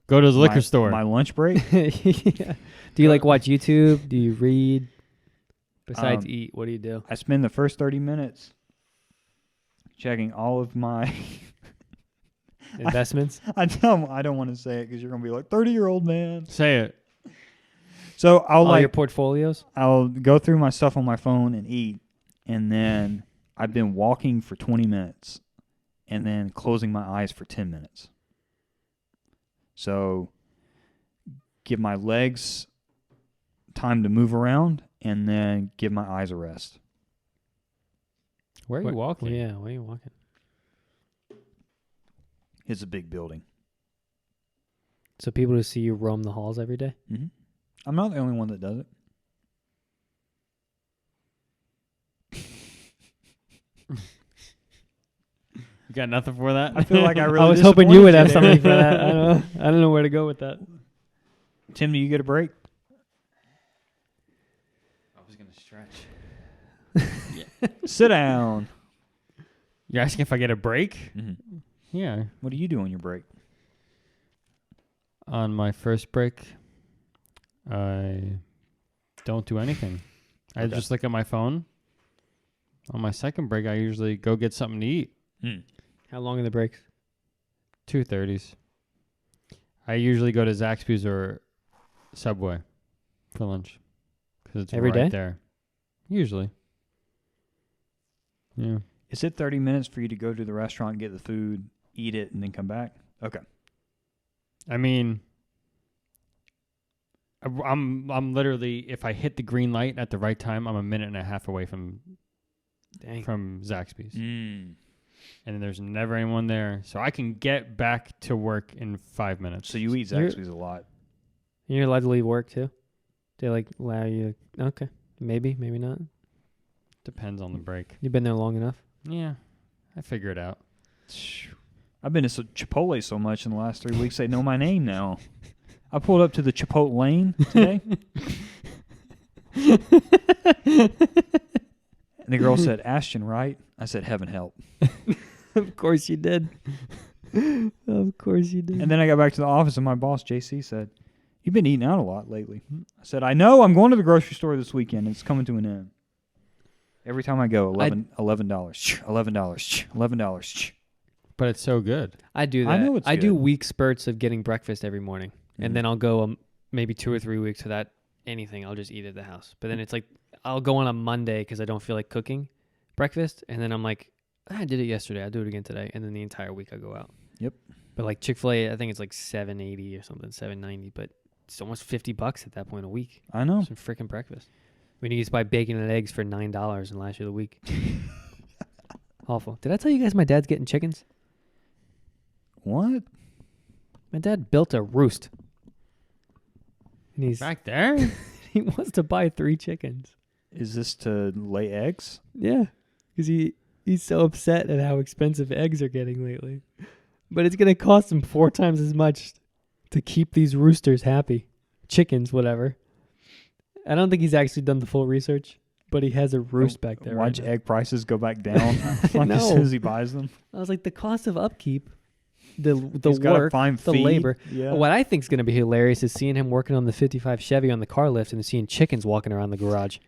Go to the liquor My- store. My lunch break. Yeah. Do you like watch YouTube? Do you read? Besides eat, what do you do? I spend the first 30 minutes checking all of my Investments? I don't want to say it because you're gonna be like 30-year-old man. Say it. So I'll All your portfolios? I'll go through my stuff on my phone and eat, and then I've been walking for 20 minutes, and then closing my eyes for 10 minutes. So give my legs time to move around, and then give my eyes a rest. Where are you walking? Yeah, where are you walking? It's a big building. So people who see you roam the halls every day? Mm-hmm. I'm not the only one that does it. You got nothing for that? I feel like I really I was hoping you would have disappointed something for that. I don't know where to go with that. Tim, do you get a break? I was going to stretch. Sit down. You're asking if I get a break? Mm-hmm. Yeah. What do you do on your break? On my first break, I don't do anything. I Okay. just look at my phone. On my second break, I usually go get something to eat. How long are the breaks? 2:30s. I usually go to Zaxby's or Subway for lunch because it's Every right day? there. Usually. Yeah. Is it 30 minutes for you to go to the restaurant, get the food, eat it, and then come back? Okay. I mean, I'm literally, if I hit the green light at the right time, I'm a minute and a half away from Dang. Zaxby's. And there's never anyone there. So I can get back to work in 5 minutes. So you eat Zaxby's a lot. You're allowed to leave work too? They allow you to, okay. Maybe, maybe not. Depends on the break. You've been there long enough? Yeah. I figure it out. I've been to Chipotle so much in the last 3 weeks, they know my name now. I pulled up to the Chipotle lane today. And the girl said, Ashton, right? I said, heaven help. Of course you did. Of course you did. And then I got back to the office and my boss, JC, said, you've been eating out a lot lately. I said, I know. I'm going to the grocery store this weekend. It's coming to an end. Every time I go, $11. But it's so good. I do that. I know it's I do good. week spurts of getting breakfast every morning. And then I'll go maybe 2 or 3 weeks without anything. I'll just eat at the house. But then it's like I'll go on a Monday because I don't feel like cooking breakfast. And then I'm like, I did it yesterday. I'll do it again today. And then the entire week I go out. Yep. But like Chick-fil-A, I think it's like $7.80 or something, $7.90. But it's almost $50 at that point a week. I know. Some freaking breakfast. When you used to buy bacon and eggs for $9 in last year of the week. Awful. Did I tell you guys my dad's getting chickens? What? My dad built a roost. And Back there? he wants to buy 3 chickens. Is this to lay eggs? Yeah. Because he's so upset at how expensive eggs are getting lately. But it's going to cost him 4 times as much to keep these roosters happy. Chickens, whatever. I don't think he's actually done the full research, but he has a roost back there. Watch right now. egg prices go back down like as soon as he buys them. I was like, the cost of upkeep, the He's gotta work, find the feed. labor. Yeah. What I think is going to be hilarious is seeing him working on the 55 Chevy on the car lift and seeing chickens walking around the garage.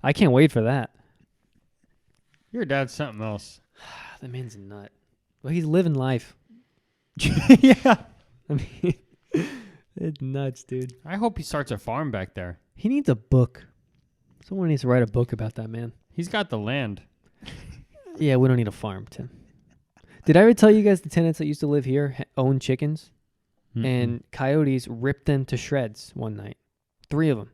I can't wait for that. Your dad's something else. That man's a nut. Well, he's living life. Yeah. I mean, it's nuts, dude. I hope he starts a farm back there. He needs a book. Someone needs to write a book about that man. He's got the land. Yeah, we don't need a farm, Tim. Did I ever tell you guys the tenants that used to live here own chickens? And coyotes ripped them to shreds one night. 3 of them.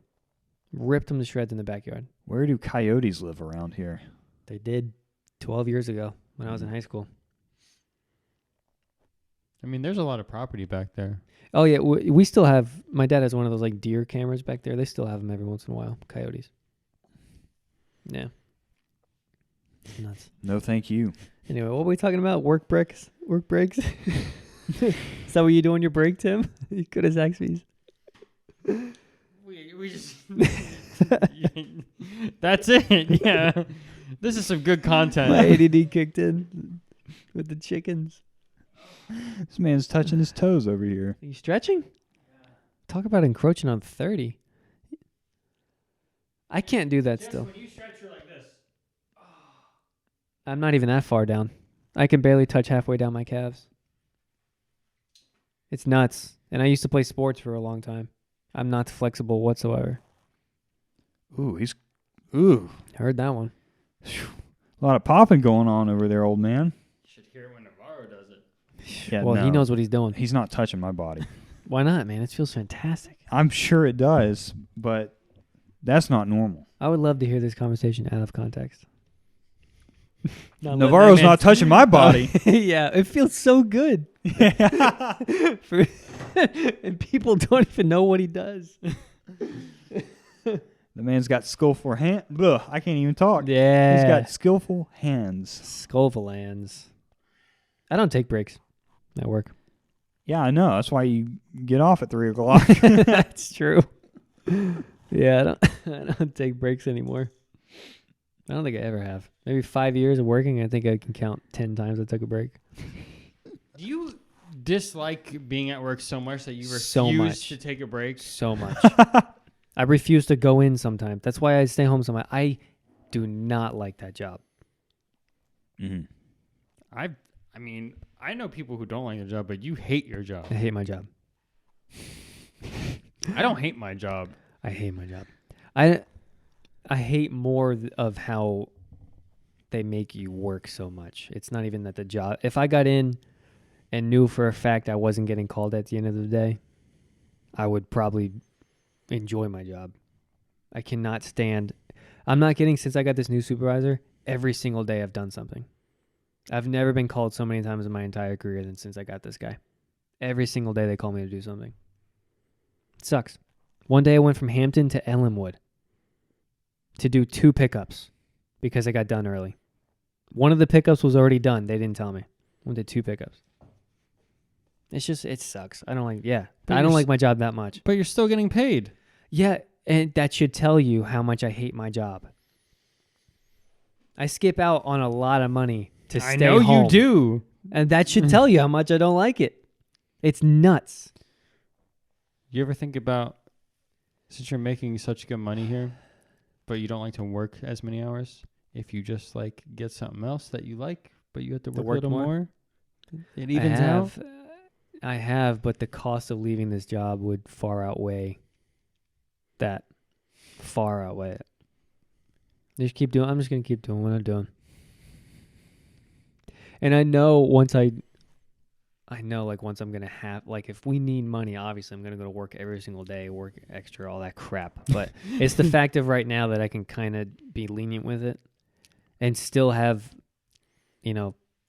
Ripped them to shreds in the backyard. Where do coyotes live around here? They did 12 years ago when I was in high school. I mean, there's a lot of property back there. Oh, yeah. We still have, my dad has one of those like deer cameras back there. They still have them every once in a while. Coyotes. Yeah. Nuts. No, thank you. Anyway, what were we talking about? Work breaks? Work breaks? Is that what you do on your break, Tim? You go to Zaxby's. We just... That's it. Yeah. This is some good content. My ADD kicked in with the chickens. This man's touching his toes over here. Are you stretching? Talk about encroaching on 30. I can't do that still. When you stretch I'm not even that far down. I can barely touch halfway down my calves. It's nuts. And I used to play sports for a long time. I'm not flexible whatsoever. Ooh. Heard that one. A lot of popping going on over there, old man. You should hear it when Navarro does it. Yeah, Well, he no. knows what he's doing. He's not touching my body. Why not, man? It feels fantastic. I'm sure it does, but that's not normal. I would love to hear this conversation out of context. Navarro's not touching my body. Yeah, it feels so good. For- and people don't even know what he does. The man's got skillful hands. I can't even talk. Yeah. He's got skillful hands. Scovalans. I don't take breaks at work. Yeah, I know. That's why you get off at 3 o'clock. That's true. Yeah, I don't take breaks anymore. I don't think I ever have. Maybe 5 years of working, I think I can count 10 times I took a break. Do you dislike being at work so much that you refuse So much. to take a break? So much. I refuse to go in sometimes. That's why I stay home sometimes. I do not like that job. Mm-hmm. I mean, I know people who don't like their job, but you hate your job. I hate my job. I don't hate my job. I hate my job. I hate more of how they make you work so much. It's not even that the job. If I got in and knew for a fact I wasn't getting called at the end of the day, I would probably enjoy my job. I cannot stand. I'm not kidding. Since I got this new supervisor, every single day I've done something. I've never been called so many times in my entire career than since I got this guy. Every single day they call me to do something. It sucks. One day I went from Hampton to Ellenwood to do 2 pickups because I got done early. One of the pickups was already done. They didn't tell me. I did 2 pickups. It's just, it sucks. I don't like my job that much. But you're still getting paid. Yeah, and that should tell you how much I hate my job. I skip out on a lot of money to stay home. I know you do. And that should tell you how much I don't like it. It's nuts. You ever think about, since you're making such good money here, but you don't like to work as many hours, if you just like get something else that you like, but you have to work a little more, it evens out? I have, but the cost of leaving this job would far outweigh that. Far outweigh it. I'm just going to keep doing what I'm doing. And I know once I'm going to have, like, if we need money, obviously I'm going to go to work every single day, work extra, all that crap. But it's the fact of right now that I can kind of be lenient with it and still have,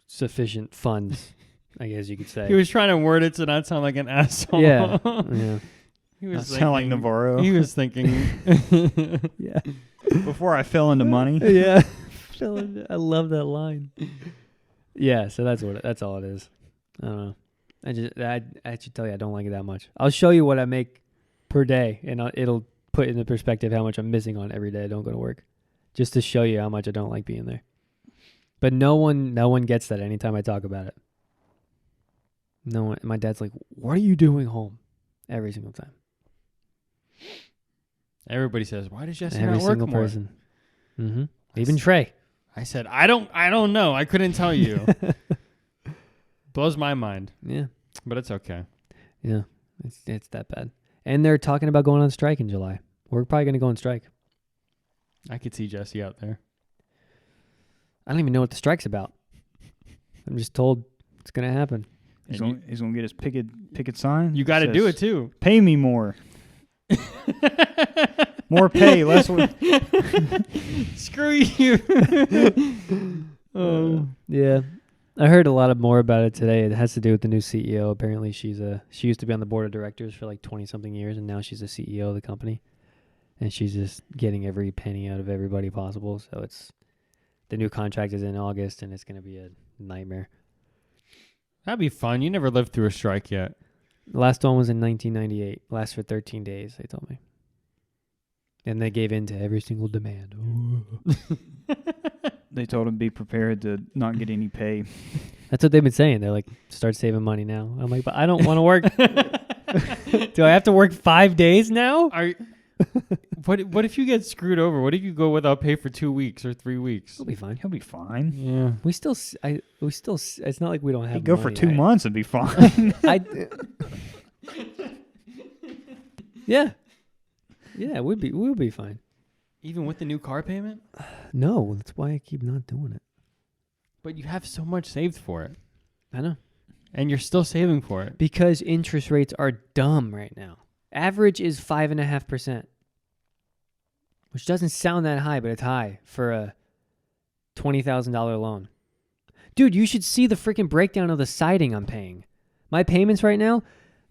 sufficient funds, I guess you could say. He was trying to word it to not sound like an asshole. Yeah. Yeah. He was Sound like Navarro. He was thinking. Yeah. Before I fell into money. Yeah. I love that line. Yeah, so that's all it is. I don't know. I should tell you I don't like it that much. I'll show you what I make per day, and it'll put into perspective how much I'm missing on every day I don't go to work, just to show you how much I don't like being there. But no one gets that anytime I talk about it. No one. My dad's like, "What are you doing home?" Every single time. Everybody says, "Why does Jesse Every not work single more?" person. Mm-hmm. Even Trey. I said, "I don't know. I couldn't tell you." Blows my mind. Yeah. But it's okay. Yeah. It's that bad. And they're talking about going on strike in July. We're probably going to go on strike. I could see Jesse out there. I don't even know what the strike's about. I'm just told it's going to happen. He's going to get his picket sign. You got to Says, do it too. Pay me more. More pay, less work. Screw you. Oh, yeah. I heard a lot more about it today. It has to do with the new CEO. Apparently, she used to be on the board of directors for like 20-something years, and now she's the CEO of the company. And she's just getting every penny out of everybody possible. So the new contract is in August, and it's going to be a nightmare. That'd be fun. You never lived through a strike yet. The last one was in 1998. Lasts for 13 days, they told me. And they gave in to every single demand. They told him be prepared to not get any pay. That's what they've been saying. They're like, start saving money now. I'm like, but I don't want to work. Do I have to work 5 days now? What if you get screwed over? What if you go without pay for 2 weeks or 3 weeks? We'll be fine. He'll be fine. Yeah. We still. It's not like we don't have. He'd go for money. 2 months and be fine. Yeah. Yeah, we'll be fine. Even with the new car payment? No, that's why I keep not doing it. But you have so much saved for it. I know. And you're still saving for it. Because interest rates are dumb right now. Average is 5.5%, which doesn't sound that high, but it's high for a $20,000 loan. Dude, you should see the freaking breakdown of the siding I'm paying. My payments right now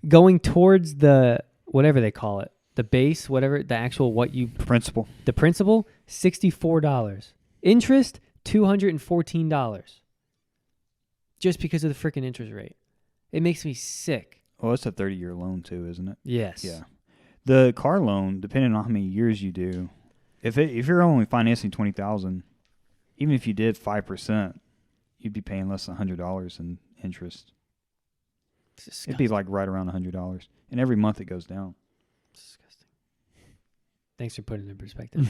going towards the whatever they call it, the base, whatever the actual Principal. the principal, $64. Interest, $214. Just because of the freaking interest rate. It makes me sick. Well, it's a 30-year loan too, isn't it? Yes. Yeah. The car loan, depending on how many years you do, if you're only financing $20,000, even if you did 5%, you'd be paying less than $100 in interest. It'd be like right around $100, and every month it goes down. Disgusting. Thanks for putting it in perspective.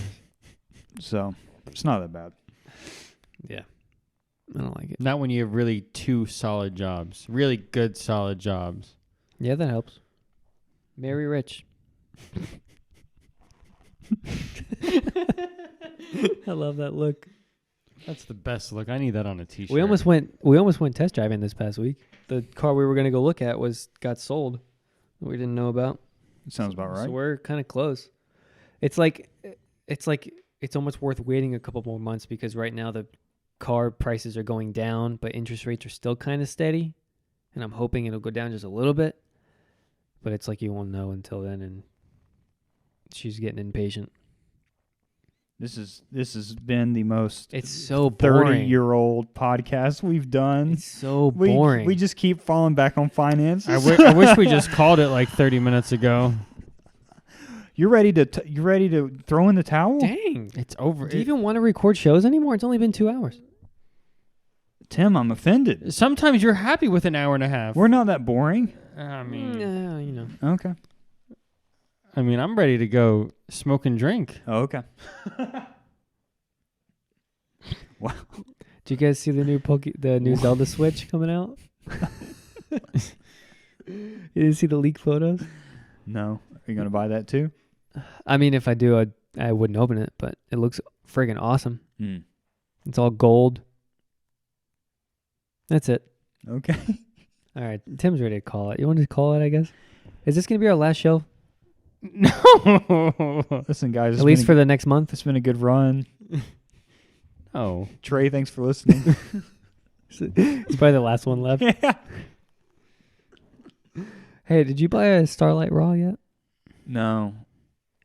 So it's not that bad. Yeah. I don't like it. Not when you have really 2 solid jobs. Really good solid jobs. Yeah, that helps. Very rich. I love that look. That's the best look. I need that on a t-shirt. We almost went test driving this past week. The car we were going to go look at got sold. We didn't know about. Sounds about right. So we're kind of close. It's like it's almost worth waiting a couple more months because right now the car prices are going down, but interest rates are still kind of steady. And I'm hoping it'll go down just a little bit. But it's like you won't know until then, and she's getting impatient. This has been the most It's so boring. 30-year-old podcast we've done. It's so boring. We just keep falling back on finances. I wish we just called it like 30 minutes ago. You're ready to throw in the towel? Dang. It's over. Do you even want to record shows anymore? It's only been 2 hours. Tim, I'm offended. Sometimes you're happy with an hour and a half. We're not that boring. I mean, Yeah, you know. Okay. I'm ready to go smoke and drink. Oh, okay. Wow. Did you guys see the new Zelda Switch coming out? You didn't see the leaked photos? No. Are you going to buy that too? I mean, if I do, I wouldn't open it, but it looks friggin' awesome. Mm. It's all gold. That's it. Okay. All right, Tim's ready to call it. You want to call it, I guess? Is this going to be our last show? No. Listen, guys. At least for the next month? It's been a good run. Oh. Trey, thanks for listening. It's probably the last one left. Yeah. Hey, did you buy a Starlight Raw yet? No.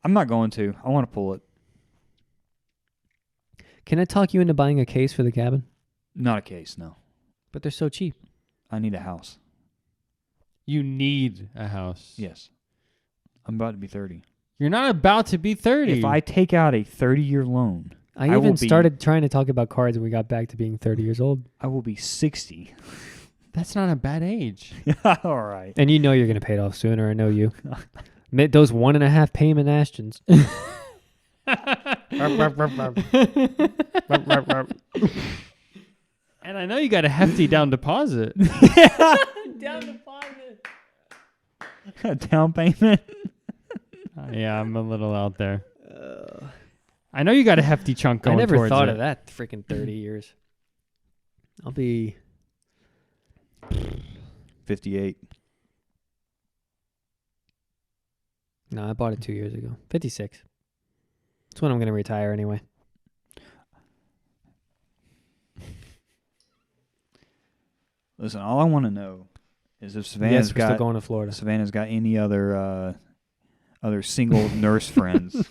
I'm not going to. I want to pull it. Can I talk you into buying a case for the cabin? Not a case, no. But they're so cheap. I need a house. You need a house. Yes. I'm about to be 30. You're not about to be 30. If I take out a 30-year loan, I will even be- started trying to talk about cards when we got back to being 30 years old. I will be 60. That's not a bad age. All right. And you know you're going to pay it off sooner. I know you. Those 1.5 payment Ashtons. And I know you got a hefty down deposit. Down deposit. A down payment. Yeah, I'm a little out there. I know you got a hefty chunk I going never towards thought it. of that freaking 30 years. I'll be 58. No, I bought it 2 years ago. 56. That's when I'm going to retire anyway. Listen, all I want to know is if Yes, Savannah's we're still got going to Florida. any other single nurse friends.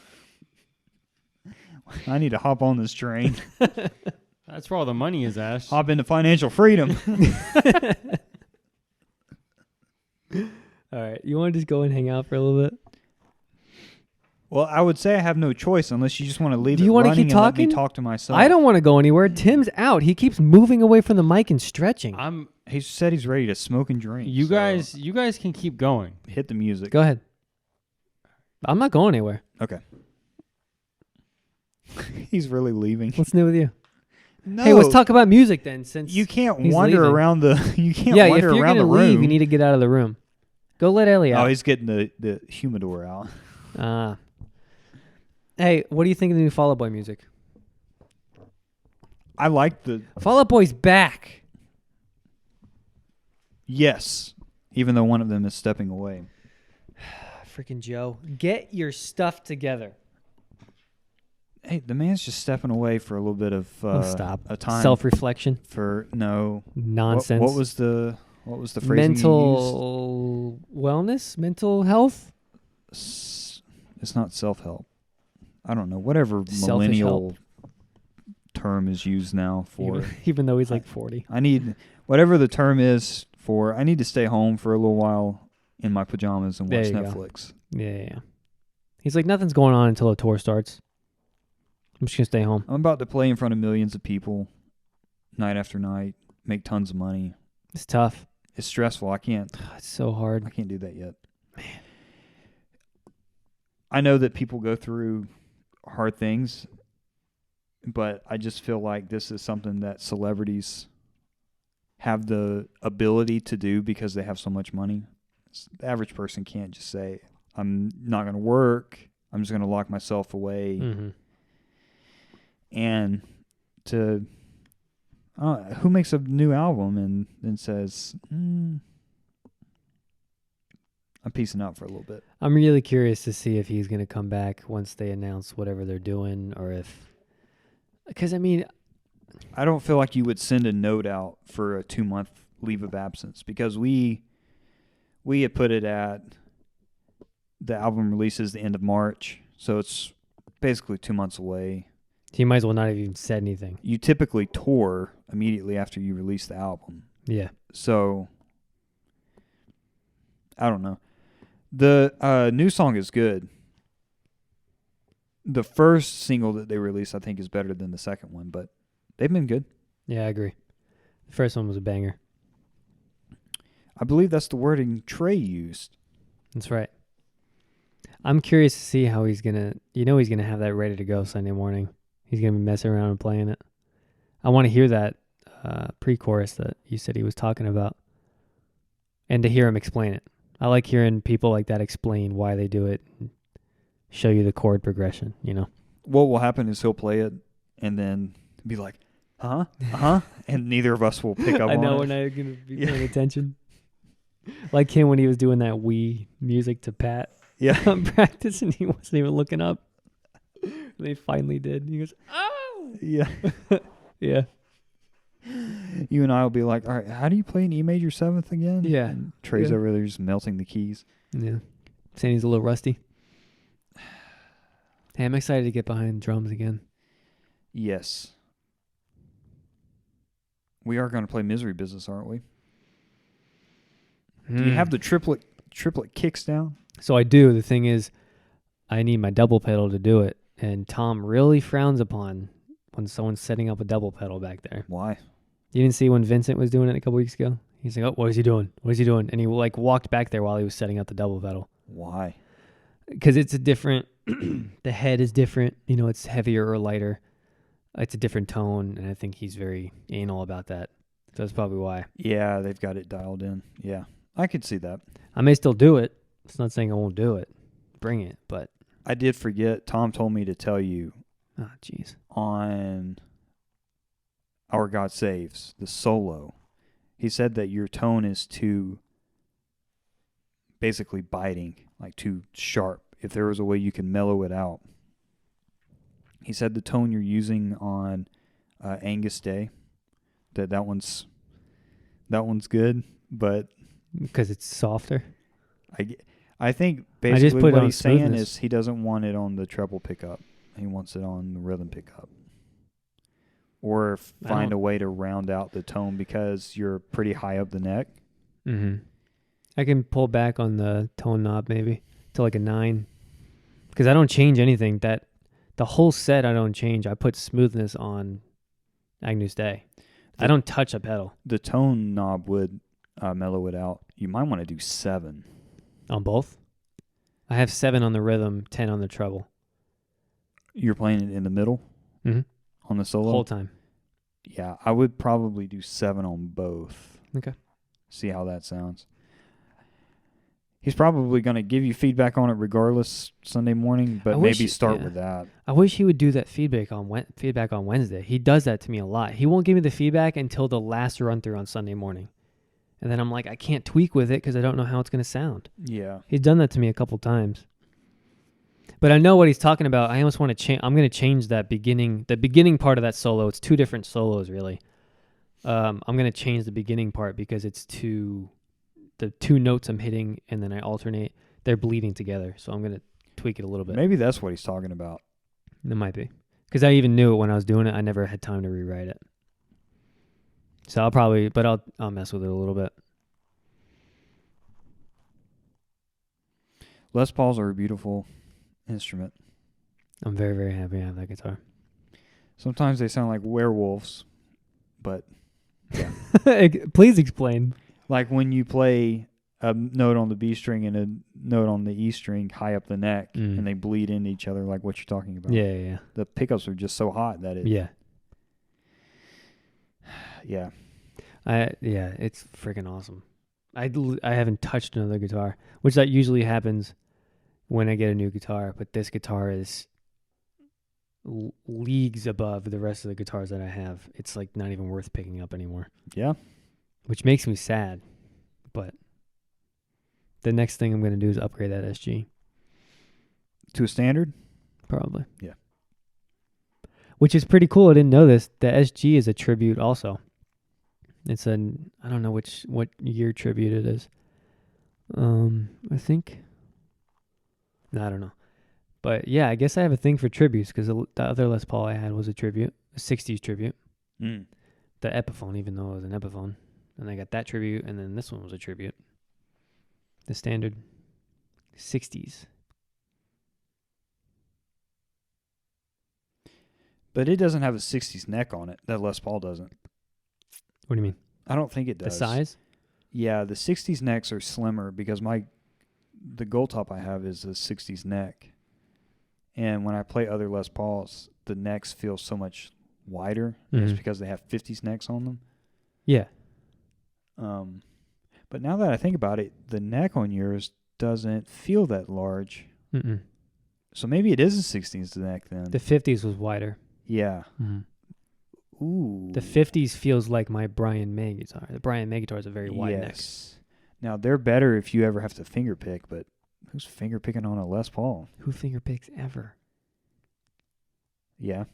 I need to hop on this train. That's where all the money is, Ash. Hop into financial freedom. All right. You want to just go and hang out for a little bit? Well, I would say I have no choice unless you just want to leave Do it you wanna running keep and let me talking? talk to myself. I don't want to go anywhere. Tim's out. He keeps moving away from the mic and stretching. He said he's ready to smoke and drink. You so guys can keep going. hit the music. Go ahead. I'm not going anywhere. Okay. He's really leaving. What's new with you? No. Hey, let's talk about music then. Since You can't he's wander leaving. around the. You can't yeah, if wander you're around gonna the leave, room. you need to get out of the room. Go let Ellie Oh, out. he's getting the humidor out. Hey, what do you think of the new Fall Out Boy music? I like the Fall Out Boy's back. yes, even though one of them is stepping away. Freaking Joe, get your stuff together. Hey, the man's just stepping away for a little bit of Stop. a time Self-reflection. for no Nonsense. What was the phrasing you mental wellness, mental health? used? It's not self-help. I don't know. Whatever Selfish millennial term is used now for. Even though he's like 40. I need whatever the term is for. I need to stay home for a little while in my pajamas and watch There you go. Netflix. Yeah. He's like, nothing's going on until the tour starts. I'm just gonna stay home. I'm about to play in front of millions of people, night after night, make tons of money. It's tough. It's stressful. I can't It's so hard. do that yet. Man. I know that people go through hard things, but I just feel like this is something that celebrities have the ability to do because they have so much money. The average person can't just say, I'm not going to work. I'm just going to lock myself away. Mm-hmm. And to who makes a new album and then says, I'm peacing out for a little bit. I'm really curious to see if he's gonna come back once they announce whatever they're doing, or if, because I mean, I don't feel like you would send a note out for a 2-month leave of absence because we had put it at the album releases the end of March, so it's basically 2 months away. he might as well not have even said anything. You typically tour immediately after you release the album. Yeah. So, I don't know. The new song is good. The first single that they released, I think, is better than the second one, but they've been good. Yeah, I agree. The first one was a banger. I believe that's the wording Trey used. That's right. I'm curious to see how he's gonna. He's gonna have that ready to go Sunday morning. He's gonna be messing around and playing it. I want to hear that pre-chorus that you said he was talking about, and to hear him explain it. I like hearing people like that explain why they do it, and show you the chord progression. What will happen is he'll play it and then be like, and neither of us will pick up I on know it. we're not gonna be Yeah. paying attention. Like him when he was doing that Wii music to Pat Yeah. on practice, and he wasn't even looking up. They finally did. He goes, "Oh, Yeah. yeah." You and I will be like, all right, how do you play an E major 7th again? Yeah. And Trey's Yeah. over there just melting the keys. Yeah. Saying he's a little rusty. Hey, I'm excited to get behind drums again. Yes. We are going to play Misery Business, aren't we? Do you have the triplet kicks down? So I do. The thing is, I need my double pedal to do it. And Tom really frowns upon when someone's setting up a double pedal back there. Why? You didn't see when Vincent was doing it a couple weeks ago? He's like, oh, what is he doing? What is he doing? And he like walked back there while he was setting up the double pedal. Why? Because it's a different, the head is different. It's heavier or lighter. It's a different tone. And I think he's very anal about that. So that's probably why. Yeah, they've got it dialed in. Yeah, I could see that. I may still do it. It's not saying I won't do it. Bring it. But, I did forget. Tom told me to tell you oh, jeez. on Our God Saves, the solo, he said that your tone is too basically biting, like too sharp. If there was a way you can mellow it out. He said the tone you're using on Angus Day, that one's good, but Because it's softer. I think just basically put it what on he's saying smoothness. is he doesn't want it on the treble pickup. He wants it on the rhythm pickup. Or find a way to round out the tone because you're pretty high up the neck. Mm-hmm. I can pull back on the tone knob maybe to like a 9. Because I don't change anything. The whole set I don't change. I put smoothness on Agnus Dei. I don't touch a pedal. The tone knob would mellow it out. You might want to do 7. On both? I have 7 on the rhythm, 10 on the treble. You're playing it in the middle? Mm-hmm. on the solo. Whole time. Yeah, I would probably do 7 on both. Okay. See how that sounds. He's probably going to give you feedback on it regardless Sunday morning, but maybe start with that. I wish he would do that feedback on Wednesday. He does that to me a lot. He won't give me the feedback until the last run through on Sunday morning. And then I'm like, I can't tweak with it because I don't know how it's going to sound. Yeah. He's done that to me a couple times. But I know what he's talking about. I almost want to change. I'm going to change the beginning part of that solo. It's 2 different solos, really. I'm going to change the beginning part because it's the 2 notes I'm hitting and then I alternate. They're bleeding together. So I'm going to tweak it a little bit. Maybe that's what he's talking about. It might be. Because I even knew it when I was doing it. I never had time to rewrite it. So I'll mess with it a little bit. Les Pauls are a beautiful instrument. I'm very, very happy I have that guitar. Sometimes they sound like werewolves, but Please explain. like when you play a note on the B string and a note on the E string high up the neck, and they bleed into each other, like what you're talking about. Yeah. The pickups are just so hot that it. Yeah. Yeah. It's freaking awesome. I haven't touched another guitar, which that usually happens when I get a new guitar, but this guitar is leagues above the rest of the guitars that I have. It's like not even worth picking up anymore. Yeah. Which makes me sad, but the next thing I'm going to do is upgrade that SG. To a standard? Probably. Yeah. Which is pretty cool. I didn't know this. The SG is a tribute also. It's I don't know what year tribute it is. I think. No, I don't know. But yeah, I guess I have a thing for tributes because the other Les Paul I had was a tribute, a 60s tribute. Mm. The Epiphone, even though it was an Epiphone. And I got that tribute, and then this one was a tribute. The standard 60s. But it doesn't have a 60s neck on it. That Les Paul doesn't. What do you mean? I don't think it does. The size? Yeah, the 60s necks are slimmer because the gold top I have is a 60s neck. And when I play other Les Pauls, the necks feel so much wider. It's because they have 50s necks on them. Yeah. But now that I think about it, the neck on yours doesn't feel that large. Mm-mm. So maybe it is a 60s neck then. The 50s was wider. Yeah. Mm-hmm. Ooh. The 50s feels like my Brian May guitar. The Brian May guitar is a very wide neck. Now, they're better if you ever have to finger pick, but who's finger picking on a Les Paul? Who finger picks ever? Yeah.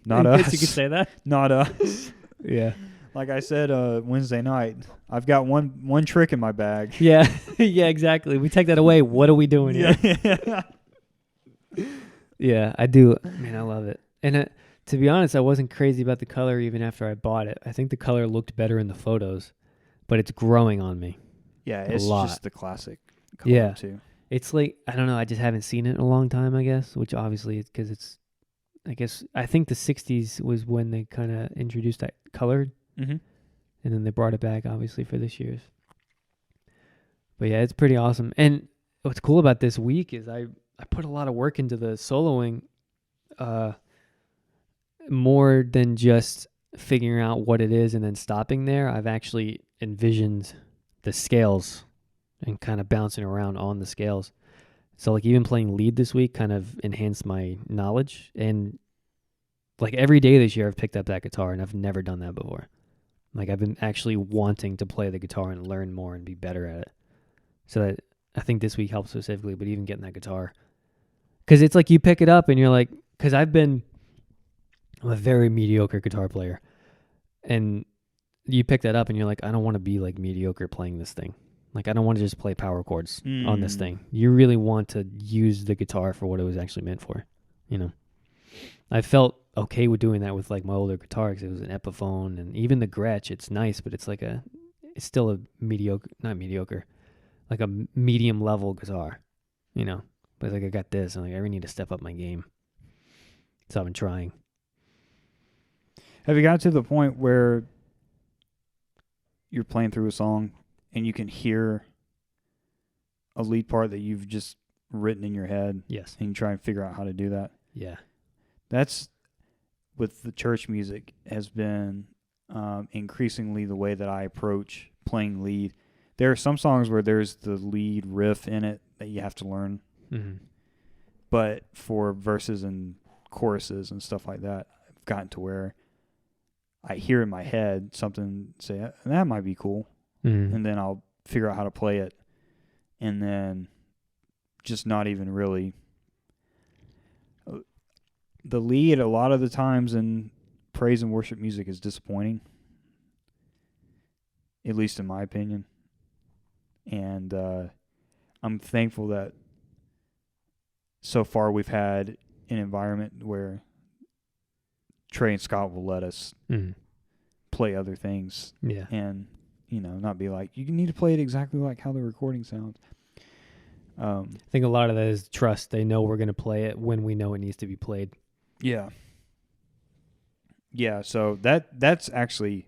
Not us. You could say that. Not us. Yeah. Like I said Wednesday night, I've got one trick in my bag. Yeah. Yeah, exactly. We take that away. What are we doing here? Yeah. Yeah, I do. Man, I love it. And to be honest, I wasn't crazy about the color even after I bought it. I think the color looked better in the photos, but it's growing on me. Yeah, it's just the classic color too. It's like, I don't know, I just haven't seen it in a long time, I guess, which obviously is because I think the 60s was when they kind of introduced that colored, and then they brought it back, obviously, for this year's. But yeah, it's pretty awesome. And what's cool about this week is I put a lot of work into the soloing, more than just figuring out what it is and then stopping there. I've actually envisioned the scales and kind of bouncing around on the scales. So like even playing lead this week kind of enhanced my knowledge. And like every day this year I've picked up that guitar and I've never done that before. Like I've been actually wanting to play the guitar and learn more and be better at it. So that I think this week helped specifically, but even getting that guitar. Because it's like you pick it up and you're like, because I'm a very mediocre guitar player. And you pick that up and you're like, I don't want to be like mediocre playing this thing. Like I don't want to just play power chords on this thing. You really want to use the guitar for what it was actually meant for, you know. I felt okay with doing that with like my older guitar because it was an Epiphone and even the Gretsch. It's nice, but it's still a mediocre, like a medium level guitar, you know. But like I got this, and like I really need to step up my game. So I've been trying. Have you got to the point where you're playing through a song and you can hear a lead part that you've just written in your head? Yes. And you try and figure out how to do that? Yeah. That's with the church music has been increasingly the way that I approach playing lead. There are some songs where there's the lead riff in it that you have to learn, but for verses and choruses and stuff like that, I've gotten to where I hear in my head something say, that might be cool, and then I'll figure out how to play it, and then just not even really. The lead a lot of the times in praise and worship music is disappointing, at least in my opinion. And I'm thankful that so far we've had an environment where Trey and Scott will let us play other things. Yeah. And, not be like, you need to play it exactly like how the recording sounds. I think a lot of that is trust. They know we're going to play it when we know it needs to be played. Yeah. Yeah, so that's actually,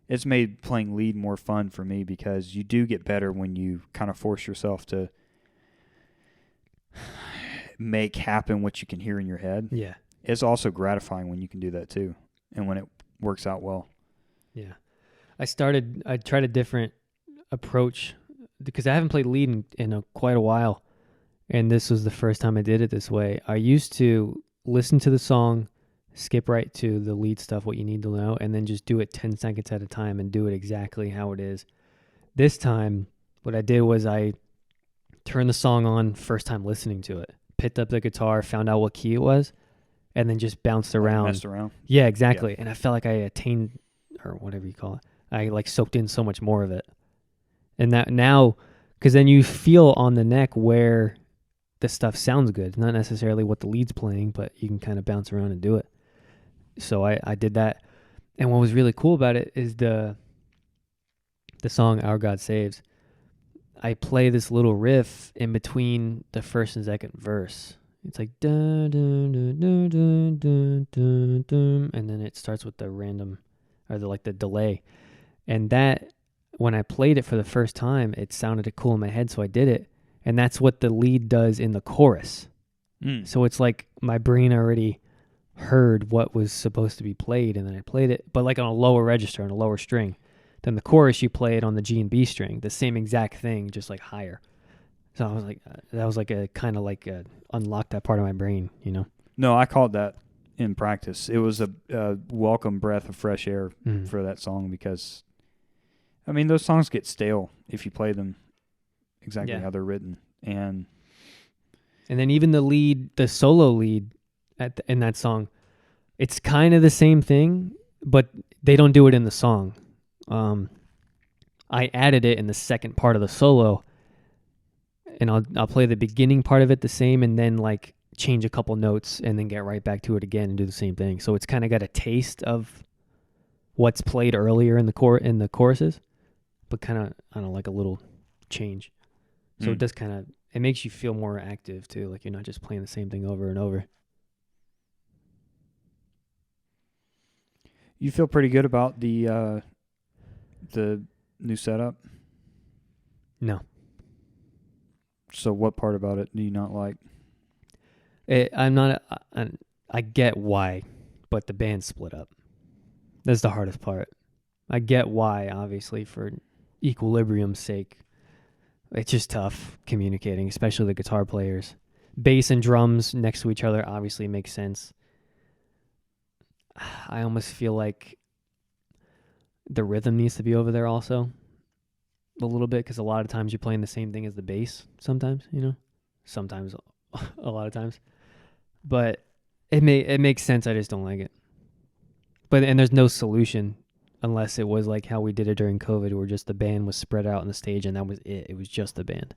it's made playing lead more fun for me because you do get better when you kind of force yourself to make happen what you can hear in your head. Yeah. It's also gratifying when you can do that too, and when it works out well. Yeah. I tried a different approach because I haven't played lead in quite a while, and this was the first time I did it this way. I used to listen to the song, skip right to the lead stuff, what you need to know, and then just do it 10 seconds at a time and do it exactly how it is. This time, what I did was I turned the song on first time listening to it, picked up the guitar, found out what key it was, and then just bounced around. Messed around. Yeah, exactly. Yeah. And I felt like I attained, or whatever you call it, I like soaked in so much more of it. And that now, because then you feel on the neck where the stuff sounds good, not necessarily what the lead's playing, but you can kind of bounce around and do it. So I did that. And what was really cool about it is the song Our God Saves. I play this little riff in between the first and second verse. It's like dun dun dun dun dun dun dun dun, and then it starts with the random or the delay. And that, when I played it for the first time, it sounded cool in my head, so I did it. And that's what the lead does in the chorus. So it's like my brain already heard what was supposed to be played, and then I played it, but like on a lower register, on a lower string. Then the chorus, you play it on the G and B string, the same exact thing, just like higher. So I was like, that was like a kind of like unlock that part of my brain, No, I called that in practice. It was a welcome breath of fresh air for that song because, I mean, those songs get stale if you play them exactly how they're written. And then even the solo lead in that song, it's kind of the same thing, but they don't do it in the song. I added it in the second part of the solo, and I'll play the beginning part of it the same, and then like change a couple notes, and then get right back to it again and do the same thing. So it's kind of got a taste of what's played earlier in the choruses, but kind of, I don't know, like a little change. So it does it makes you feel more active too, like you're not just playing the same thing over and over. You feel pretty good about the new setup? No. So what part about it do you not like? I get why, but the band split up. That's the hardest part. I get why, obviously, for equilibrium's sake. It's just tough communicating, especially the guitar players. Bass and drums next to each other obviously makes sense. I almost feel like the rhythm needs to be over there also a little bit, because a lot of times you're playing the same thing as the bass sometimes, sometimes, a lot of times. But it makes sense. I just don't like it. And there's no solution unless it was like how we did it during COVID, where just the band was spread out on the stage and that was it. It was just the band.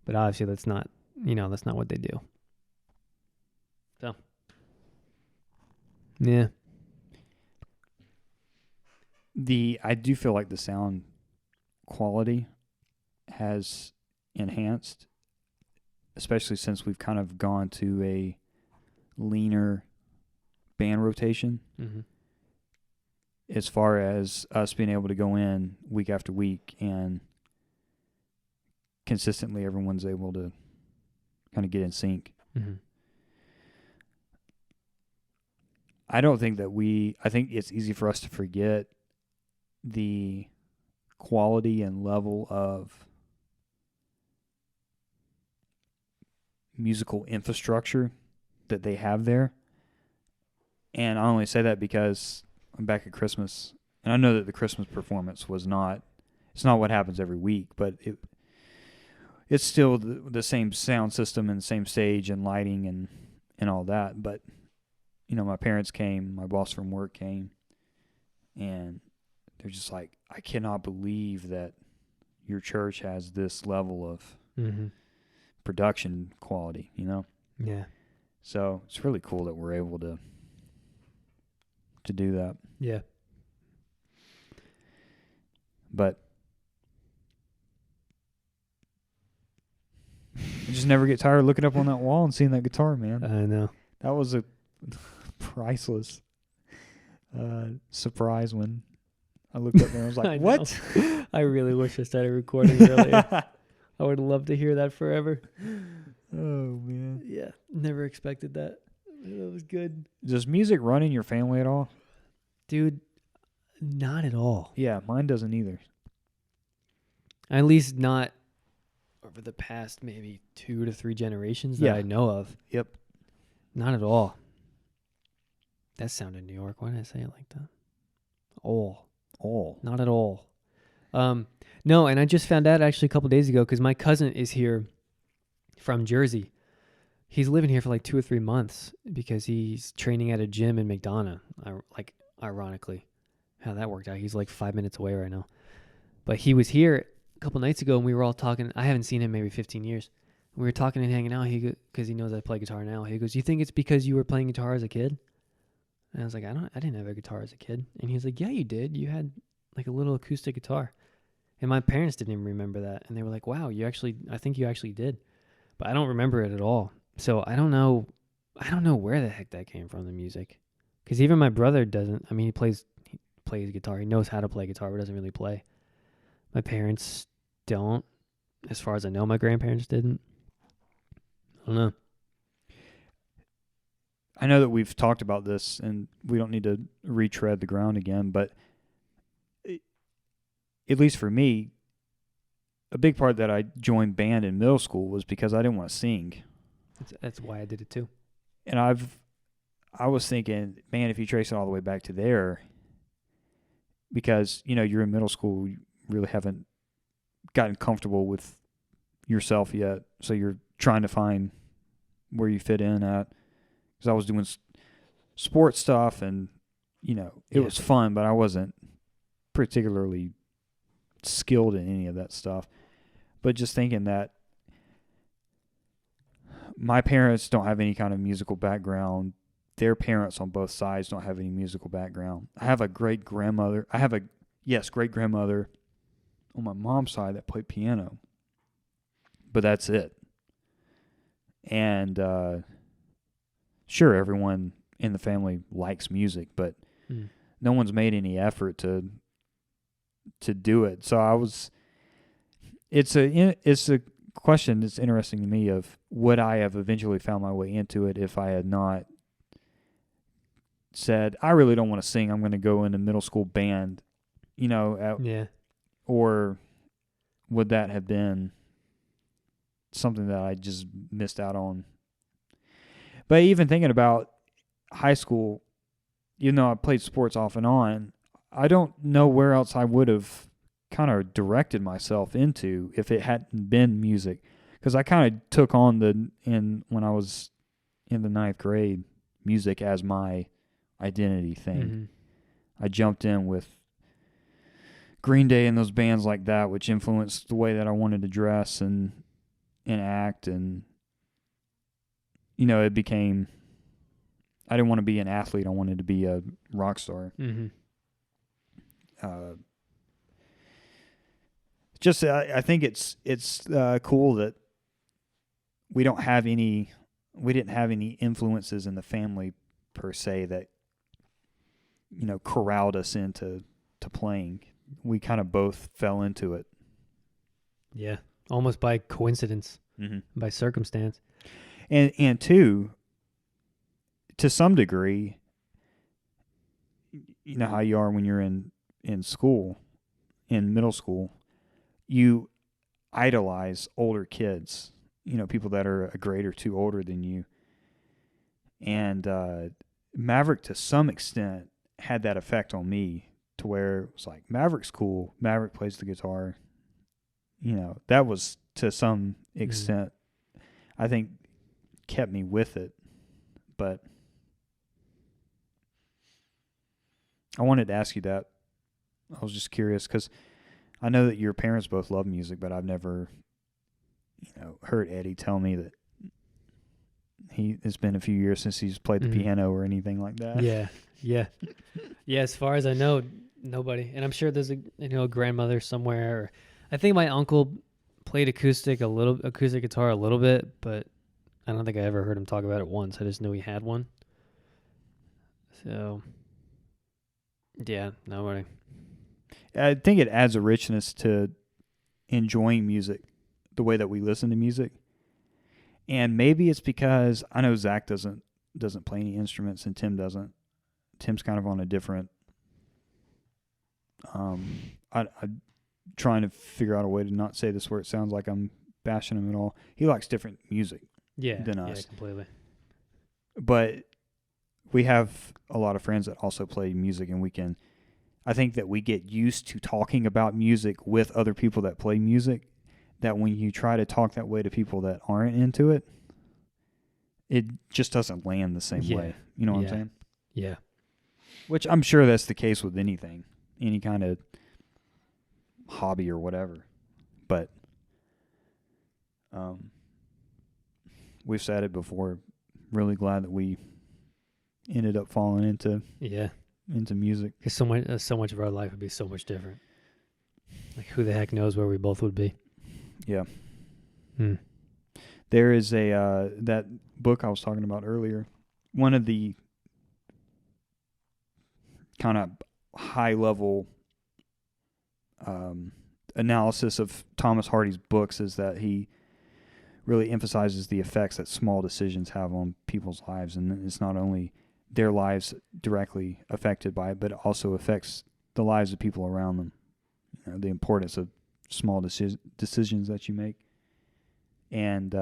But obviously that's not what they do. So, yeah. I do feel like the sound quality has enhanced, especially since we've kind of gone to a leaner band rotation. Mm-hmm. As far as us being able to go in week after week and consistently everyone's able to kind of get in sync. Mm-hmm. I don't think that I think it's easy for us to forget the quality and level of musical infrastructure that they have there. And I only say that because I'm back at Christmas, and I know that the Christmas performance it's not what happens every week, but it's still the same sound system and the same stage and lighting and all that. But, my parents came, my boss from work came, and they're just like, I cannot believe that your church has this level of production quality, Yeah. So it's really cool that we're able to do that. Yeah. But I just never get tired of looking up on that wall and seeing that guitar, man. I know. That was a priceless surprise when I looked up there and I was I like, know. what? I really wish I started recording earlier. I would love to hear that forever. Oh, man. Yeah. Never expected that. That was good. Does music run in your family at all? Dude, not at all. Yeah, mine doesn't either. At least not over the past maybe 2 to 3 generations that Yeah. I know of. Yep. Not at all. That sounded New York. Why did I say it like that? All. Not at all. No, and I just found out actually a couple days ago because my cousin is here from Jersey. He's living here for like 2 or 3 months because he's training at a gym in McDonough. Ironically, how that worked out. He's like 5 minutes away right now. But he was here a couple nights ago and we were all talking. I haven't seen him maybe 15 years. We were talking and hanging out because he knows I play guitar now. He goes, "You think it's because you were playing guitar as a kid?" And I was like, I didn't have a guitar as a kid. And he was like, "Yeah, you did. You had like a little acoustic guitar." And my parents didn't even remember that. And they were like, "Wow, I think you actually did." But I don't remember it at all. So I don't know where the heck that came from, the music. Because even my brother doesn't. I mean, he plays guitar. He knows how to play guitar, but doesn't really play. My parents don't. As far as I know, my grandparents didn't. I don't know. I know that we've talked about this and we don't need to retread the ground again, but at least for me, a big part that I joined band in middle school was because I didn't want to sing. That's why I did it too. And I was thinking, man, if you trace it all the way back to there, because, you're in middle school, you really haven't gotten comfortable with yourself yet. So you're trying to find where you fit in at. Because I was doing sports stuff and, it was fun, but I wasn't particularly skilled in any of that stuff. But just thinking that my parents don't have any kind of musical background. Their parents on both sides don't have any musical background. I have a great-grandmother. Great-grandmother on my mom's side that played piano. But that's it. And sure, everyone in the family likes music, but no one's made any effort to do it. So it's a question that's interesting to me of would I have eventually found my way into it if I had not said, I really don't want to sing. I'm going to go into middle school band, or would that have been something that I just missed out on? But even thinking about high school, even though I played sports off and on, I don't know where else I would have kind of directed myself into if it hadn't been music. Because I kind of took on when I was in the 9th grade, music as my identity thing. Mm-hmm. I jumped in with Green Day and those bands like that, which influenced the way that I wanted to dress and act. And, it became, I didn't want to be an athlete. I wanted to be a rock star. Mm-hmm. I think it's cool that we didn't have any influences in the family per se that corralled us into playing. We kind of both fell into it. Yeah, almost by coincidence, Mm-hmm. by circumstance. And two, to some degree, you know how you are when you're in school, in middle school, you idolize older kids, you know, people that are a grade or two older than you. And Maverick, to some extent, had that effect on me, to where it was like, Maverick's cool. Maverick plays the guitar. You know, that was, to some extent, I think, kept me with it. But I wanted to ask you that. I was just curious because I know that your parents both love music, but I've never, you know, heard Eddie tell me that it's been a few years since he's played the piano or anything like that. Yeah. As far as I know, nobody. And I'm sure there's a grandmother somewhere. Or I think my uncle played acoustic guitar a little bit, but I don't think I ever heard him talk about it once. I just knew he had one. So, yeah, nobody. I think it adds a richness to enjoying music, the way that we listen to music. And maybe it's because I know Zach doesn't play any instruments and Tim doesn't. Tim's kind of on a different. I'm trying to figure out a way to not say this where it sounds like I'm bashing him at all. He likes different music than us. Yeah, completely. But we have a lot of friends that also play music, and I think that we get used to talking about music with other people that play music, that when you try to talk that way to people that aren't into it, it just doesn't land the same way. You know what I'm saying? Yeah. Which I'm sure that's the case with anything, any kind of hobby or whatever. But we've said it before. Really glad that we ended up falling into music. Because so much of our life would be so much different. Like, who the heck knows where we both would be? Yeah. There is that book I was talking about earlier. One of the kind of high level analysis of Thomas Hardy's books is that he really emphasizes the effects that small decisions have on people's lives, and it's not only their lives directly affected by it, but it also affects the lives of people around them. You know, the importance of small decisions that you make. And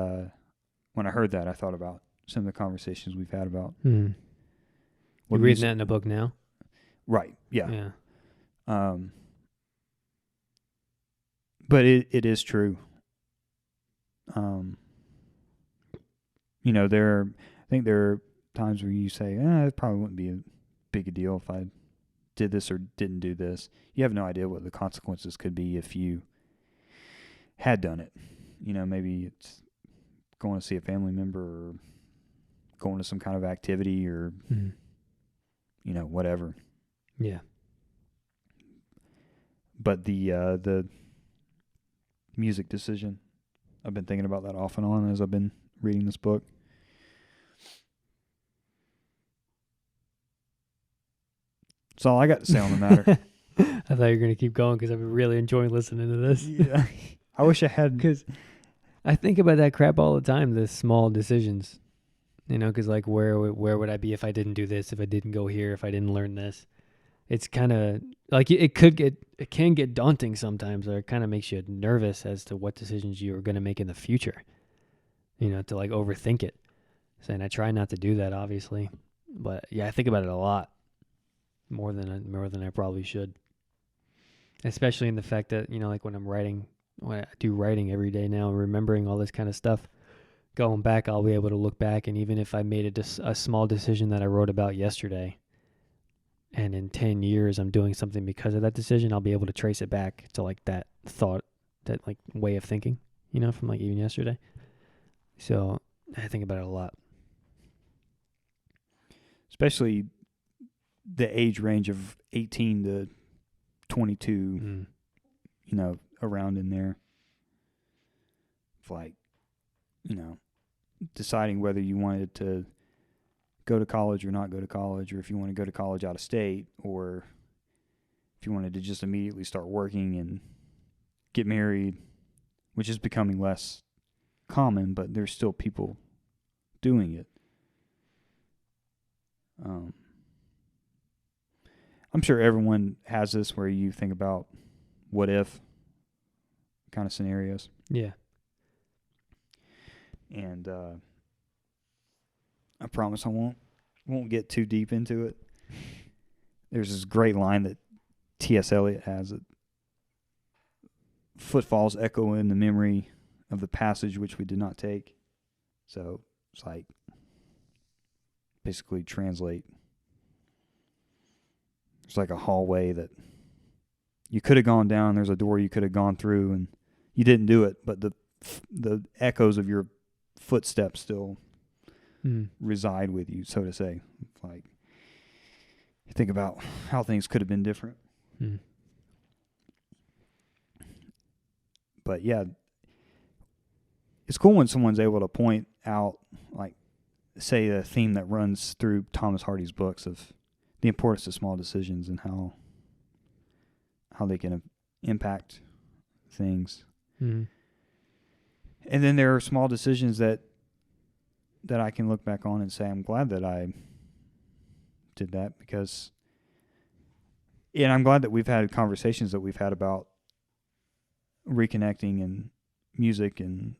when I heard that, I thought about some of the conversations we've had about. You're reading that in a book now? Right. Yeah. Yeah. But it is true. You know, I think there are times where you say, it probably wouldn't be a big a deal if I did this or didn't do this. You have no idea what the consequences could be if you had done it. You know, maybe it's going to see a family member or going to some kind of activity or, you know, whatever. Yeah. But the music decision, I've been thinking about that off and on as I've been reading this book. That's all I got to say on the matter. I thought you were going to keep going because I've been really enjoying listening to this. Yeah. I wish I had. Because I think about that crap all the time, the small decisions. You know, because like where would I be if I didn't do this, if I didn't go here, if I didn't learn this? It's kind of like it can get daunting sometimes, or it kind of makes you nervous as to what decisions you are going to make in the future. You know, to like overthink it. So, and I try not to do that, obviously, but yeah, I think about it a lot more than I probably should. Especially in the fact that, you know, like when I do writing every day now, remembering all this kind of stuff, going back, I'll be able to look back, and even if I made a small decision that I wrote about yesterday, and in 10 years I'm doing something because of that decision, I'll be able to trace it back to like that thought, that like way of thinking, you know, from like even yesterday. So I think about it a lot. Especially the age range of 18 to 22, you know, around in there. It's like, you know, deciding whether you wanted to go to college or not go to college, or if you want to go to college out of state, or if you wanted to just immediately start working and get married, which is becoming less common, but there's still people doing it. I'm sure everyone has this where you think about what if kind of scenarios. Yeah. And I promise I won't get too deep into it. There's this great line that T.S. Eliot has that footfalls echo in the memory of the passage which we did not take. So it's like basically translate. It's like a hallway that you could have gone down. There's a door you could have gone through, and you didn't do it. But the echoes of your footsteps still reside with you, so to say. It's like you think about how things could have been different. But yeah, it's cool when someone's able to point out, like, say, a theme that runs through Thomas Hardy's books of the importance of small decisions and how they can impact things. And then there are small decisions that I can look back on and say, I'm glad that I did that, because, and I'm glad that we've had conversations that we've had about reconnecting and music and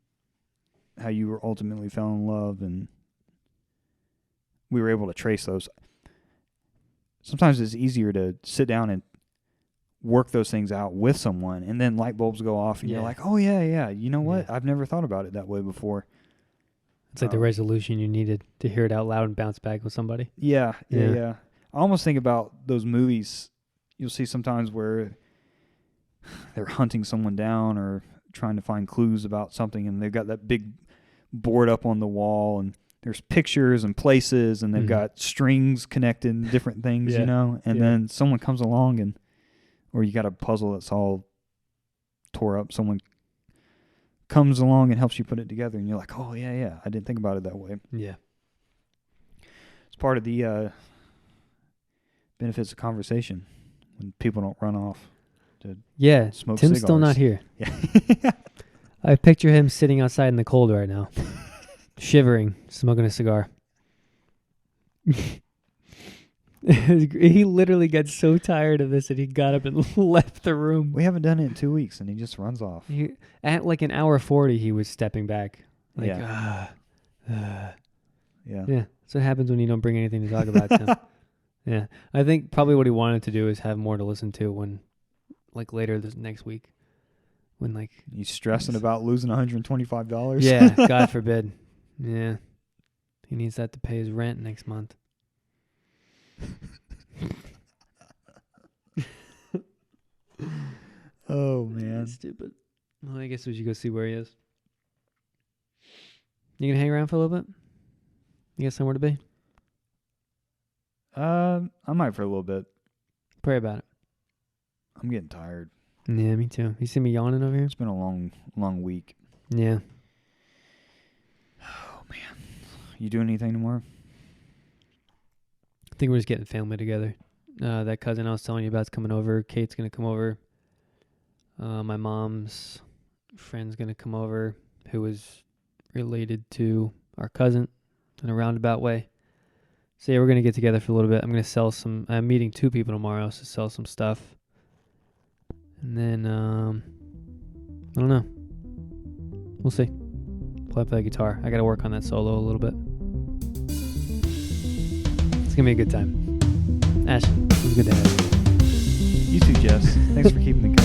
how you were ultimately fell in love, and we were able to trace those. Sometimes it's easier to sit down and work those things out with someone, and then light bulbs go off, and you're like, oh, yeah, you know what? Yeah. I've never thought about it that way before. It's like the resolution you needed to hear it out loud and bounce back with somebody. Yeah. I almost think about those movies you'll see sometimes where they're hunting someone down or trying to find clues about something, and they've got that big board up on the wall, and there's pictures and places, and they've got strings connected and different things, you know, and then someone comes along or you got a puzzle that's all tore up. Someone comes along and helps you put it together, and you're like, oh, yeah, I didn't think about it that way. Yeah. It's part of the benefits of conversation when people don't run off to smoke Tim's cigars. still not here. Yeah. I picture him sitting outside in the cold right now, shivering, smoking a cigar. He literally got so tired of this that he got up and left the room. We haven't done it in 2 weeks, and he just runs off. At like an hour 40, he was stepping back. Like, Yeah. Yeah, that's what happens when you don't bring anything to talk about, Tim. Yeah, I think probably what he wanted to do is have more to listen to when, like, later this next week, when, like, He's stressing about losing $125. yeah, God forbid. Yeah, he needs that to pay his rent next month. Oh, man. That's stupid. Well, I guess we should go see where he is. You gonna hang around for a little bit? You got somewhere to be? I might for a little bit. Pray about it. I'm getting tired. Yeah, me too. You see me yawning over here? It's been a long, long week. Yeah. Oh, man. You doing anything tomorrow? I think we're just getting family together. That cousin I was telling you about is coming over. Kate's going to come over. My mom's friend's going to come over, who is related to our cousin in a roundabout way. So yeah, we're going to get together for a little bit. I'm going to sell some, I'm meeting 2 people tomorrow to sell some stuff. And then, I don't know. We'll see. Play guitar. I got to work on that solo a little bit. It's going to be a good time. Ash, it was good to have you. You too, Jess. Thanks for keeping the